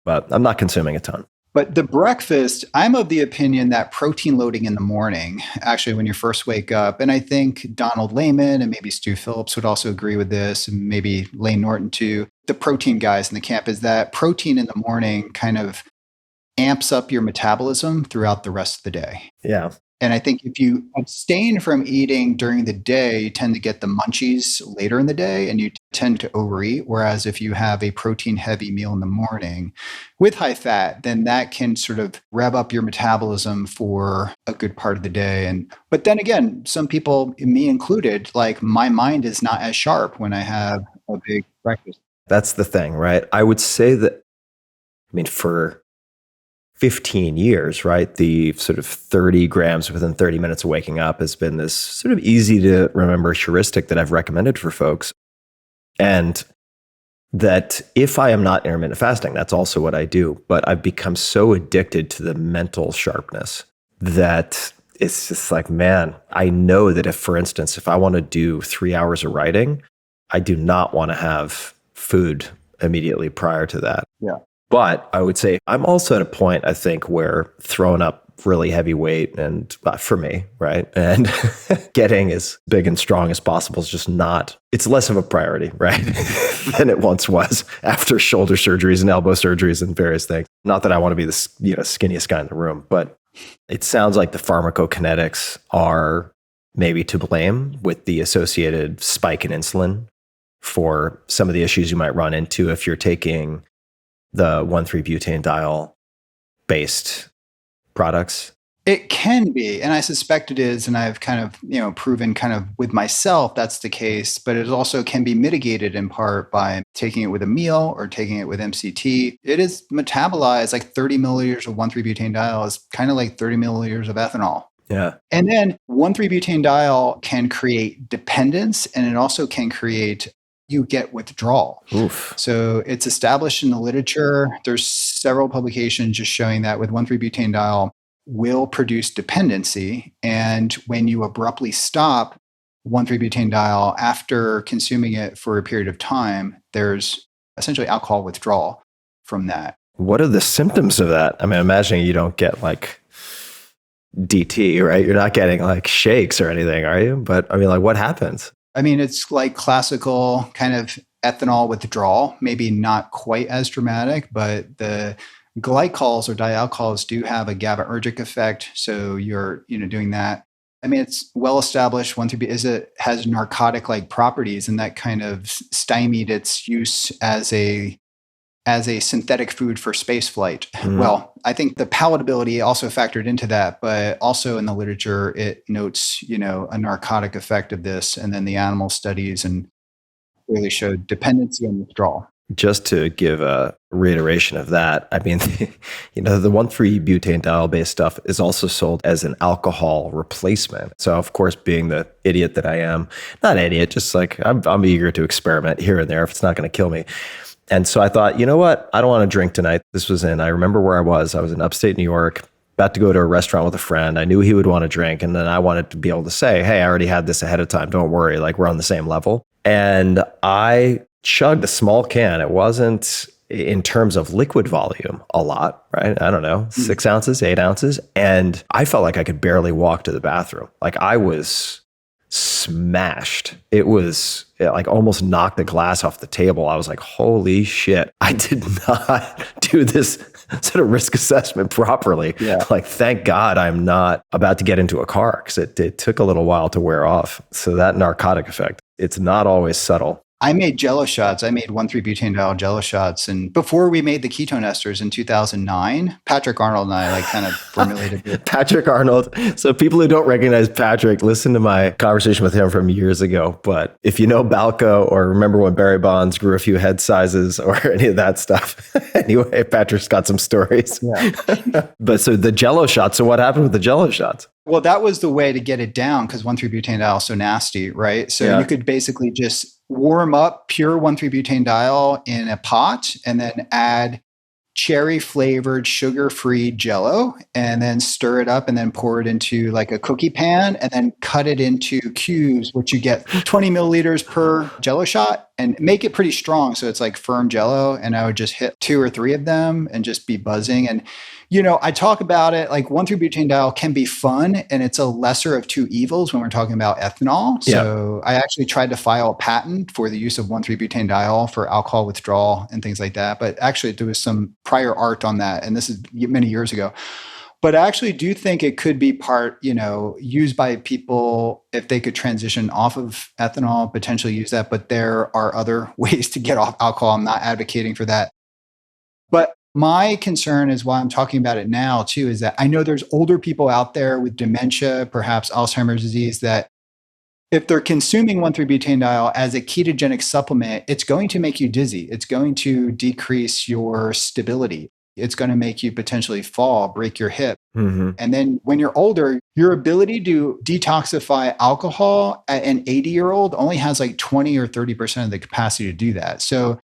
But I'm not consuming a ton. But the breakfast, I'm of the opinion that protein loading in the morning, actually, when you first wake up, and I think Donald Layman and maybe Stu Phillips would also agree with this, and maybe Lane Norton too, the protein guys in the camp, is that protein in the morning kind of amps up your metabolism throughout the rest of the day. Yeah. And I think if you abstain from eating during the day, you tend to get the munchies later in the day and you tend to overeat. Whereas if you have a protein heavy meal in the morning with high fat, then that can sort of rev up your metabolism for a good part of the day. But then again, some people, me included, like my mind is not as sharp when I have a big breakfast. That's the thing, right? I would say that, for 15 years, right? The sort of 30 grams within 30 minutes of waking up has been this sort of easy to remember heuristic that I've recommended for folks. And that if I am not intermittent fasting, that's also what I do. But I've become so addicted to the mental sharpness that it's just like, man, I know that if, for instance, if I want to do 3 hours of writing, I do not want to have food immediately prior to that. Yeah. But I would say I'm also at a point, I think, where throwing up really heavy weight and for me, right? And getting as big and strong as possible is just not, it's less of a priority, right? than it once was after shoulder surgeries and elbow surgeries and various things. Not that I want to be the skinniest guy in the room, but it sounds like the pharmacokinetics are maybe to blame with the associated spike in insulin for some of the issues you might run into if you're taking the 1,3-butanediol based products. It can be, and I suspect it is, and I've kind of, proven kind of with myself that's the case, but it also can be mitigated in part by taking it with a meal or taking it with MCT. It is metabolized like 30 milliliters of 1,3-butanediol is kind of like 30 milliliters of ethanol. Yeah. And then 1,3-butanediol can create dependence, and it also can create you get withdrawal. Oof. So it's established in the literature. There's several publications just showing that with 1,3-butanediol will produce dependency. And when you abruptly stop 1,3-butanediol after consuming it for a period of time, there's essentially alcohol withdrawal from that. What are the symptoms of that? I'm imagining you don't get like DT, right? You're not getting like shakes or anything, are you? But what happens? It's like classical kind of ethanol withdrawal, maybe not quite as dramatic, but the glycols or dialcohols do have a GABAergic effect. So you're, doing that. It's well established. 1,3-bu has narcotic-like properties, and that kind of stymied its use as a synthetic food for space flight. Well, I think the palatability also factored into that, but also in the literature, it notes, a narcotic effect of this. And then the animal studies and really showed dependency and withdrawal. Just to give a reiteration of that, the 1,3-butanediol based stuff is also sold as an alcohol replacement. So of course, being the idiot that I am, not idiot, just like I'm eager to experiment here and there if it's not going to kill me. And so I thought, you know what? I don't want to drink tonight. I remember where I was in upstate New York, about to go to a restaurant with a friend. I knew he would want to drink. And then I wanted to be able to say, hey, I already had this ahead of time. Don't worry. Like we're on the same level. And I chugged a small can. It wasn't in terms of liquid volume a lot, right? I don't know, 6 ounces, 8 ounces. And I felt like I could barely walk to the bathroom. Like I was smashed. It was like almost knocked the glass off the table. I was like, holy shit, I did not do this sort of risk assessment properly. Yeah. Like, thank God I'm not about to get into a car because it took a little while to wear off. So that narcotic effect, it's not always subtle. I made Jello shots. I made 1,3-butanediol Jello shots. And before we made the ketone esters in 2009, Patrick Arnold and I kind of formulated it. Patrick Arnold. So people who don't recognize Patrick, listen to my conversation with him from years ago. But if you know Balco or remember when Barry Bonds grew a few head sizes or any of that stuff. Anyway, Patrick's got some stories. Yeah. But so the Jello shots. So what happened with the Jello shots? Well, that was the way to get it down because 1,3-butanediol is so nasty, right? So you could basically just warm up pure 1,3-butanediol in a pot and then add cherry flavored sugar-free Jello and then stir it up and then pour it into like a cookie pan and then cut it into cubes, which you get 20 milliliters per Jello shot. and make it pretty strong. So it's like firm jello. And I would just hit 2 or 3 of them and just be buzzing. And, I talk about it like 1,3-butanediol can be fun, and it's a lesser of two evils when we're talking about ethanol. So I actually tried to file a patent for the use of 1,3-butanediol for alcohol withdrawal and things like that. But actually there was some prior art on that. And this is many years ago. But I actually do think it could be part, used by people if they could transition off of ethanol, potentially use that. But there are other ways to get off alcohol. I'm not advocating for that. But my concern is why I'm talking about it now too, is that I know there's older people out there with dementia, perhaps Alzheimer's disease, that if they're consuming 1,3-butanediol as a ketogenic supplement, it's going to make you dizzy. It's going to decrease your stability. It's going to make you potentially fall, break your hip. Mm-hmm. And then when you're older, your ability to detoxify alcohol at an 80-year-old only has like 20 or 30% of the capacity to do that. So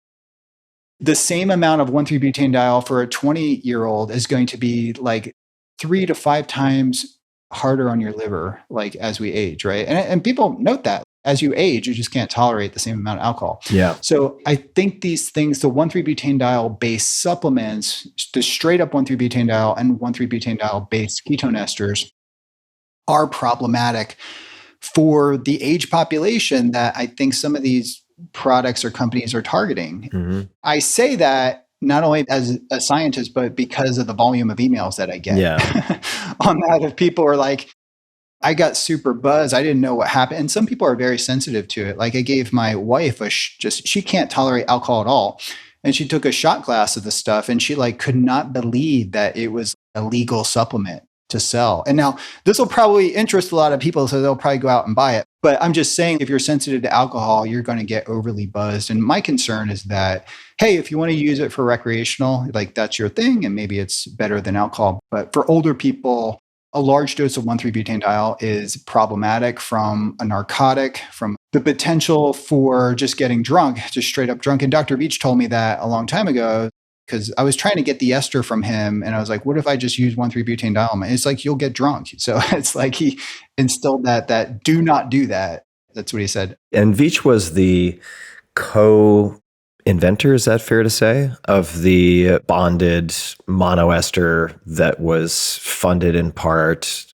the same amount of 1,3-butanediol for a 20-year-old is going to be like 3 to 5 times harder on your liver, like as we age, right? And people note that as you age, you just can't tolerate the same amount of alcohol. Yeah. So I think these things, the 1,3-butanediol based supplements, the straight up 1,3-butanediol and 1,3-butanediol based ketone esters are problematic for the age population that I think some of these products or companies are targeting. Mm-hmm. I say that not only as a scientist, but because of the volume of emails that I get on that. If people are like, I got super buzzed, I didn't know what happened. And some people are very sensitive to it. Like I gave my wife she can't tolerate alcohol at all. And she took a shot glass of the stuff and she like could not believe that it was a legal supplement to sell. And now this will probably interest a lot of people, so they'll probably go out and buy it. But I'm just saying, if you're sensitive to alcohol, you're going to get overly buzzed. And my concern is that, hey, if you want to use it for recreational, like that's your thing, and maybe it's better than alcohol. But for older people, a large dose of 1,3-butanediol is problematic from a narcotic, from the potential for just getting drunk, just straight up drunk. And Dr. Veach told me that a long time ago, because I was trying to get the ester from him. And I was like, what if I just use 1,3-butanediol? It's like, you'll get drunk. So it's like he instilled that do not do that. That's what he said. And Veach was the co-inventor, is that fair to say, of the bonded monoester that was funded in part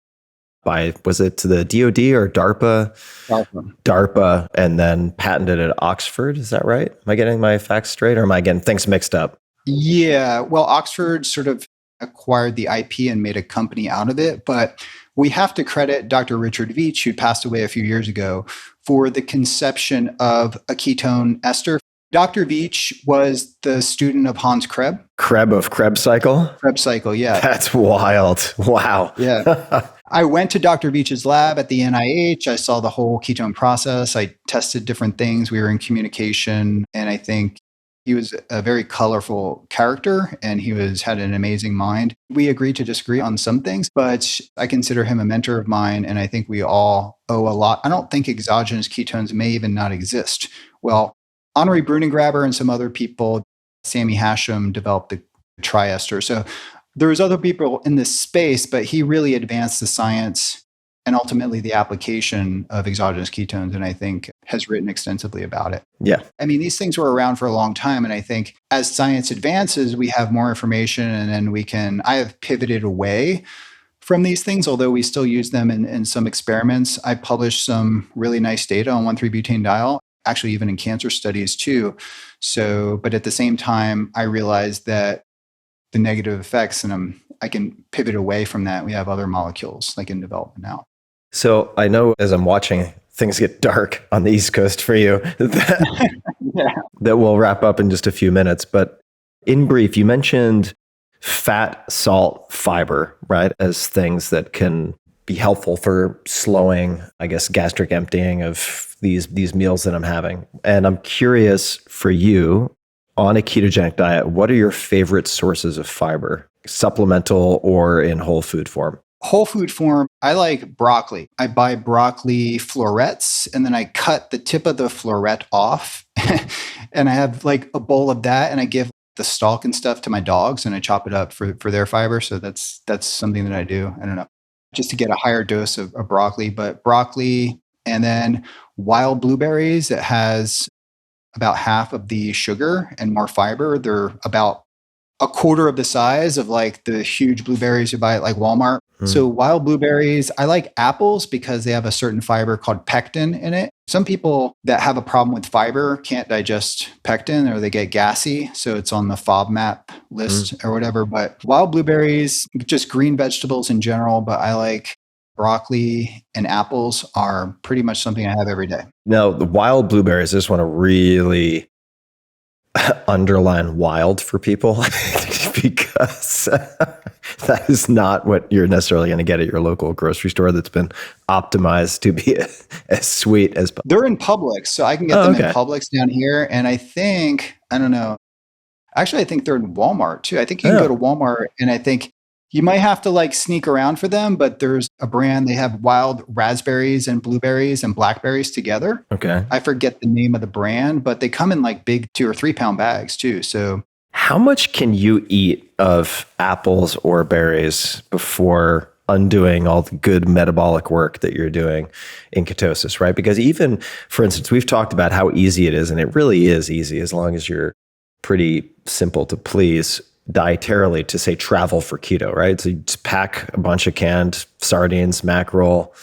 by, was it the DOD or DARPA? DARPA, and then patented at Oxford. Is that right? Am I getting my facts straight, or am I getting things mixed up? Yeah, well, Oxford sort of acquired the IP and made a company out of it. But we have to credit Dr. Richard Veach, who passed away a few years ago, for the conception of a ketone ester. Dr. Veach was the student of Hans Krebs. Krebs cycle? Krebs cycle, yeah. That's wild. Wow. Yeah. I went to Dr. Veach's lab at the NIH. I saw the whole ketone process. I tested different things. We were in communication. And I think he was a very colorful character, and he had an amazing mind. We agreed to disagree on some things, but I consider him a mentor of mine, and I think we all owe a lot. I don't think exogenous ketones may even not exist. Well, Henri Brunengraber and some other people, Sammy Hashem, developed the triester. So there was other people in this space, but he really advanced the science and ultimately the application of exogenous ketones, and I think has written extensively about it. Yeah. I mean, these things were around for a long time, and I think as science advances, we have more information, and then I have pivoted away from these things, although we still use them in some experiments. I published some really nice data on 1,3-butanediol, actually even in cancer studies too. So, but at the same time, I realized that the negative effects, and I can pivot away from that. We have other molecules like in development now. So I know as I'm watching things get dark on the East Coast for you, that we'll wrap up in just a few minutes. But in brief, you mentioned fat, salt, fiber, right, as things that can be helpful for slowing, I guess, gastric emptying of these meals that I'm having. And I'm curious for you, on a ketogenic diet, what are your favorite sources of fiber, supplemental or in whole food form? Whole food form, I like broccoli. I buy broccoli florets, and then I cut the tip of the floret off. And I have like a bowl of that, and I give the stalk and stuff to my dogs, and I chop it up for their fiber. So that's something that I do. I don't know, just to get a higher dose of broccoli. But broccoli, and then wild blueberries, it has about half of the sugar and more fiber. They're about a quarter of the size of like the huge blueberries you buy at like Walmart. So wild blueberries, I like apples because they have a certain fiber called pectin in it. Some people that have a problem with fiber can't digest pectin or they get gassy. So it's on the FODMAP list or whatever. But wild blueberries, just green vegetables in general, but I like broccoli and apples are pretty much something I have every day. Now, the wild blueberries, I just want to really underline wild for people because that is not what you're necessarily going to get at your local grocery store that's been optimized to be as sweet as possible. They're in Publix, so I can get them in Publix down here. And I think, I don't know, actually, I think they're in Walmart too. I think you can go to Walmart and I think you might have to like sneak around for them, but there's a brand, they have wild raspberries and blueberries and blackberries together. Okay. I forget the name of the brand, but they come in like big 2 or 3 pound bags too. So how much can you eat of apples or berries before undoing all the good metabolic work that you're doing in ketosis, right? Because even, for instance, we've talked about how easy it is, and it really is easy as long as you're pretty simple to please dietarily to say travel for keto, right? So you just pack a bunch of canned sardines, mackerel,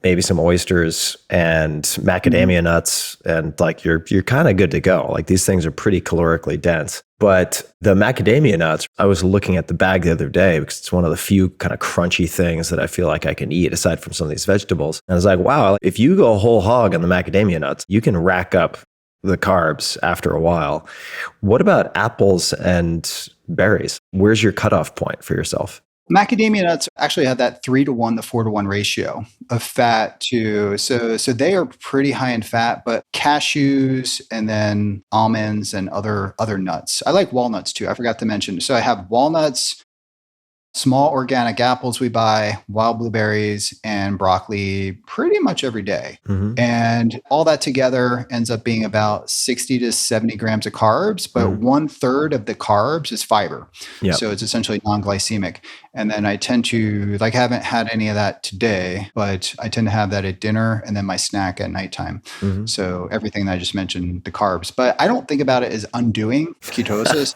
maybe some oysters and macadamia nuts, and like you're kind of good to go. Like these things are pretty calorically dense. But the macadamia nuts, I was looking at the bag the other day because it's one of the few kind of crunchy things that I feel like I can eat aside from some of these vegetables. And I was like, wow, if you go whole hog on the macadamia nuts, you can rack up the carbs after a while. What about apples and berries? Where's your cutoff point for yourself? Macadamia nuts actually have that 3-to-1 to 4-to-1 ratio of fat to, so they are pretty high in fat, but cashews and then almonds and other nuts. I like walnuts too. I forgot to mention. So I have walnuts, small organic apples we buy, wild blueberries, and broccoli pretty much every day. And all that together ends up being about 60 to 70 grams of carbs, but 1/3 of the carbs is fiber. So it's essentially non-glycemic. And then I tend to, like, haven't had any of that today, but I tend to have that at dinner and then my snack at nighttime. So everything that I just mentioned, the carbs. But I don't think about it as undoing ketosis.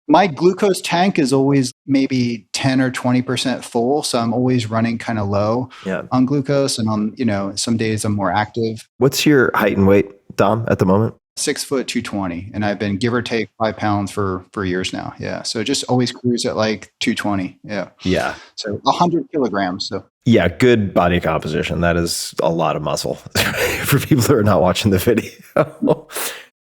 My glucose tank is always maybe 10 or 20% full. So I'm always running kind of low on glucose. And on, some days I'm more active. What's your height and weight, Dom, at the moment? 6 foot 220, and I've been give or take 5 pounds for years now. Yeah, so just always cruise at like 220. Yeah. So 100 kilograms. So good body composition. That is a lot of muscle for people who are not watching the video.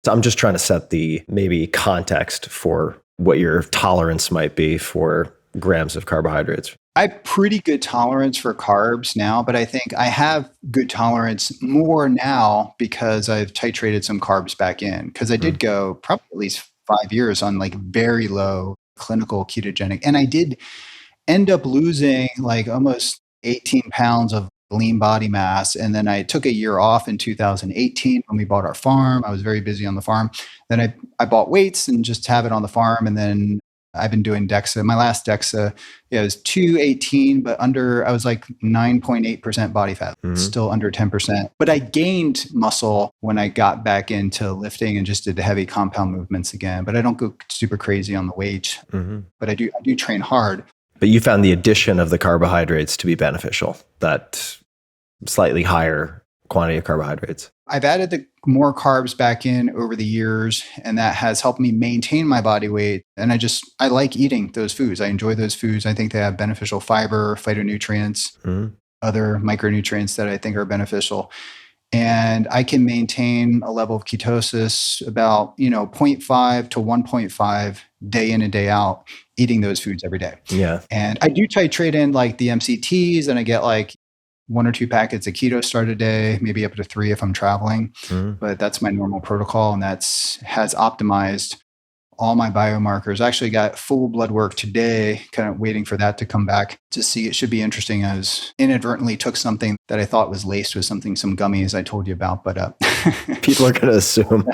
So I'm just trying to set the maybe context for what your tolerance might be for grams of carbohydrates. I have pretty good tolerance for carbs now, but I think I have good tolerance more now because I've titrated some carbs back in. Because I did go probably at least 5 years on like very low clinical ketogenic. And I did end up losing like almost 18 pounds of lean body mass. And then I took a year off in 2018 when we bought our farm. I was very busy on the farm. Then I bought weights and just have it on the farm. And then I've been doing DEXA. My last DEXA, it was 218, but I was like 9.8% body fat, still under 10%. But I gained muscle when I got back into lifting and just did the heavy compound movements again. But I don't go super crazy on the weight, but I do train hard. But you found the addition of the carbohydrates to be beneficial, that slightly higher quantity of carbohydrates. I've added the more carbs back in over the years, and that has helped me maintain my body weight. And I like eating those foods. I enjoy those foods. I think they have beneficial fiber, phytonutrients, other micronutrients that I think are beneficial. And I can maintain a level of ketosis about, 0.5 to 1.5 day in and day out, eating those foods every day. Yeah. And I do titrate in like the MCTs, and I get like 1 or 2 packets of keto start a day, maybe up to 3 if I'm traveling. But that's my normal protocol, and has optimized all my biomarkers. I actually got full blood work today, kind of waiting for that to come back to see. It should be interesting. I was inadvertently took something that I thought was laced with some gummies I told you about, but people are going to assume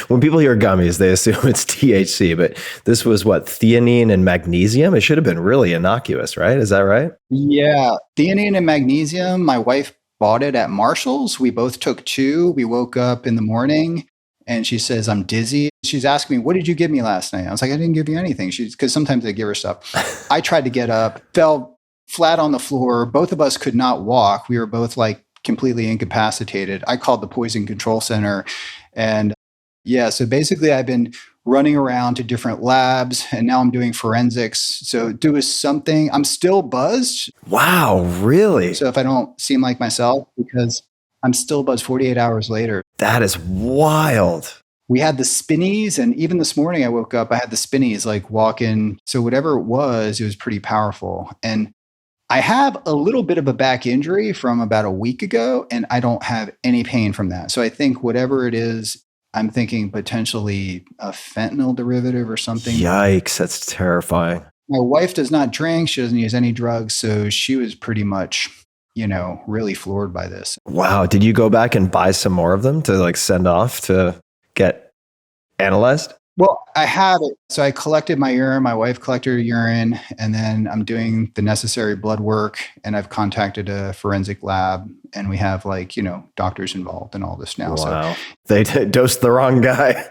when people hear gummies, they assume it's THC, but this was theanine and magnesium. It should have been really innocuous, right? Is that right? Yeah. Theanine and magnesium. My wife bought it at Marshall's. We both took 2. We woke up in the morning And she says, I'm dizzy. She's asking me, what did you give me last night? I was like, I didn't give you anything. Because sometimes they give her stuff. I tried to get up, fell flat on the floor. Both of us could not walk. We were both like completely incapacitated. I called the poison control center. And yeah, so basically I've been running around to different labs and now I'm doing forensics. So do is something, I'm still buzzed. Wow, really? So if I don't seem like myself, because I'm still buzzed 48 hours later. That is wild. We had the spinnies, and even this morning I woke up, I had the spinnies like walking. So whatever it was pretty powerful. And I have a little bit of a back injury from about a week ago, and I don't have any pain from that. So I think whatever it is, I'm thinking potentially a fentanyl derivative or something. Yikes, that's terrifying. My wife does not drink. She doesn't use any drugs. So she was pretty much, really floored by this. Wow. Did you go back and buy some more of them to like send off to get analyzed? Well, I have it. So I collected my urine. My wife collected her urine, and then I'm doing the necessary blood work. And I've contacted a forensic lab, and we have doctors involved in all this now. Wow. So they dosed the wrong guy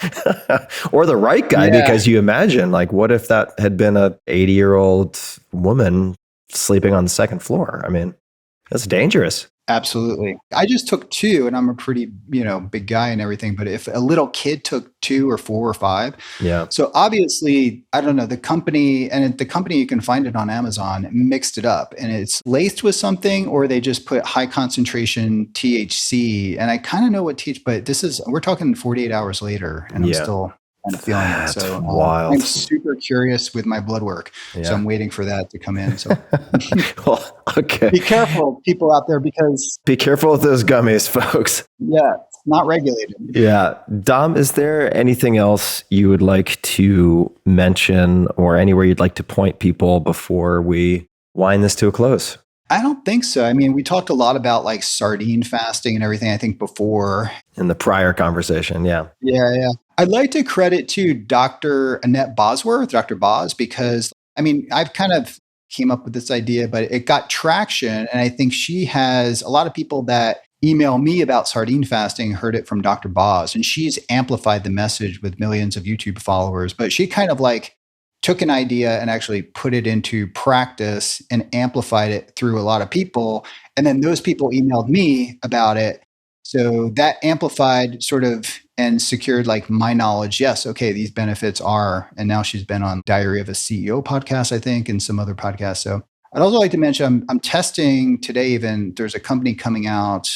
or the right guy, because you imagine, like, what if that had been a 80-year-old woman sleeping on the second floor? I mean, that's dangerous. Absolutely. I just took 2, and I'm a pretty, big guy and everything. But if a little kid took 2 or 4 or 5, yeah. So obviously, I don't know, the company you can find it on Amazon, mixed it up, and it's laced with something, or they just put high concentration THC. And I kind of know what but we're talking 48 hours later, and I'm still kind of feeling it. So wild. I'm super curious with my blood work. Yeah. So I'm waiting for that to come in. So well, okay. Be careful, people out there, because be careful with those gummies, folks. Yeah, it's not regulated. Yeah. Dom, is there anything else you would like to mention, or anywhere you'd like to point people before we wind this to a close? I don't think so. I mean, we talked a lot about like sardine fasting and everything, I think, before. In the prior conversation, yeah. Yeah. I'd like to credit to Dr. Annette Bosworth, Dr. Boz, because, I mean, I've kind of came up with this idea, but it got traction. And I think she has a lot of people that email me about sardine fasting heard it from Dr. Boz, and she's amplified the message with millions of YouTube followers. But she kind of like took an idea and actually put it into practice and amplified it through a lot of people. And then those people emailed me about it. So that amplified sort of and secured like my knowledge. Yes, okay, these benefits are. And now she's been on Diary of a CEO podcast, I think, and some other podcasts. So I'd also like to mention, I'm testing today even, there's a company coming out,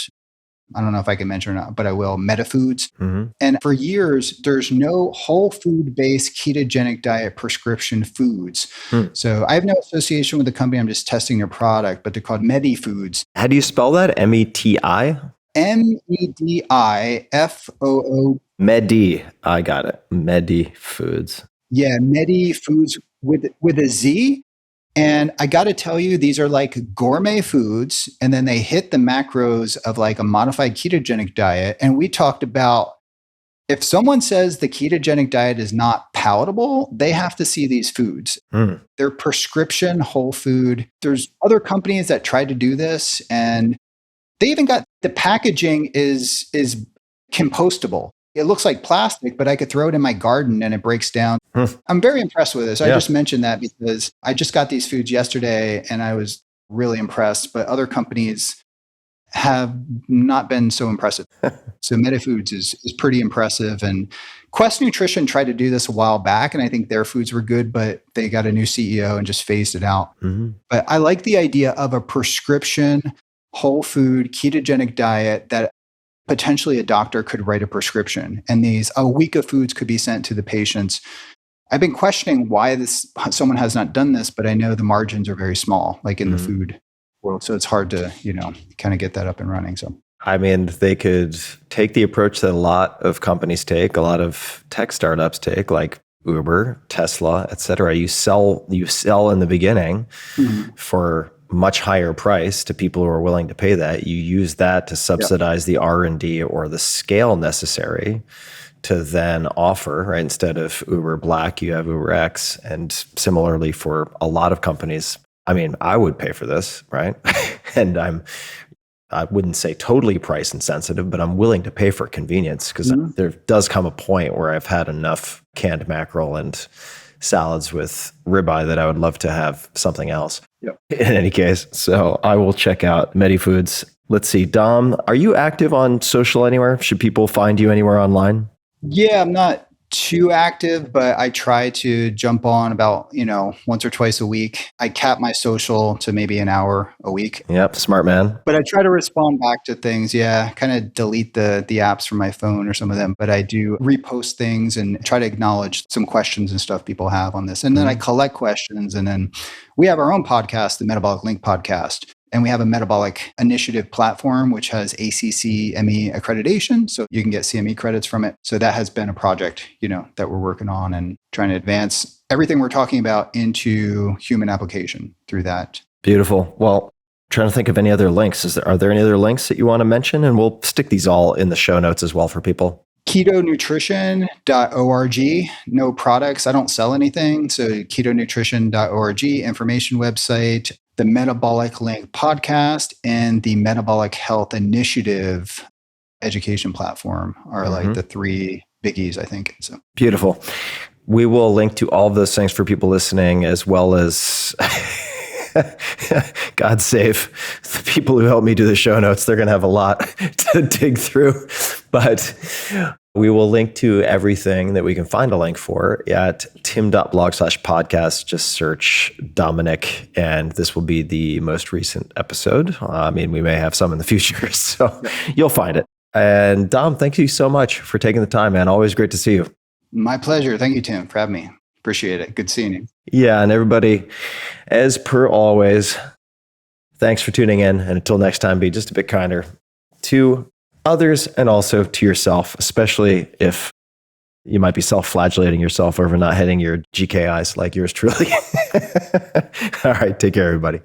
I don't know if I can mention or not, but I will, Medifoodz. Mm-hmm. And for years, there's no whole food-based ketogenic diet prescription foods. So I have no association with the company. I'm just testing their product, but they're called Medifoodz. How do you spell that? METI? MEDIFOO. Medi. I got it. Medifoodz. Yeah, Medifoodz with a Z. And I got to tell you, these are like gourmet foods. And then they hit the macros of like a modified ketogenic diet. And we talked about, if someone says the ketogenic diet is not palatable, they have to see these foods. They're prescription whole food. There's other companies that try to do this, and they even got the packaging is compostable. It looks like plastic, but I could throw it in my garden and it breaks down. I'm very impressed with this. I just mentioned that because I just got these foods yesterday and I was really impressed, but other companies have not been so impressive. So Medifoodz is pretty impressive. And Quest Nutrition tried to do this a while back, and I think their foods were good, but they got a new CEO and just phased it out. But I like the idea of a prescription whole food ketogenic diet that potentially a doctor could write a prescription, and a week of foods could be sent to the patients. I've been questioning why someone has not done this, but I know the margins are very small, like in the food world. So it's hard to, kind of get that up and running. So, I mean, they could take the approach that a lot of companies take, a lot of tech startups take, like Uber, Tesla, et cetera. You sell in the beginning for much higher price to people who are willing to pay that. You use that to subsidize the R&D or the scale necessary to then offer, right? Instead of Uber Black, you have Uber X. And similarly for a lot of companies, I mean, I would pay for this, right? And I'm I wouldn't say totally price insensitive, but I'm willing to pay for convenience because there does come a point where I've had enough canned mackerel and salads with ribeye that I would love to have something else. Yep. In any case, so I will check out Medifoodz. Let's see, Dom, are you active on social anywhere? Should people find you anywhere online? Yeah, I'm not too active, but I try to jump on about, once or twice a week. I cap my social to maybe an hour a week. Yep, smart man. But I try to respond back to things. Yeah, kind of delete the apps from my phone or some of them. But I do repost things and try to acknowledge some questions and stuff people have on this. And then I collect questions. And then we have our own podcast, the Metabolic Link podcast. And we have a metabolic initiative platform, which has ACCME accreditation. So you can get CME credits from it. So that has been a project, that we're working on and trying to advance everything we're talking about into human application through that. Beautiful. Well, trying to think of any other links. Are there any other links that you want to mention? And we'll stick these all in the show notes as well for people. Ketonutrition.org. No products. I don't sell anything. So ketonutrition.org, information website, the Metabolic Link podcast, and the Metabolic Health Initiative education platform are like the three biggies, I think. So beautiful. We will link to all of those things for people listening, as well as God save the people who help me do the show notes. They're going to have a lot to dig through, but we will link to everything that we can find a link for at tim.blog/podcast. Just search Dominic, and this will be the most recent episode. We may have some in the future, so you'll find it. And Dom, thank you so much for taking the time, man. Always great to see you. My pleasure. Thank you, Tim, for having me. Appreciate it. Good seeing you. Yeah, and everybody, as per always, thanks for tuning in. And until next time, be just a bit kinder to others and also to yourself, especially if you might be self-flagellating yourself over not hitting your GKIs like yours truly. All right, take care, everybody.